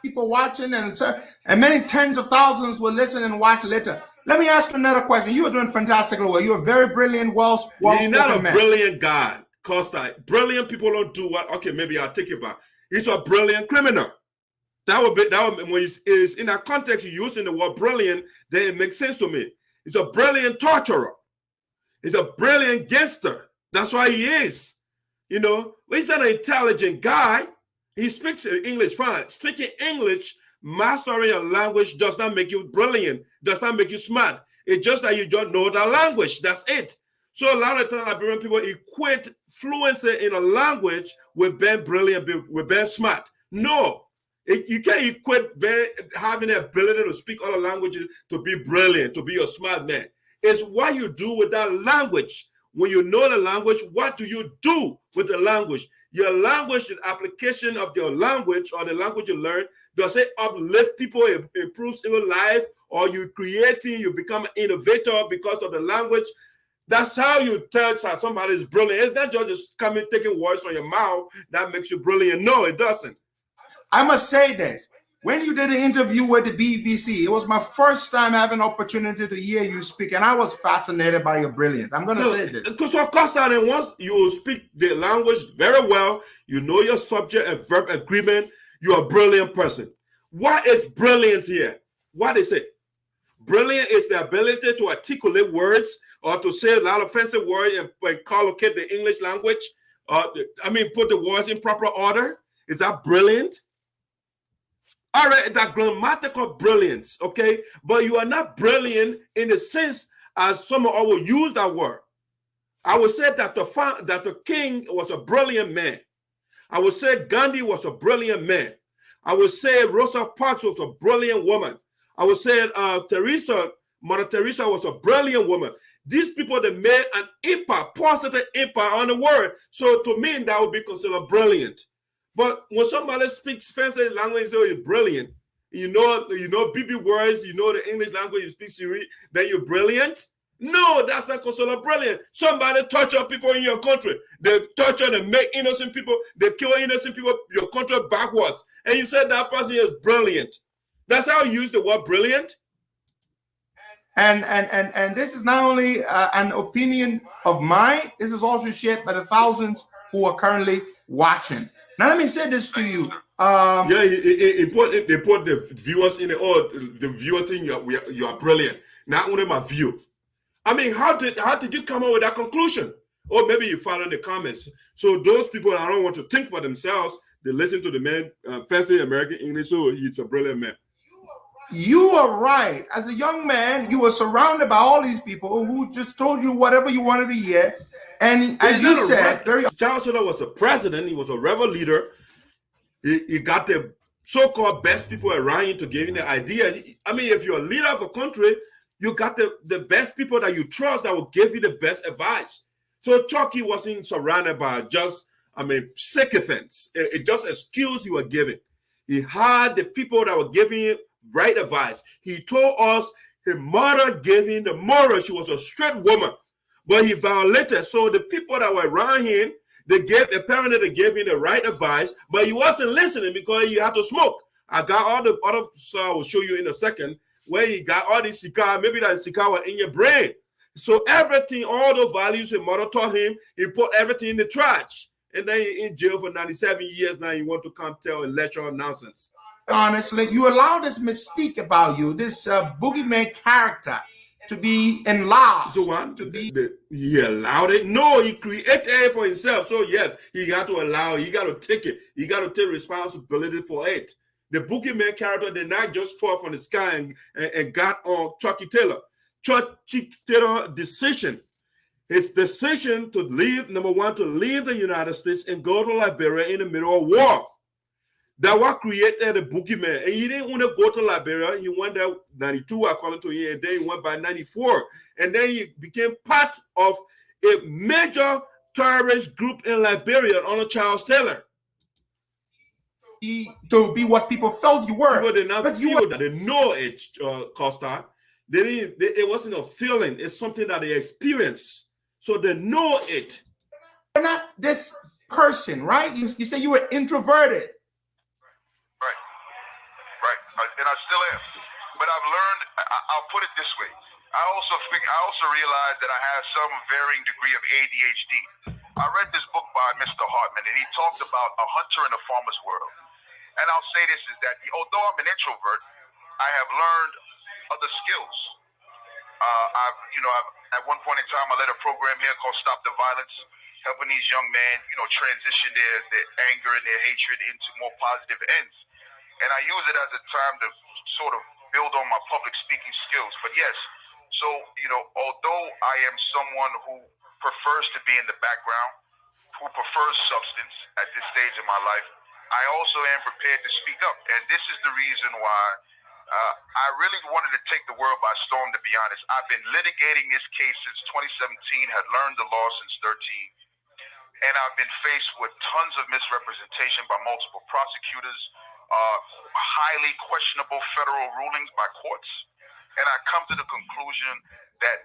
People watching and many tens of thousands will listen and watch later. Let me ask you another question. You are doing fantastically well. You're a very brilliant, well-spoken He's not a man. Brilliant guy, Costa. Brilliant people don't do what? Okay, maybe I'll take it back. He's a brilliant criminal. That would when it's in that context, you're using the word brilliant, then it makes sense to me. He's a brilliant torturer. He's a brilliant gangster. That's why he is. You know, he's not an intelligent guy. He speaks English fine. Speaking English, mastering a language does not make you brilliant, does not make you smart. It's just that you don't know the language. That's it. So a lot of times Liberian people equate fluency in a language with being brilliant, with being smart. No, you can't equate having the ability to speak other languages to be brilliant, to be a smart man. It's what you do with that language. When you know the language, what do you do with the language? Your language, the application of your language or the language you learn, does it uplift people, it improves your life, or you creating, you become an innovator because of the language? That's how you tell somebody is brilliant. It's not just coming, taking words from your mouth that makes you brilliant. No, it doesn't. I must say this. When you did an interview with the BBC, it was my first time having an opportunity to hear you speak, and I was fascinated by your brilliance. I'm going to say this. So, Costa, once you speak the language very well, you know your subject and verb agreement, you're a brilliant person. What is brilliant here? What is it? Brilliant is the ability to articulate words or to say a lot of fancy words and collocate the English language. Put the words in proper order. Is that brilliant? All right, that grammatical brilliance, okay? But you are not brilliant in the sense as some of us will use that word. I would say that the king was a brilliant man. I would say Gandhi was a brilliant man. I would say Rosa Parks was a brilliant woman. I would say Mother Teresa was a brilliant woman. These people, they made an impact, positive impact on the world. So to me, that would be considered brilliant. But when somebody speaks fancy language, so you're brilliant. You know BB words, you know the English language, you speak Siri, then you're brilliant. No, that's not considered brilliant. Somebody torture people in your country. They torture and make innocent people. They kill innocent people, your country backwards. And you said that person is brilliant. That's how you use the word brilliant. And this is not only an opinion of mine, this is also shared by the thousands who are currently watching. Now let me say this to you. They put the viewers in the viewer thing. You are brilliant. Not only my view. I mean, how did you come up with that conclusion? Or maybe you follow in the comments. So those people that don't want to think for themselves, they listen to the man, fancy American English, so he's a brilliant man. You are right. As a young man, you were surrounded by all these people who just told you whatever you wanted to hear. And as you said, Charles Taylor was a president. He was a rebel leader. He got the so-called best people around you to give you the idea. I mean, if you're a leader of a country, you got the best people that you trust that will give you the best advice. So Chuckie wasn't surrounded by just, sycophants. It just excuse he was giving. He had the people that were giving him right advice. He told us his mother gave him the moral. She was a straight woman, but he violated. So the people that were around him, they gave him the right advice, but he wasn't listening because he had to smoke. I got all the other stuff I will show you in a second, where he got all these cigar, maybe that cigar was in your brain. So everything, all the values his mother taught him, he put everything in the trash. And then you're in jail for 97 years. Now you want to come tell and lecture nonsense. Honestly, you allow this mystique about you, this boogeyman character, to be enlarged. So what? He allowed it? No, he created it for himself. So yes, he got to allow it. He got to take it. He got to take responsibility for it. The boogeyman character did not just fall from the sky and got on Chuckie Taylor. Chuckie Taylor's decision, his decision to leave, number one, to leave the United States and go to Liberia in the middle of war. That what created the boogeyman. And he didn't want to go to Liberia. He went there 92, according to him, and then he went by 94. And then he became part of a major terrorist group in Liberia under Charles Taylor. To be what people felt you were. People did not feel that. They know it, Costa. It wasn't a feeling. It's something that they experienced. So they know it. You're not this person, right? You say you were introverted. Right. And I still am. But I've learned, I'll put it this way. I also realized that I have some varying degree of ADHD. I read this book by Mr. Hartman, and he talked about a hunter in a farmer's world. And I'll say this is that although I'm an introvert, I have learned other skills. At one point in time, I led a program here called Stop the Violence, helping these young men, transition their anger and their hatred into more positive ends. And I use it as a time to sort of build on my public speaking skills. But yes, so, although I am someone who prefers to be in the background, who prefers substance at this stage in my life, I also am prepared to speak up. And this is the reason why I really wanted to take the world by storm, to be honest. I've been litigating this case since 2017, had learned the law since 13, and I've been faced with tons of misrepresentation by multiple prosecutors, highly questionable federal rulings by courts, and I come to the conclusion that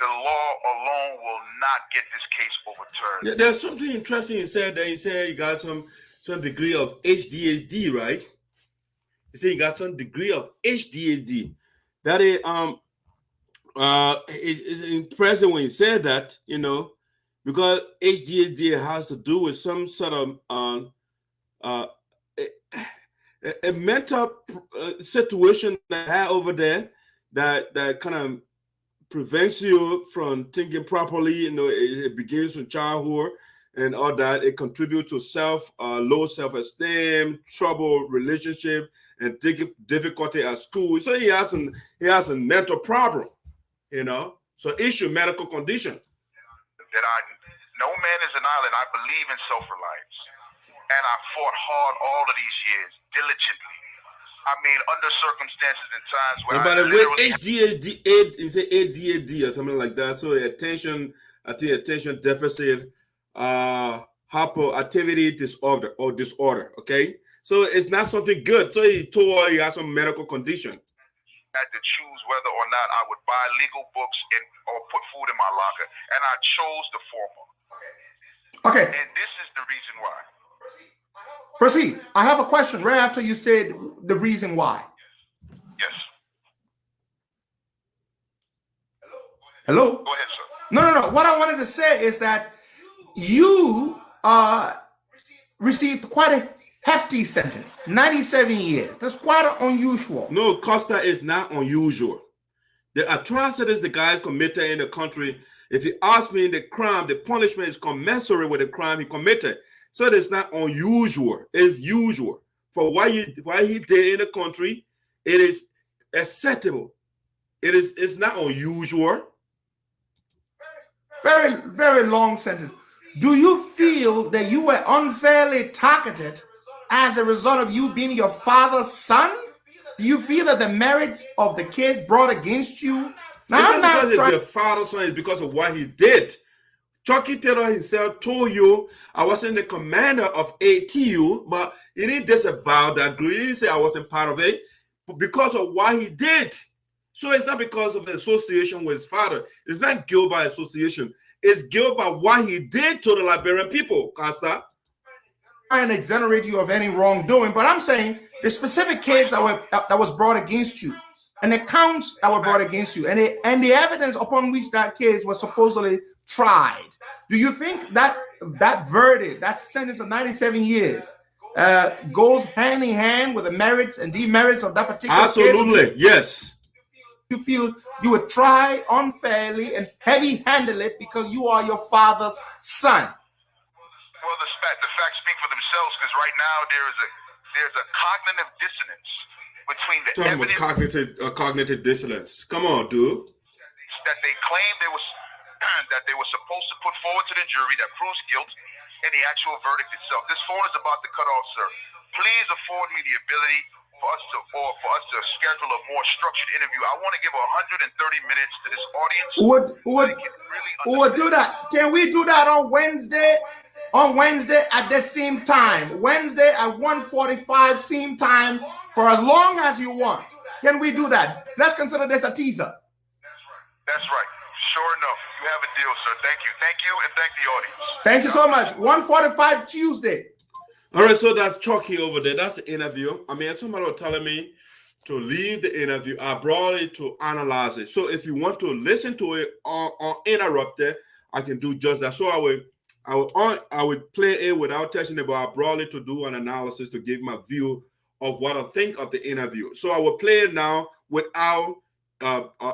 the law alone will not get this case overturned. Yeah, there's something interesting he said there. He said he got some degree of HDHD, right? He said he got some degree of HDHD. That is it's impressive when he said that, because HDHD has to do with some sort of a mental situation that I had over there that kind of prevents you from thinking properly. You know, it begins from childhood and all that. It contributes to low self-esteem, trouble relationship, and difficulty at school. So he has a mental problem, you know. So issue medical condition. No man is an island. I believe in self-reliance, and I fought hard all of these years diligently. I mean, under circumstances and times where by the way, HDAD is ADHD or something like that. So attention deficit hyperactivity disorder. Okay, so it's not something good. So he told he has some medical condition. I had to choose whether or not I would buy legal books or put food in my locker, and I chose the former. Okay. And this is the reason why. Proceed. I have a question right after you said the reason why. Yes. Hello? Go ahead, sir. No. What I wanted to say is that you received quite a hefty sentence, 97 years. That's quite unusual. No, Costa is not unusual. The atrocities the guys committed in the country, if you ask me, the punishment is commensurate with the crime he committed. So it's not unusual. It's usual. For what he did in the country, it is acceptable. It's not unusual. Very, very long sentence. Do you feel that you were unfairly targeted as a result of you being your father's son? Do you feel that the merits of the kids brought against you? Now, it's not because it's your father's son, it's because of what he did. Chuckie Taylor himself told you I wasn't the commander of ATU, but he didn't disavow that group. He didn't say I wasn't part of it, but because of what he did. So it's not because of the association with his father. It's not guilt by association. It's guilt by what he did to the Liberian people, Costa. I don't exonerate you of any wrongdoing, but I'm saying the specific case that was brought against you, and the counts that were brought against you, and the evidence upon which that case was supposedly tried. Do you think that verdict, that sentence of 97 years, goes hand in hand with the merits and demerits of that particular case? Absolutely, yes. You feel you would try unfairly and heavy-handedly because you are your father's son? Well, the facts speak for themselves, because right now there's a cognitive dissonance between the evidence. Cognitive dissonance. Come on, dude. That they claim that they were supposed to put forward to the jury that proves guilt and the actual verdict itself. This phone is about to cut off, sir. Please afford me the ability for us to schedule a more structured interview. I want to give 130 minutes to this audience. Would do that. Can we do that on Wednesday? On Wednesday at the same time. Wednesday at 1:45 same time for as long as you want. Can we do that? Let's consider this a teaser. That's right. Sure enough. You have a deal, sir. Thank you. Thank you, and thank the audience. Thank you so much. 1:45 Tuesday. All right, so that's Chuckie over there. That's the interview. I mean, somebody was telling me to leave the interview. I brought it to analyze it. So if you want to listen to it uninterrupted, I can do just that. So I would play it without touching it, but I brought it to do an analysis to give my view of what I think of the interview. So I will play it now without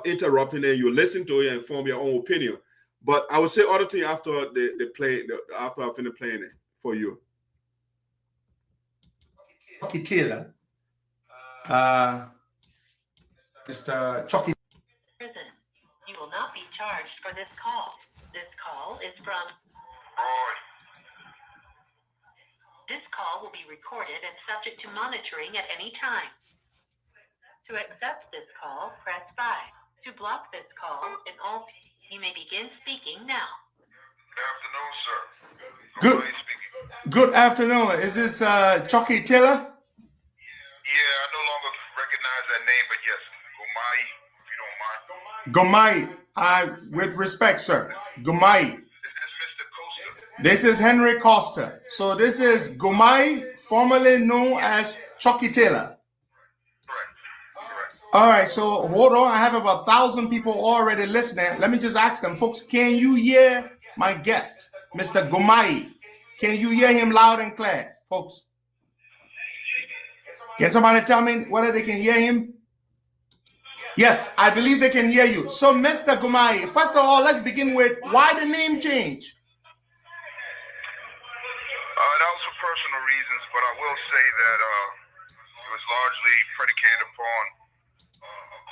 interrupting it. You listen to it and form your own opinion. But I will say other things after after I finish playing it for you. Chuckie Taylor. Mr. Chuckie. Prison. You will not be charged for this call. This call is from Roy. This call will be recorded and subject to monitoring at any time. To accept this call, press 5. To block this call, you may begin speaking now. Good afternoon, sir. Good afternoon. Is this Chuckie Taylor? Yeah, I no longer recognize that name, but yes, Gomai, if you don't mind. Gomai. With respect, sir. Gomai. Is this Mr. Costa? This is Henry Costa. So this is Gomai, formerly known as Chuckie Taylor. Correct. All right, so hold on. I have about 1,000 people already listening. Let me just ask them, folks, can you hear my guest, Mr. Gomai? Can you hear him loud and clear, folks? Can somebody tell me whether they can hear him? Yes, I believe they can hear you. So, Mr. Gumai, first of all, let's begin with why the name change? That was for personal reasons, but I will say that it was largely predicated upon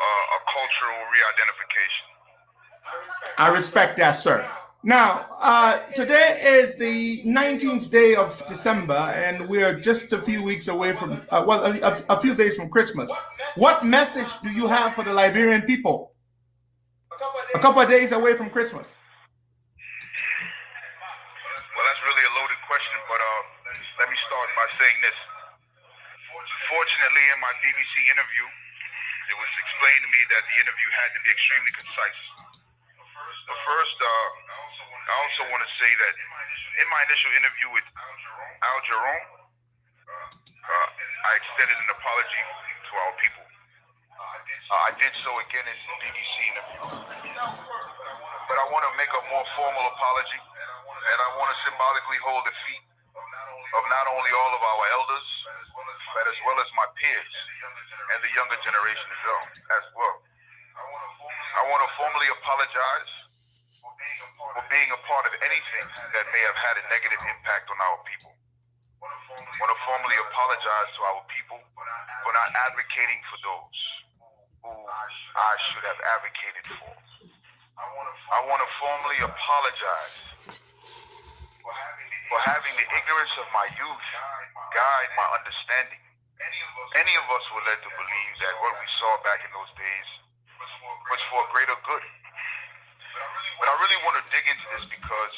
a cultural re-identification. I respect that, sir. Now, today is the 19th day of December, and we're just a few weeks away from, a few days from Christmas. What message do you have for the Liberian people? A couple of days away from Christmas. Well, that's really a loaded question, but let me start by saying this. Fortunately, in my BBC interview, it was explained to me that the interview had to be extremely concise. But first, I also want to say that in my initial interview with Juarzon, I extended an apology to our people. I did so again in the BBC interview. But I want to make a more formal apology, and I want to symbolically hold the feet of not only all of our elders, but as well as my peers and the younger generation as well. I want to formally apologize for being a part of anything that may have had a negative impact on our people. I want to formally apologize to our people for not advocating for those who I should have advocated for. I want to formally apologize for having the ignorance of my youth guide my understanding. Any of us were led to believe that what we saw back in those days was for a greater good. But I really want to dig into this because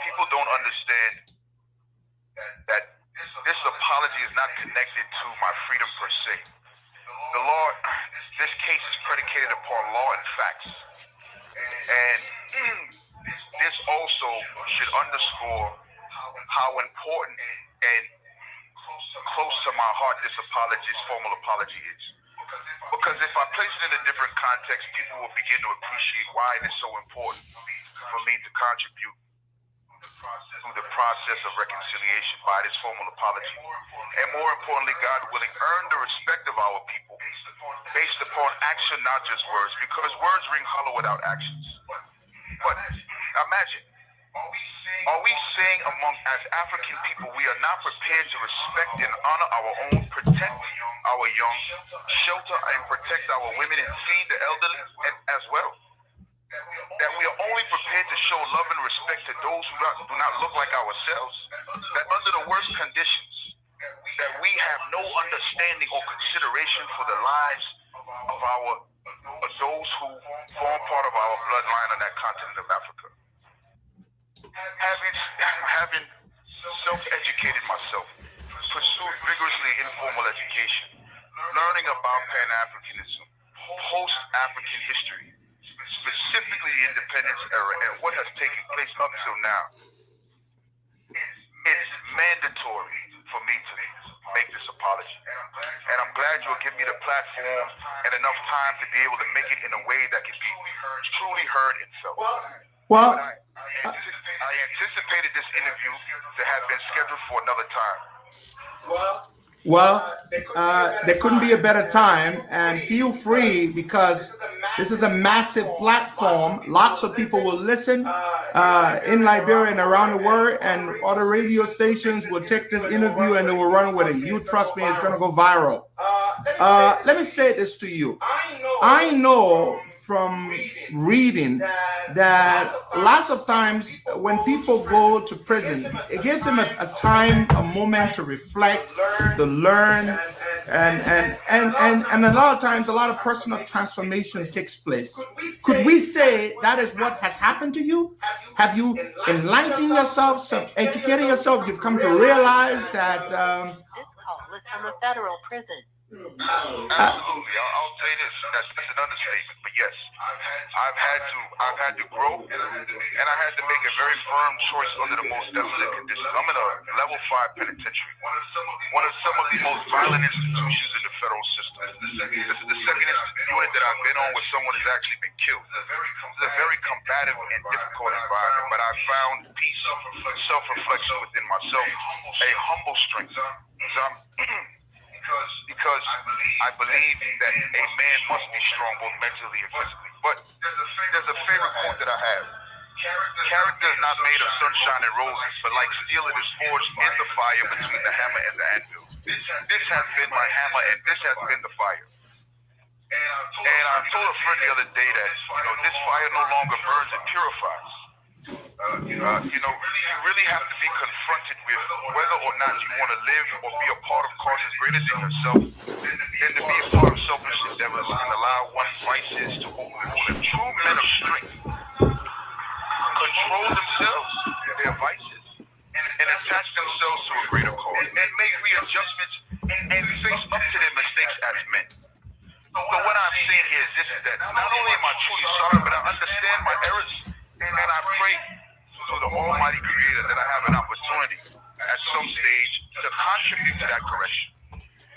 people don't understand that this apology is not connected to my freedom per se. The law, this case is predicated upon law and facts. And this also should underscore how important and close to my heart this formal apology is. Because if I place it in a different context, people will begin to appreciate why it is so important for me to contribute through the process of reconciliation by this formal apology. And more importantly, God willing, earn the respect of our people based upon action, not just words, because words ring hollow without actions. But imagine, are we saying as African people, we are not prepared to respect and honor our own, protect our young, shelter and protect our women, and feed the elderly as well? That we are only prepared to show love and respect to those who do not look like ourselves? That under the worst conditions, that we have no understanding or consideration for the lives of those who form part of our bloodline on that continent of Africa? Having self-educated myself, pursued vigorously informal education, learning about Pan-Africanism, post-African history, specifically the independence era and what has taken place up till now, it's mandatory for me to make this apology. And I'm glad you'll give me the platform and enough time to be able to make it in a way that can be truly heard and felt. Well, I anticipated this interview to have been scheduled for another time. Well, there couldn't be a better time, and feel free, because this is a massive platform. Lots of people will listen in Liberia and around the world, and other radio stations will take this interview and they will run with it. You trust me, it's going to go viral. Let me say this to you. I know from reading that lots of times when people go to prison, it gives them a time, a moment to reflect, to learn, and a lot of times a lot of personal transformation takes place. Could we say that is what has happened to you? Have you enlightened yourself, self-educated yourself? You've come to realize that This call is from a federal prison. Absolutely. I'll say this. That's an understatement. But yes, I've had to grow, and I had to make a very firm choice under the most desolate conditions. I'm in a level 5 penitentiary, one of some of the most violent institutions in the federal system. This is the second unit that I've been on where someone has actually been killed. It's a very combative and difficult environment, but I found peace, self-reflection within myself, a humble strength. Because I I believe that a man must be strong both mentally and physically. But there's a favorite quote that I have. Character is not made of sunshine and roses, but like steel, it is forged in the fire between the hammer and the anvil. This has been my hammer, and this has been the fire. And I told a friend the other day that, this fire no longer burns, it purifies. You really have to be confronted with whether or not you want to live or be a part of causes greater than yourself, than to be a part of selfish endeavors and allow one's vices to overrule them. True men of strength control themselves, their vices, and attach themselves to a greater cause, and make readjustments and face up to their mistakes as men. So what I'm saying here is that not only am I truly sorry, but I understand my errors, and I pray to the Almighty Creator that I have an opportunity at some stage to contribute to that correction.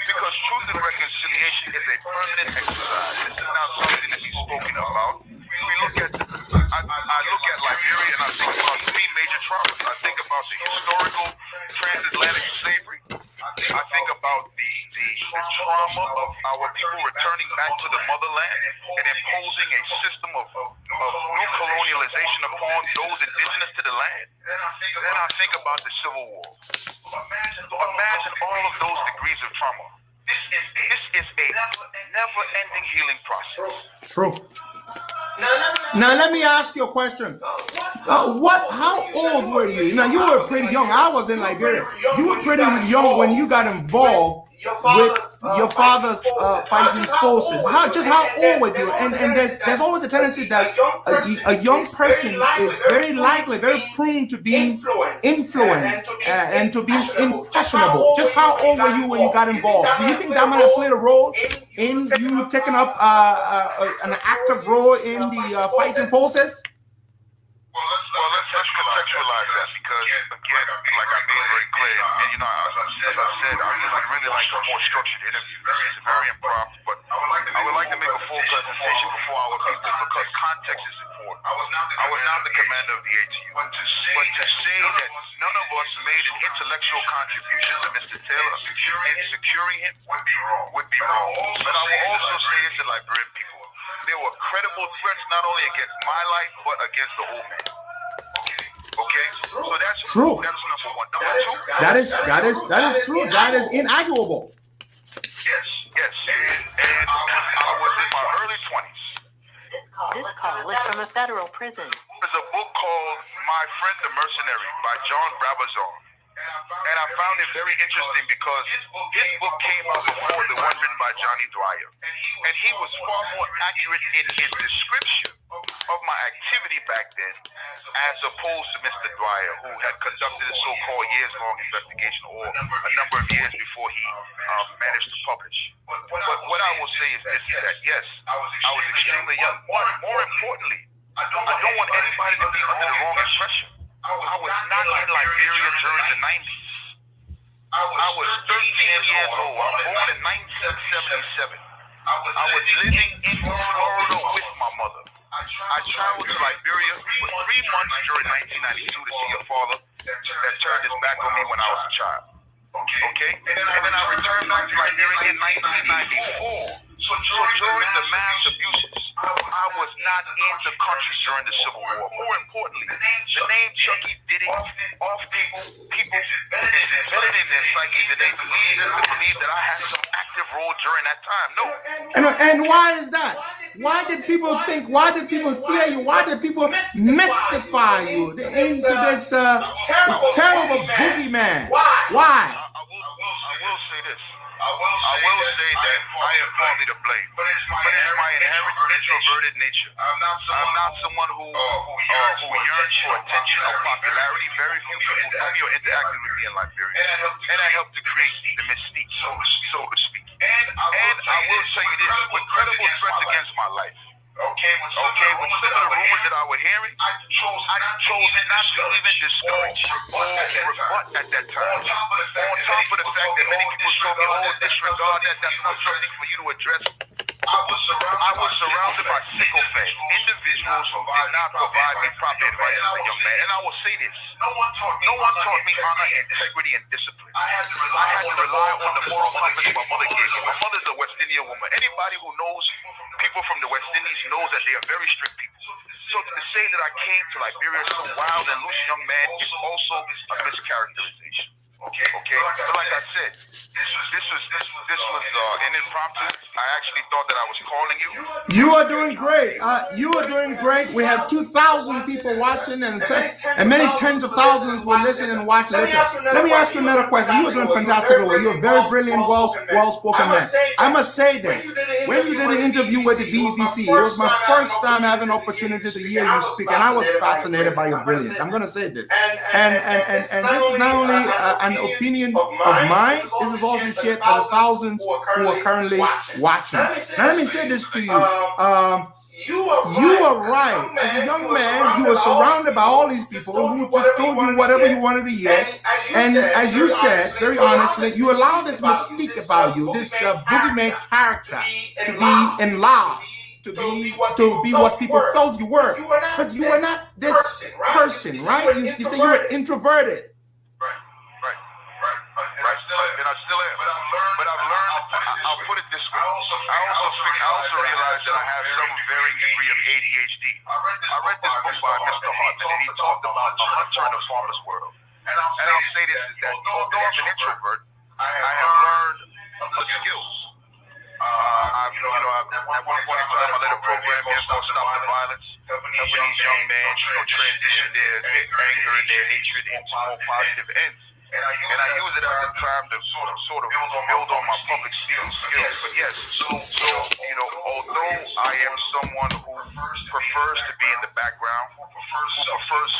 Because truth and reconciliation is a permanent exercise. This is not something to be spoken about. I look at Liberia and I think about three major traumas. I think about the historical transatlantic slavery. I think about the trauma of our people returning back to the motherland and imposing a system of new colonialization upon those indigenous to the land. Then I think about the Civil War. Imagine all of those degrees of trauma. This is a never-ending healing process. True. Now let me ask you a question. How old were you? Now you were pretty young. I was in Liberia. You were pretty young when you got involved with your father's fighting forces. How old were you? And there's always a tendency that a young person is very likely, very prone to being influenced and to be impressionable. Just how old were you when you got involved? Do you think that might have played a role in you taking up an active role in the fighting forces? Well, let's contextualize that because, again, like I made very clear, and as I said, I would really like a more structured interview. It's very impromptu, but I would like to make a full presentation before our people because context is important. I was not the commander of the ATU, but to say that none of us made an intellectual contribution to Mr. Taylor in securing him would be wrong. But I will also say this to Liberian people. There were credible threats not only against my life, but against the whole man. Okay? So that's true. That's number one. Number two. That is true. That is inarguable. Yes. And I was in my early 20s. This call is from a federal prison. There's a book called My Friend the Mercenary by Juarzon. And I found it very interesting because his book came out before the one written by Johnny Dwyer. And he was far more accurate in his description of my activity back then as opposed to Mr. Dwyer, who had conducted a so-called years-long investigation or a number of years before he managed to publish. But what I will say is this, that yes, I was extremely young. More importantly, I don't want anybody to be under the wrong impression. I was not in Liberia during the 90s. I was 13 years old. I was born in 1977. I was living in Florida with my mother. I traveled to Liberia for 3 months during 1992 to see a father that turned his back on me when I was a child. Okay? And then I returned back to Liberia in 1994. So during the mass abuses, I was not in the country during the Civil War. More importantly, the name Chuckie did it often people is embedded in their psyche that they believe that I had some active role during that time. No. And why is that? Why did people fear you? Why did people mystify you into this terrible boogeyman? Why? I will say this. I will say that I am partly to blame, but it's my inherent introverted nature. I'm not someone who yearns for attention or popularity. Very few people know me or interacted with me in Liberia, and I helped to create the mystique, so to speak. And I will tell you this, with credible threats against my life. Okay, with some of the rumors that I was hearing, I chose not to even discourage or rebut at that time. On top of the fact that many people told me, disregard that, that's not something for you to address. I was surrounded by sycophants, individuals who did not provide me proper advice as a young man. And I will say this, no one taught me honor, integrity, and discipline. I had to rely on the moral compass my mother gave me. My mother's a West Indian Indian woman. Anybody who knows people from the West Indies knows that they are very strict people. So to say that I came to Liberia so wild and loose young man is also a mischaracterization. Okay. So like I said, this was an impromptu. I actually thought that I was calling you. You are doing great. You are doing great. We have 2,000 people watching, and many tens of thousands will listen and watch later. Let me ask you another question. You are doing fantastic. You're a very brilliant, well-spoken man. I must say that when you did an interview with the BBC, it was my first time having an opportunity to hear you speak, and I was fascinated by your brilliance. I'm going to say this, and this is not only an opinion of mine. This is also shared by the thousands who are currently watching. Now let me say this to you. You are right. As a young man, you were surrounded by all these people who just told you whatever you wanted to hear. And as you said, very honestly, you allowed this mystique about you, this boogeyman character, to be enlarged, to be what people felt you were. But you were not this person, right? You say you were introverted. And I still am. But I've learned, I'll put it this way. I also realized that I have some varying degree of ADHD. I read this book by Mr. Hartman, and he talked about the hunter and the farmer's world. And I'll say this, is that although I'm an introvert, I have learned the skills. At one point in time, I led a program here called Stop the Violence, helping these young men, transition their anger and their hatred into more positive ends. And I use it as a time to sort of build on my public skills. But yes, so although I am someone who prefers to be in the background, who prefers substance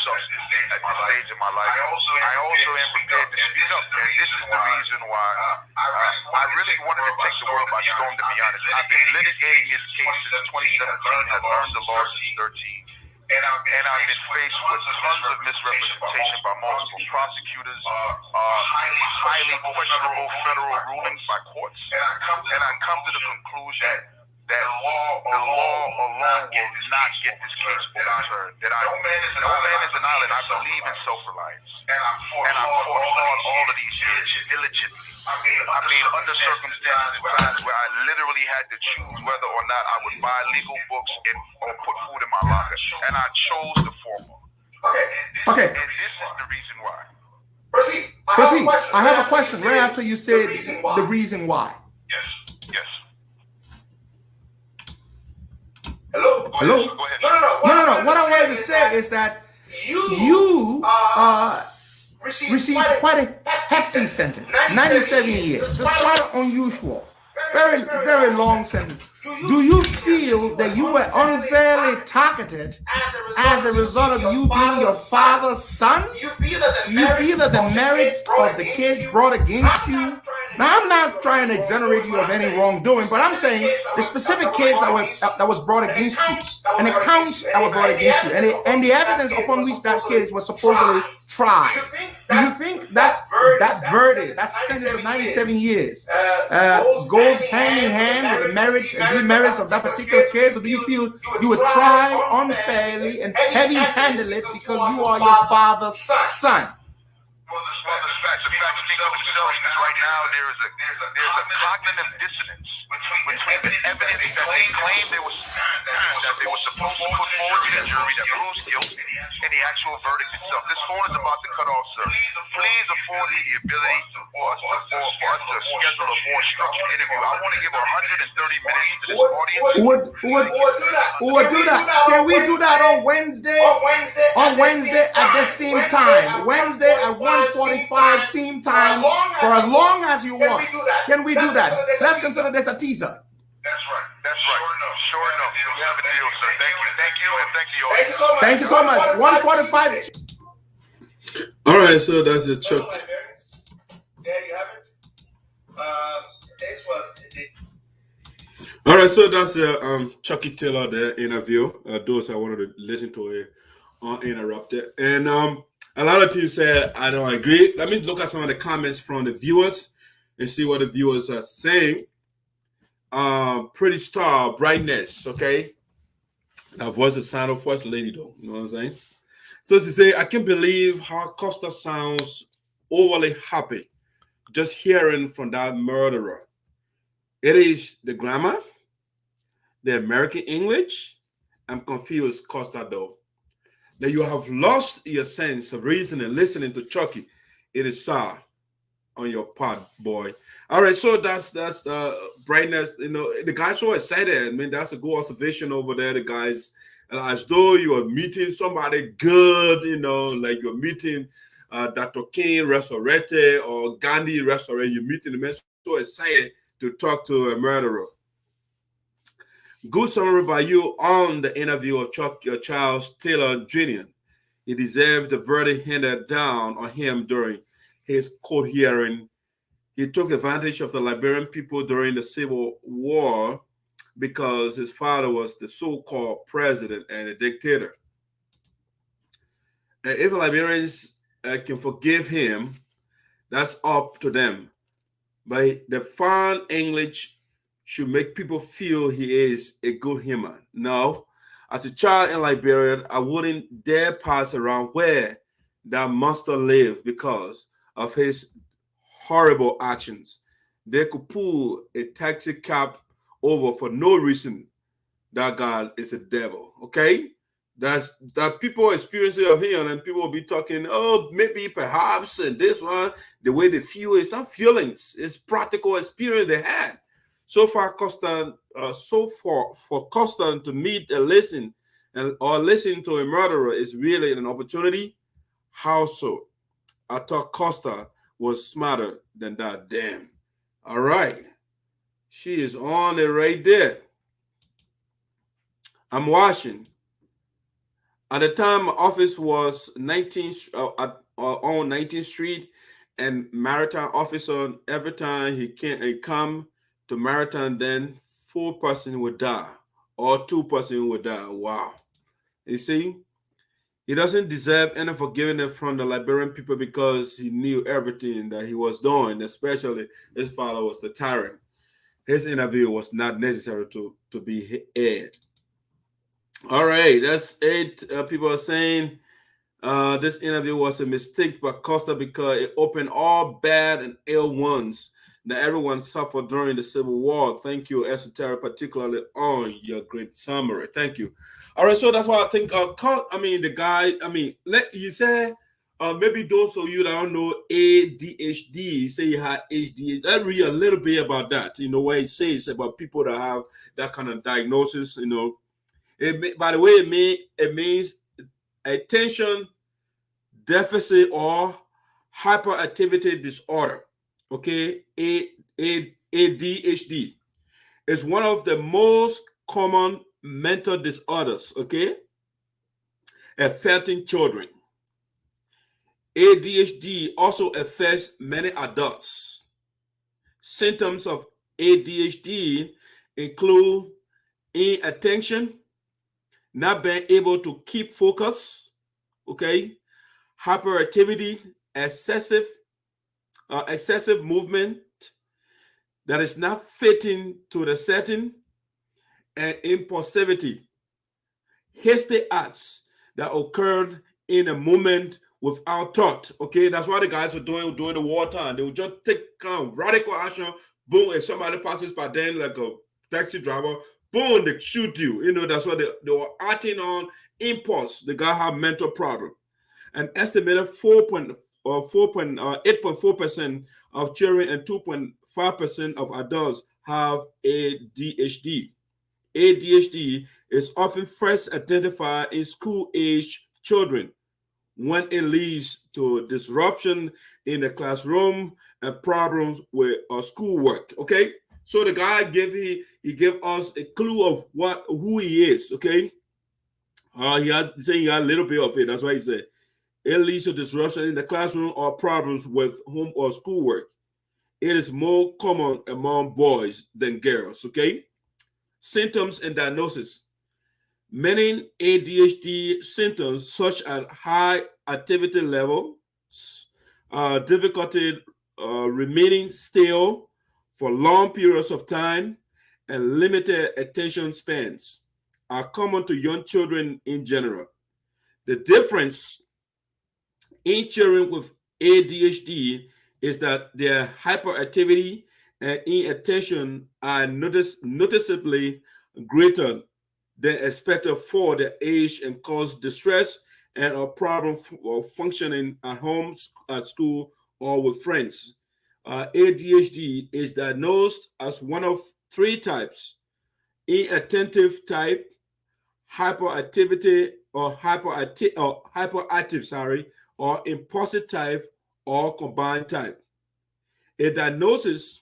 at this stage of my life, I also am prepared to speak up. And this is the reason why I really wanted to take the world by storm, to be honest. I've been litigating this case since 2017. I've learned the law since 13. And I've been faced with tons of misrepresentation by multiple prosecutors, highly questionable federal rulings by courts. And I come to the conclusion that the law alone will not get this case overturned. That no man is an island. I believe in self-reliance. And I fought hard all of these years diligently. I mean, under circumstances and times where I literally had to choose whether or not I would buy legal books or put food in my locker. And I chose the former. Okay. And this is the reason why. Proceed. I have a question right after you said the reason why. Yes. Hello? Go ahead. No. What I wanted to say is that you received quite a hefty sentence, 97 years. That's quite unusual. Very, very long sentence. Do you feel that you were unfairly targeted as a result of you being your father's son? You feel that the marriage of the kids brought against you? Now, I'm not trying to exonerate you of any wrongdoing, but I'm saying the specific kids that was brought against you, and the counts that were brought against you, and the evidence upon which that case was supposedly tried. Do you think that verdict, that sentence of 97 years, goes hand in hand with the marriage and demerits of that particular case, or do you feel you were tried unfairly and heavy-handedly because you are your father's son? Well, the facts speak for themselves, because right now there's a cognitive dissonance between the evidence that they claim they were supposed to put forward to the jury that proves guilt and the actual verdict itself. This phone is about to cut off, sir. Please afford me the ability for us to schedule a more structured interview. I want to give 130 minutes to this audience. Who would do that? Can we do that on Wednesday? On Wednesday at the same time. Wednesday at 1:45 same time for as long as you want. Can we do that? Let's consider this a teaser. That's right. Sure enough. We have a deal, sir. Thank you, and thank you. Thank you so much. 1:45. All right, so that's a Chuck. There you have it. This was it. All right, so that's Chuckie Taylor, the interview. Those I wanted to listen to it uninterrupted. And a lot of things said I don't agree. Let me look at some of the comments from the viewers and see what the viewers are saying. Pretty star, brightness, okay? That voice is sign of first lady, though. You know what I'm saying? So to say, I can't believe how Costa sounds overly happy just hearing from that murderer. It is the grammar, the American English. I'm confused, Costa, though. Now you have lost your sense of reasoning listening to Chuckie. It is sad on your part, boy. All right, so that's brightness. You know, the guy's so excited. I mean, that's a good observation over there. The guys, as though you are meeting somebody good, you know, like you're meeting Dr. King Resurrected or Gandhi Resurrected. You're meeting the man so excited to talk to a murderer. Good summary by you on the interview of Chuckie Taylor Jr. He deserved the verdict handed down on him during his court hearing. He took advantage of the Liberian people during the Civil War because his father was the so-called president and a dictator. And if the Liberians can forgive him, that's up to them. But the fine English should make people feel he is a good human. No, as a child in Liberia, I wouldn't dare pass around where that monster lived because of his horrible actions. They could pull a taxi cab over for no reason. That guy is a devil, okay? That people experience it of him, and people will be talking, oh, maybe perhaps, and this one, the way they feel, it's not feelings, it's practical experience they had. So far, Costa, for Costa to meet and listen, or listen to a murderer is really an opportunity. How so? I thought Costa was smarter than that. Damn. All right. She is on it right there. I'm watching. At the time, my office was on 19th Street, and Maritime officer, every time he come to Maritime, then 4 persons would die or 2 persons would die. Wow. You see? He doesn't deserve any forgiveness from the Liberian people because he knew everything that he was doing, especially his father was the tyrant. His interview was not necessary to be aired. All right, that's 8 people are saying this interview was a mistake by Costa because it opened all bad and ill ones that everyone suffered during the Civil War. Thank you, ESOTERIC, particularly on your great summary. Thank you. All right, so that's why I think, the guy, you say, maybe those of you that don't know ADHD, say you had ADHD, let me read a little bit about that, you know, what it says about people that have that kind of diagnosis, you know. By the way, it means attention deficit or hyperactivity disorder. Okay, ADHD is one of the most common mental disorders, okay, affecting children. ADHD also affects many adults. Symptoms of ADHD include inattention, not being able to keep focus, okay, hyperactivity, excessive movement that is not fitting to the setting, and impulsivity, hasty acts that occurred in a moment without thought. Okay, that's what the guys are doing during the wartime. They will just take kind of radical action. Boom, if somebody passes by them like a taxi driver, boom, they shoot you. You know, that's what they were acting on impulse. The guy had mental problem. An estimated 8.4% of children and 2.5% of adults have ADHD. ADHD is often first identified in school-age children when it leads to disruption in the classroom and problems with schoolwork. Okay, so the guy he gave us a clue of who he is. Okay, he had a little bit of it. That's why he said it leads to disruption in the classroom or problems with home or schoolwork. It is more common among boys than girls. Okay. Symptoms and diagnosis. Many ADHD symptoms such as high activity level, difficulty remaining still for long periods of time, and limited attention spans are common to young children in general. The difference in children with ADHD is that their hyperactivity and inattention are noticeably greater than expected for their age and cause distress and a problem of functioning at home, at school, or with friends. ADHD is diagnosed as one of three types: inattentive type, hyperactivity or hyperactive, or impulsive type, or combined type. A diagnosis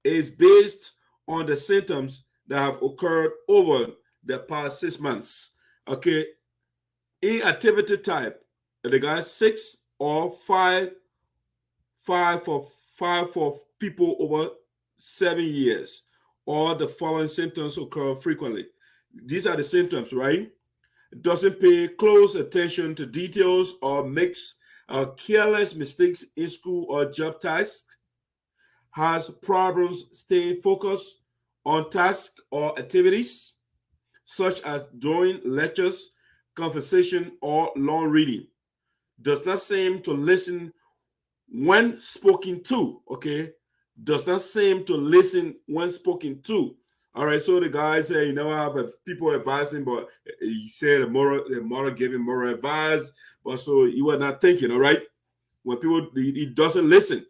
is based on the symptoms that have occurred over the past 6 months. Okay, inactivity type, the guy 6 or 5 for people over 7 years, or the following symptoms occur frequently. These are the symptoms, right? Doesn't pay close attention to details or makes careless mistakes in school or job tasks, has problems staying focused on tasks or activities, such as during lectures, conversation, or long reading. Does not seem to listen when spoken to, okay? Does not seem to listen when spoken to. All right, so the guy said, I have people advising, but he said the mother gave him moral advice, but so he was not thinking, all right? When people, he doesn't listen.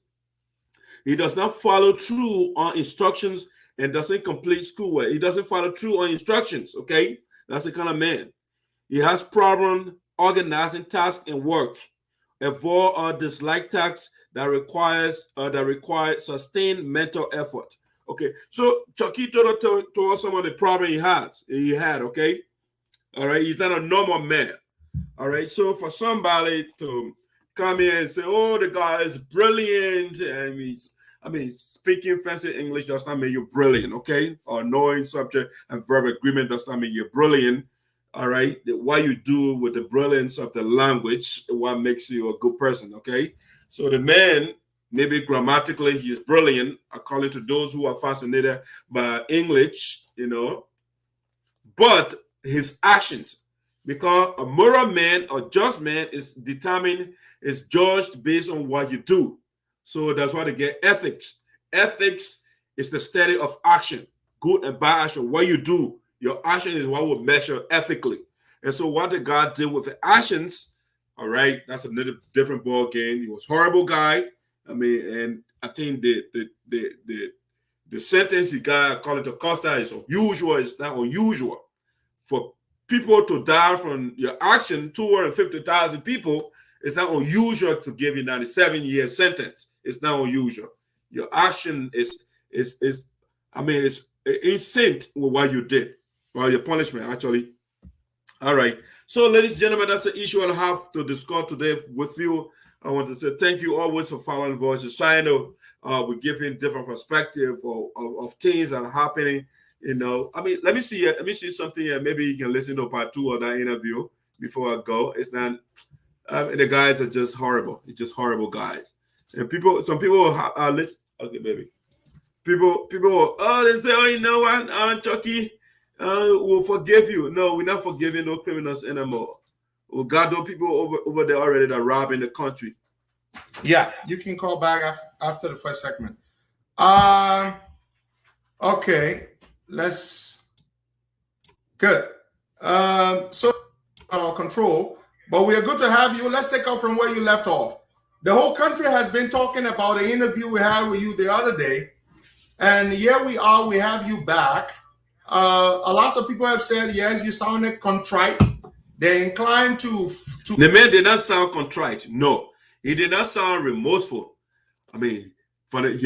He does not follow through on instructions and doesn't complete schoolwork. He doesn't follow through on instructions, okay? That's the kind of man. He has problem organizing tasks and work. Avoid or dislike tasks that require sustained mental effort. Okay, so Chuckie told us some of the problem he had, okay? All right, he's not a normal man. All right, so for somebody to come here and say, oh, the guy is brilliant, and speaking fancy English does not mean you're brilliant, okay? Or knowing subject and verb agreement does not mean you're brilliant. All right, what you do with the brilliance of the language, what makes you a good person, okay? So the man, maybe grammatically, he is brilliant, according to those who are fascinated by English, but his actions, because a moral man or just man is judged based on what you do. So that's why they get ethics. Ethics is the study of action, good and bad action, what you do. Your action is what will measure ethically. And so what the guy did with the actions, all right, that's another different ball game. He was a horrible guy. And I think the sentence he got, according to Costa, is unusual. It's not unusual. For people to die from your action, 250,000 people, it's not unusual to give you 97-year sentence. It's not unusual. Your action is in sync with what you did. Well, your punishment, actually. All right. So, ladies and gentlemen, that's the issue I have to discuss today with you. I want to say thank you always for following Voices. Sinoe, we're giving different perspective of things that are happening. Let me see something here. Maybe you can listen to part 2 of that interview before I go. It's not, the guys are just horrible. It's just horrible guys. And some people are listen. Okay, baby. People, they say, oh, you know what, Chuckie, we'll forgive you. No, we're not forgiving no criminals anymore. We got those people over there already that are robbing the country. Yeah, you can call back after the first segment. Okay, good. So our control, but we are good to have you. Let's take off from where you left off. The whole country has been talking about the interview we had with you the other day. And here we are, we have you back. A lot of people have said, yes, you sounded contrite. They're inclined to... The man did not sound contrite. No, he did not sound remorseful. He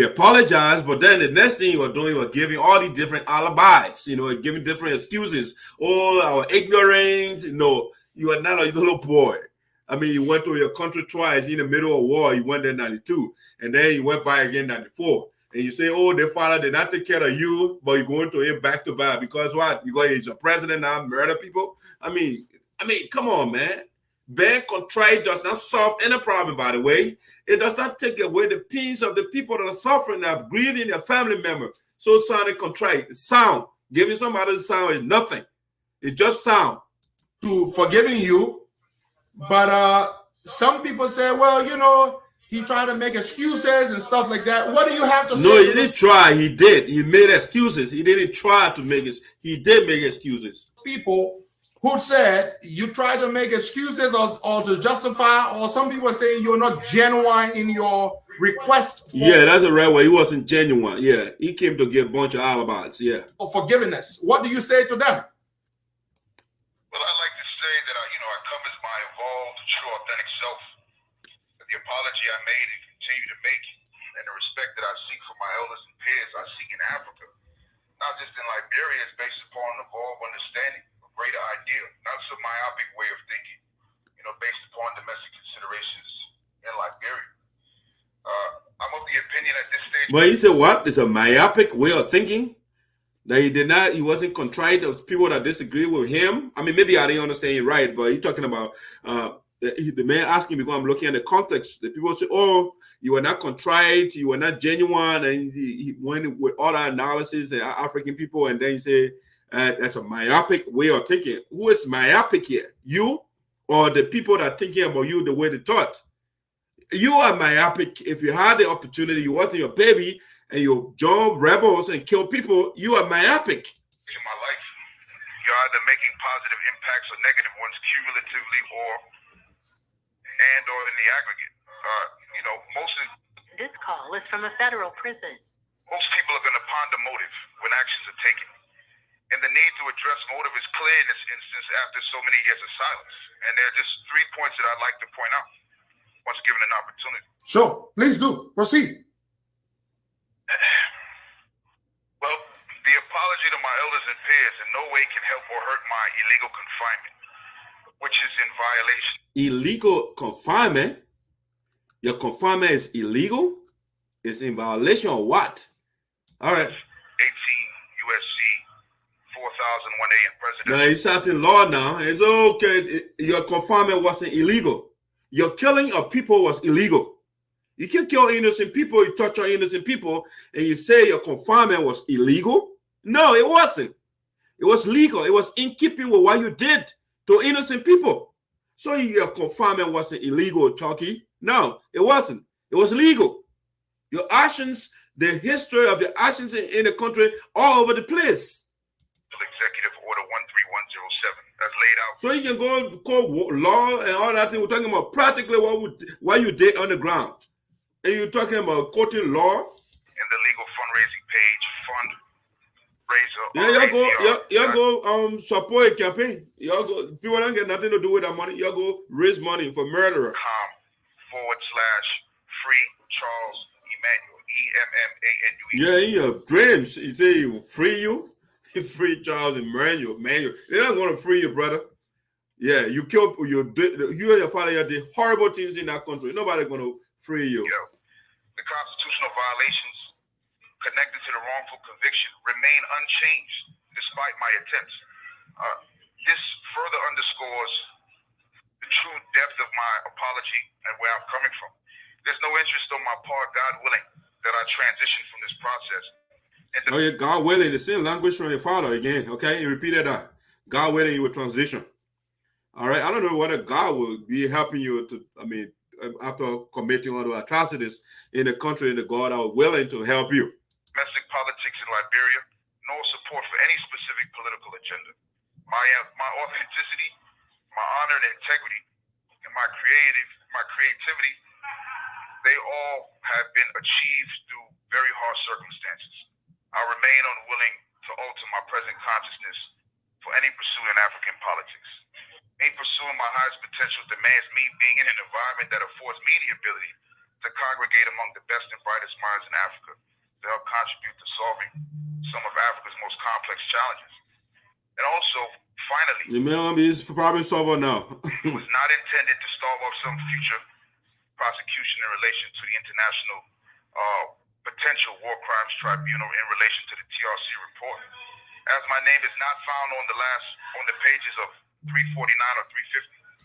apologized, but then the next thing you were doing was giving all the different alibis, giving different excuses. Oh, I was ignorant. No, you are not a little boy. You went to your country twice in the middle of war. You went there in 92, and then you went by again in 94. And you say, oh, their father did not take care of you, but you're going to him back to back. Because what? Because he's a president now, murder people? Come on, man. Being contrite does not solve any problem, by the way. It does not take away the pains of the people that are suffering, that are grieving their family member. So sounding contrite. Sound. Giving somebody a sound is nothing. It just sound. To forgiving you. But some people say, well, He tried to make excuses and stuff like that. What do you have to say? No, he didn't try. He did. He made excuses. He didn't try to make it. He did make excuses. People who said you tried to make excuses or to justify, or some people are saying you're not genuine in your request for, yeah, that's the right way. He wasn't genuine. Yeah, he came to get a bunch of alibis. Yeah. for forgiveness. What do you say to them? Well, I like to say that I come as my evolved, true, authentic self. The apology I made and continue to make, and the respect that I seek from my elders and peers, I seek in Africa, not just in Liberia, is based upon an evolved understanding, a greater idea, not some myopic way of thinking, based upon domestic considerations in Liberia. I'm of the opinion at this stage. But he said what? It's a myopic way of thinking. That he wasn't contrite of people that disagree with him. I mean, maybe I didn't understand you right, but you're talking about the man asking because I'm looking at the context. The people say, "Oh, you were not contrite, you were not genuine," and he went with all that analysis of African people, and then he said that's a myopic way of thinking. Who is myopic here? You or the people that are thinking about you the way they thought? You are myopic. If you had the opportunity, you wasn't your baby, and you join rebels and kill people, you are myopic. In my life, you're either making positive impacts or negative ones cumulatively or in the aggregate. This call is from a federal prison. Most people are going to ponder motive when actions are taken. And the need to address motive is clear in this instance after so many years of silence. And there are just 3 points that I'd like to point out once given an opportunity. Sure, please do. Proceed. Well, the apology to my elders and peers in no way can help or hurt my illegal confinement, which is in violation. Illegal confinement? Your confinement is illegal? It's in violation of what? All right. 18 USC 4001A in President. Now it's out in law now. It's okay. Your confinement wasn't illegal. Your killing of people was illegal. You can kill innocent people, you torture innocent people, and you say your confinement was illegal? No, it wasn't. It was legal. It was in keeping with what you did to innocent people. So your confinement wasn't illegal, Chuckie. No, it wasn't. It was legal. Your actions, the history of your actions in the country, all over the place. Executive Order 13107, as laid out. So you can go call law and all that thing. We're talking about practically what you did on the ground. And you're talking about quoting law? In the legal fundraising page, fundraiser. Yeah, y'all go support a campaign. Y'all go, people don't get nothing to do with that money. Y'all go raise money for murderer. /free Charles Emmanuel, EMMANUE. Yeah, in your dreams, you say he will free you. He free Charles Emmanuel. They're not going to free you, brother. Yeah, you killed, you and your father, you did horrible things in that country. Nobody's going to free you. The constitutional violations connected to the wrongful conviction remain unchanged despite my attempts. This further underscores the true depth of my apology and where I'm coming from. There's no interest on my part, God willing, that I transition from this process. Oh yeah, God willing, the same language from your father again. Okay, you repeated that. God willing, you will transition. All right, I don't know whether God will be helping you to, after committing all the atrocities in the country, the God are willing to help you. Domestic politics in Liberia, nor support for any specific political agenda. My authenticity, my honor and integrity, and my creativity, they all have been achieved through very harsh circumstances. I remain unwilling to alter my present consciousness for any pursuit in African politics. Me pursuing my highest potential demands me being in an environment that affords me the ability to congregate among the best and brightest minds in Africa to help contribute to solving some of Africa's most complex challenges. And also, finally, you may be his problem solver now. It was not intended to stave off some future prosecution in relation to the International Potential War Crimes Tribunal in relation to the TRC report. As my name is not found on the pages of 349 or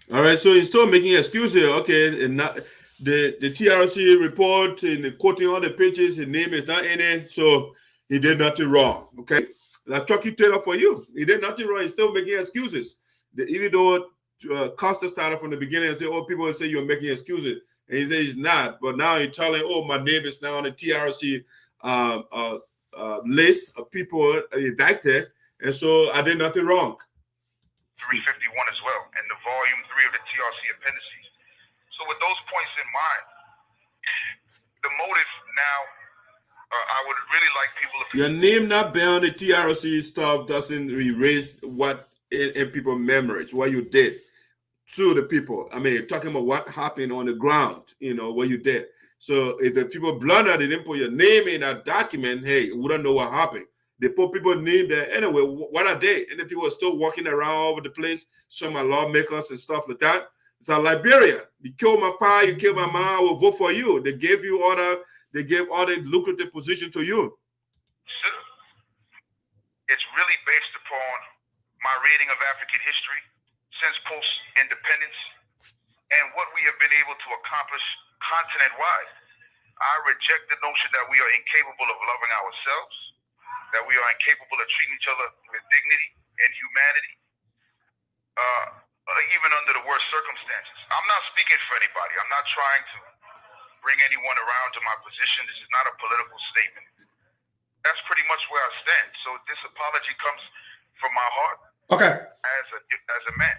350. All right, so he's still making excuses here. Okay, and not the TRC report and quoting all the pages, his name is not in it, so he did nothing wrong. Okay, like Chuckie Taylor for you, he did nothing wrong. He's still making excuses. Even though Costa started from the beginning and said, "Oh, people will say you're making excuses," And he said he's not. But now he's telling, oh, my name is now on the TRC list of people indicted. And so I did nothing wrong. 351 as well, and the volume 3 of the TRC appendices. So with those points in mind, the motive now, I would really like people to... Your name not being on the TRC stuff doesn't erase what in people's memories, what you did to the people. I mean, talking about what happened on the ground, you know, what you did. So if the people blunder, they didn't put your name in that document, hey, we don't know what happened. They put people's name there. Anyway, what are they? And the people are still walking around all over the place. Some are lawmakers and stuff like that. It's a Liberian. You kill my pa, you kill my mom, I will vote for you. They gave you all the, they gave all the lucrative position to you. It's really based upon my reading of African history since post-independence and what we have been able to accomplish continent-wide. I reject the notion that we are incapable of loving ourselves, that we are incapable of treating each other with dignity and humanity, even under the worst circumstances. I'm not speaking for anybody. I'm not trying to bring anyone around to my position. This is not a political statement. That's pretty much where I stand. So this apology comes from my heart. Okay. As a man.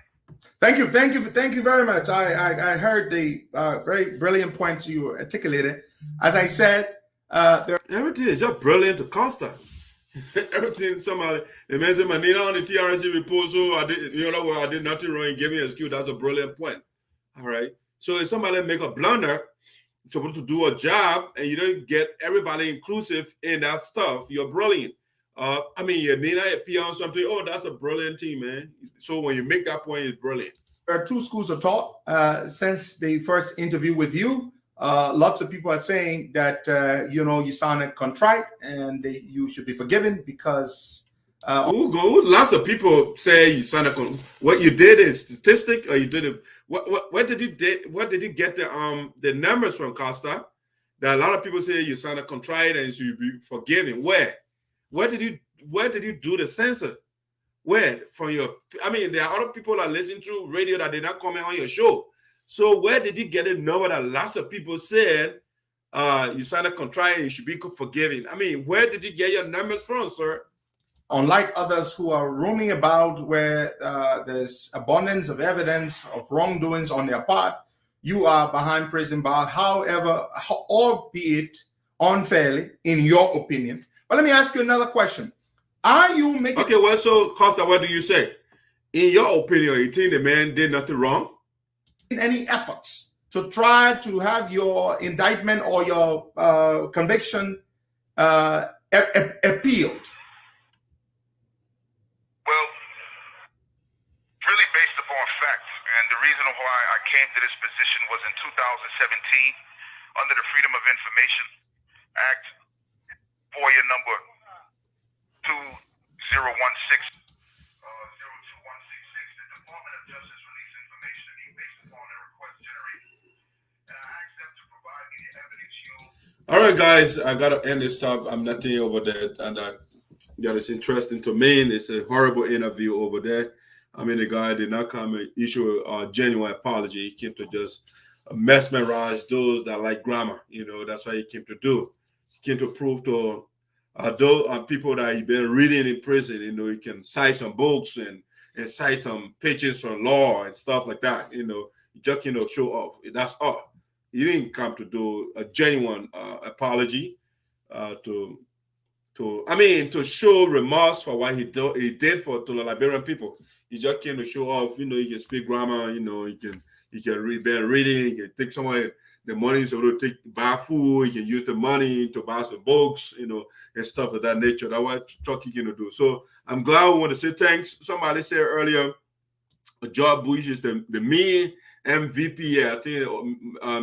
Thank you very much. I heard the very brilliant points you articulated. As I said, everything is just brilliant to Costa. Everything, somebody, the man said, "Manina on the TRC report, so I did, you know, I did nothing wrong. He gave me an excuse." That's a brilliant point. All right. So if somebody make a blunder, supposed to do a job, and you don't get everybody inclusive in that stuff, you're brilliant. I mean, you need to appear on something. Oh, that's a brilliant team, man. So when you make that point, it's brilliant. There are two schools of thought. Since the first interview with you, lots of people are saying that you know, you sounded contrite and you should be forgiven because. Lots of people say you sounded. What you did is statistic, or you did it. What did you get the numbers from, Costa? That a lot of people say you sounded contrite and you should be forgiven. Where did you do the censor? Where from your? I mean, there are other people that listen to radio that did not comment on your show. So where did you get a number that lots of people said you sounded contrite and you should be forgiven? I mean, where did you get your numbers from, sir? Unlike others who are roaming about where there's abundance of evidence of wrongdoings on their part, you are behind prison bars, however, albeit unfairly, in your opinion. But let me ask you another question. Are you making... Okay, well, so, Costa, what do you say? In your opinion, you think the man did nothing wrong? Any efforts to try to have your indictment or your conviction appealed? Well, really based upon facts. And the reason why I came to this position was in 2017, under the Freedom of Information Act, FOIA number 20166, 0216, the Department of Justice released information to me based upon a request generated. And I asked them to provide me the evidence All right, guys, I got to end this stuff. I'm not over there. And that is interesting to me. It's a horrible interview over there. I mean, the guy did not come and issue a genuine apology. He came to just mesmerize those that like grammar. You know, that's what he came to do. He came to prove to those people that he's been reading in prison, you know, he can cite some books and cite some pages from law and stuff like that. You know, he just, you know, show off. That's all. He didn't come to do a genuine apology to show remorse for what he did to the Liberian people. He just came to show off, you know, he can speak grammar, you know, he can read better reading, he can take some of the money to buy food, he can use the money to buy some books, you know, and stuff of that nature. That's what Chuckie going to do. So I'm glad we want to say thanks. Somebody said earlier, George Bush is the main MVP. I think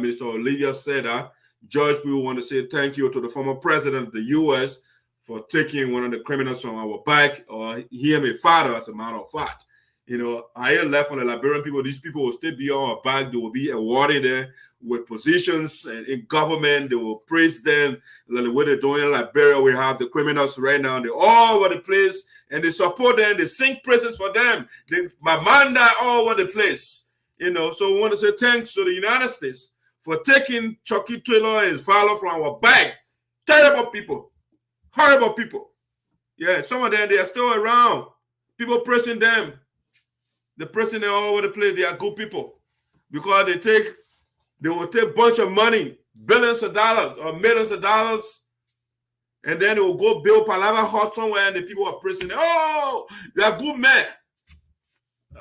Minister Olivia said that. George, we want to say thank you to the former president of the U.S. for taking one of the criminals from our back, or him a father, as a matter of fact. You know, I ain't left on the Liberian people. These people will still be on our back. They will be awarded there with positions and in government. They will praise them. Like the way they're doing in Liberia, we have the criminals right now. They're all over the place, and they support them. They sing praises for them. My man died all over the place. You know, so we want to say thanks to the United States for taking Chuckie Taylor and his father from our back. Terrible people. Horrible people. Yeah, some of them, they are still around. People pressing them. They're pressing them all over the place. They are good people. Because they will take a bunch of money, billions of dollars or millions of dollars, and then they will go build Palava Hut somewhere and the people are pressing them. Oh, they are good men.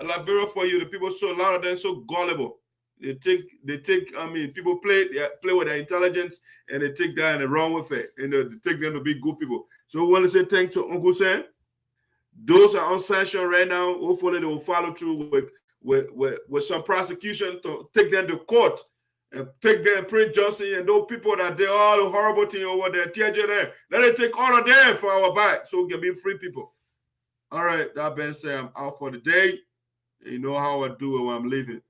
Liberia for you, the people, so a lot of them so gullible. They take, I mean, people play with their intelligence and they take that and they run with it. And they take them to be good people. So we want to say thanks to Uncle Sam. Those are unsanctioned right now. Hopefully they will follow through with some prosecution to take them to court and take them Prince Johnson and those people that did all the horrible thing over there, Teahjay them. Let it take all of them for our back so we can be free people. All right, that being said, I'm out for the day. You know how I do it when I'm leaving.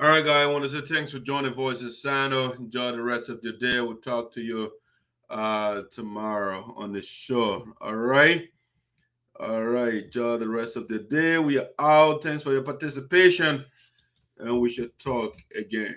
All right, guys, I want to say thanks for joining Voices Sinoe. Enjoy the rest of your day. We'll talk to you tomorrow on the show. All right. Enjoy the rest of the day. We are out. Thanks for your participation, and we should talk again.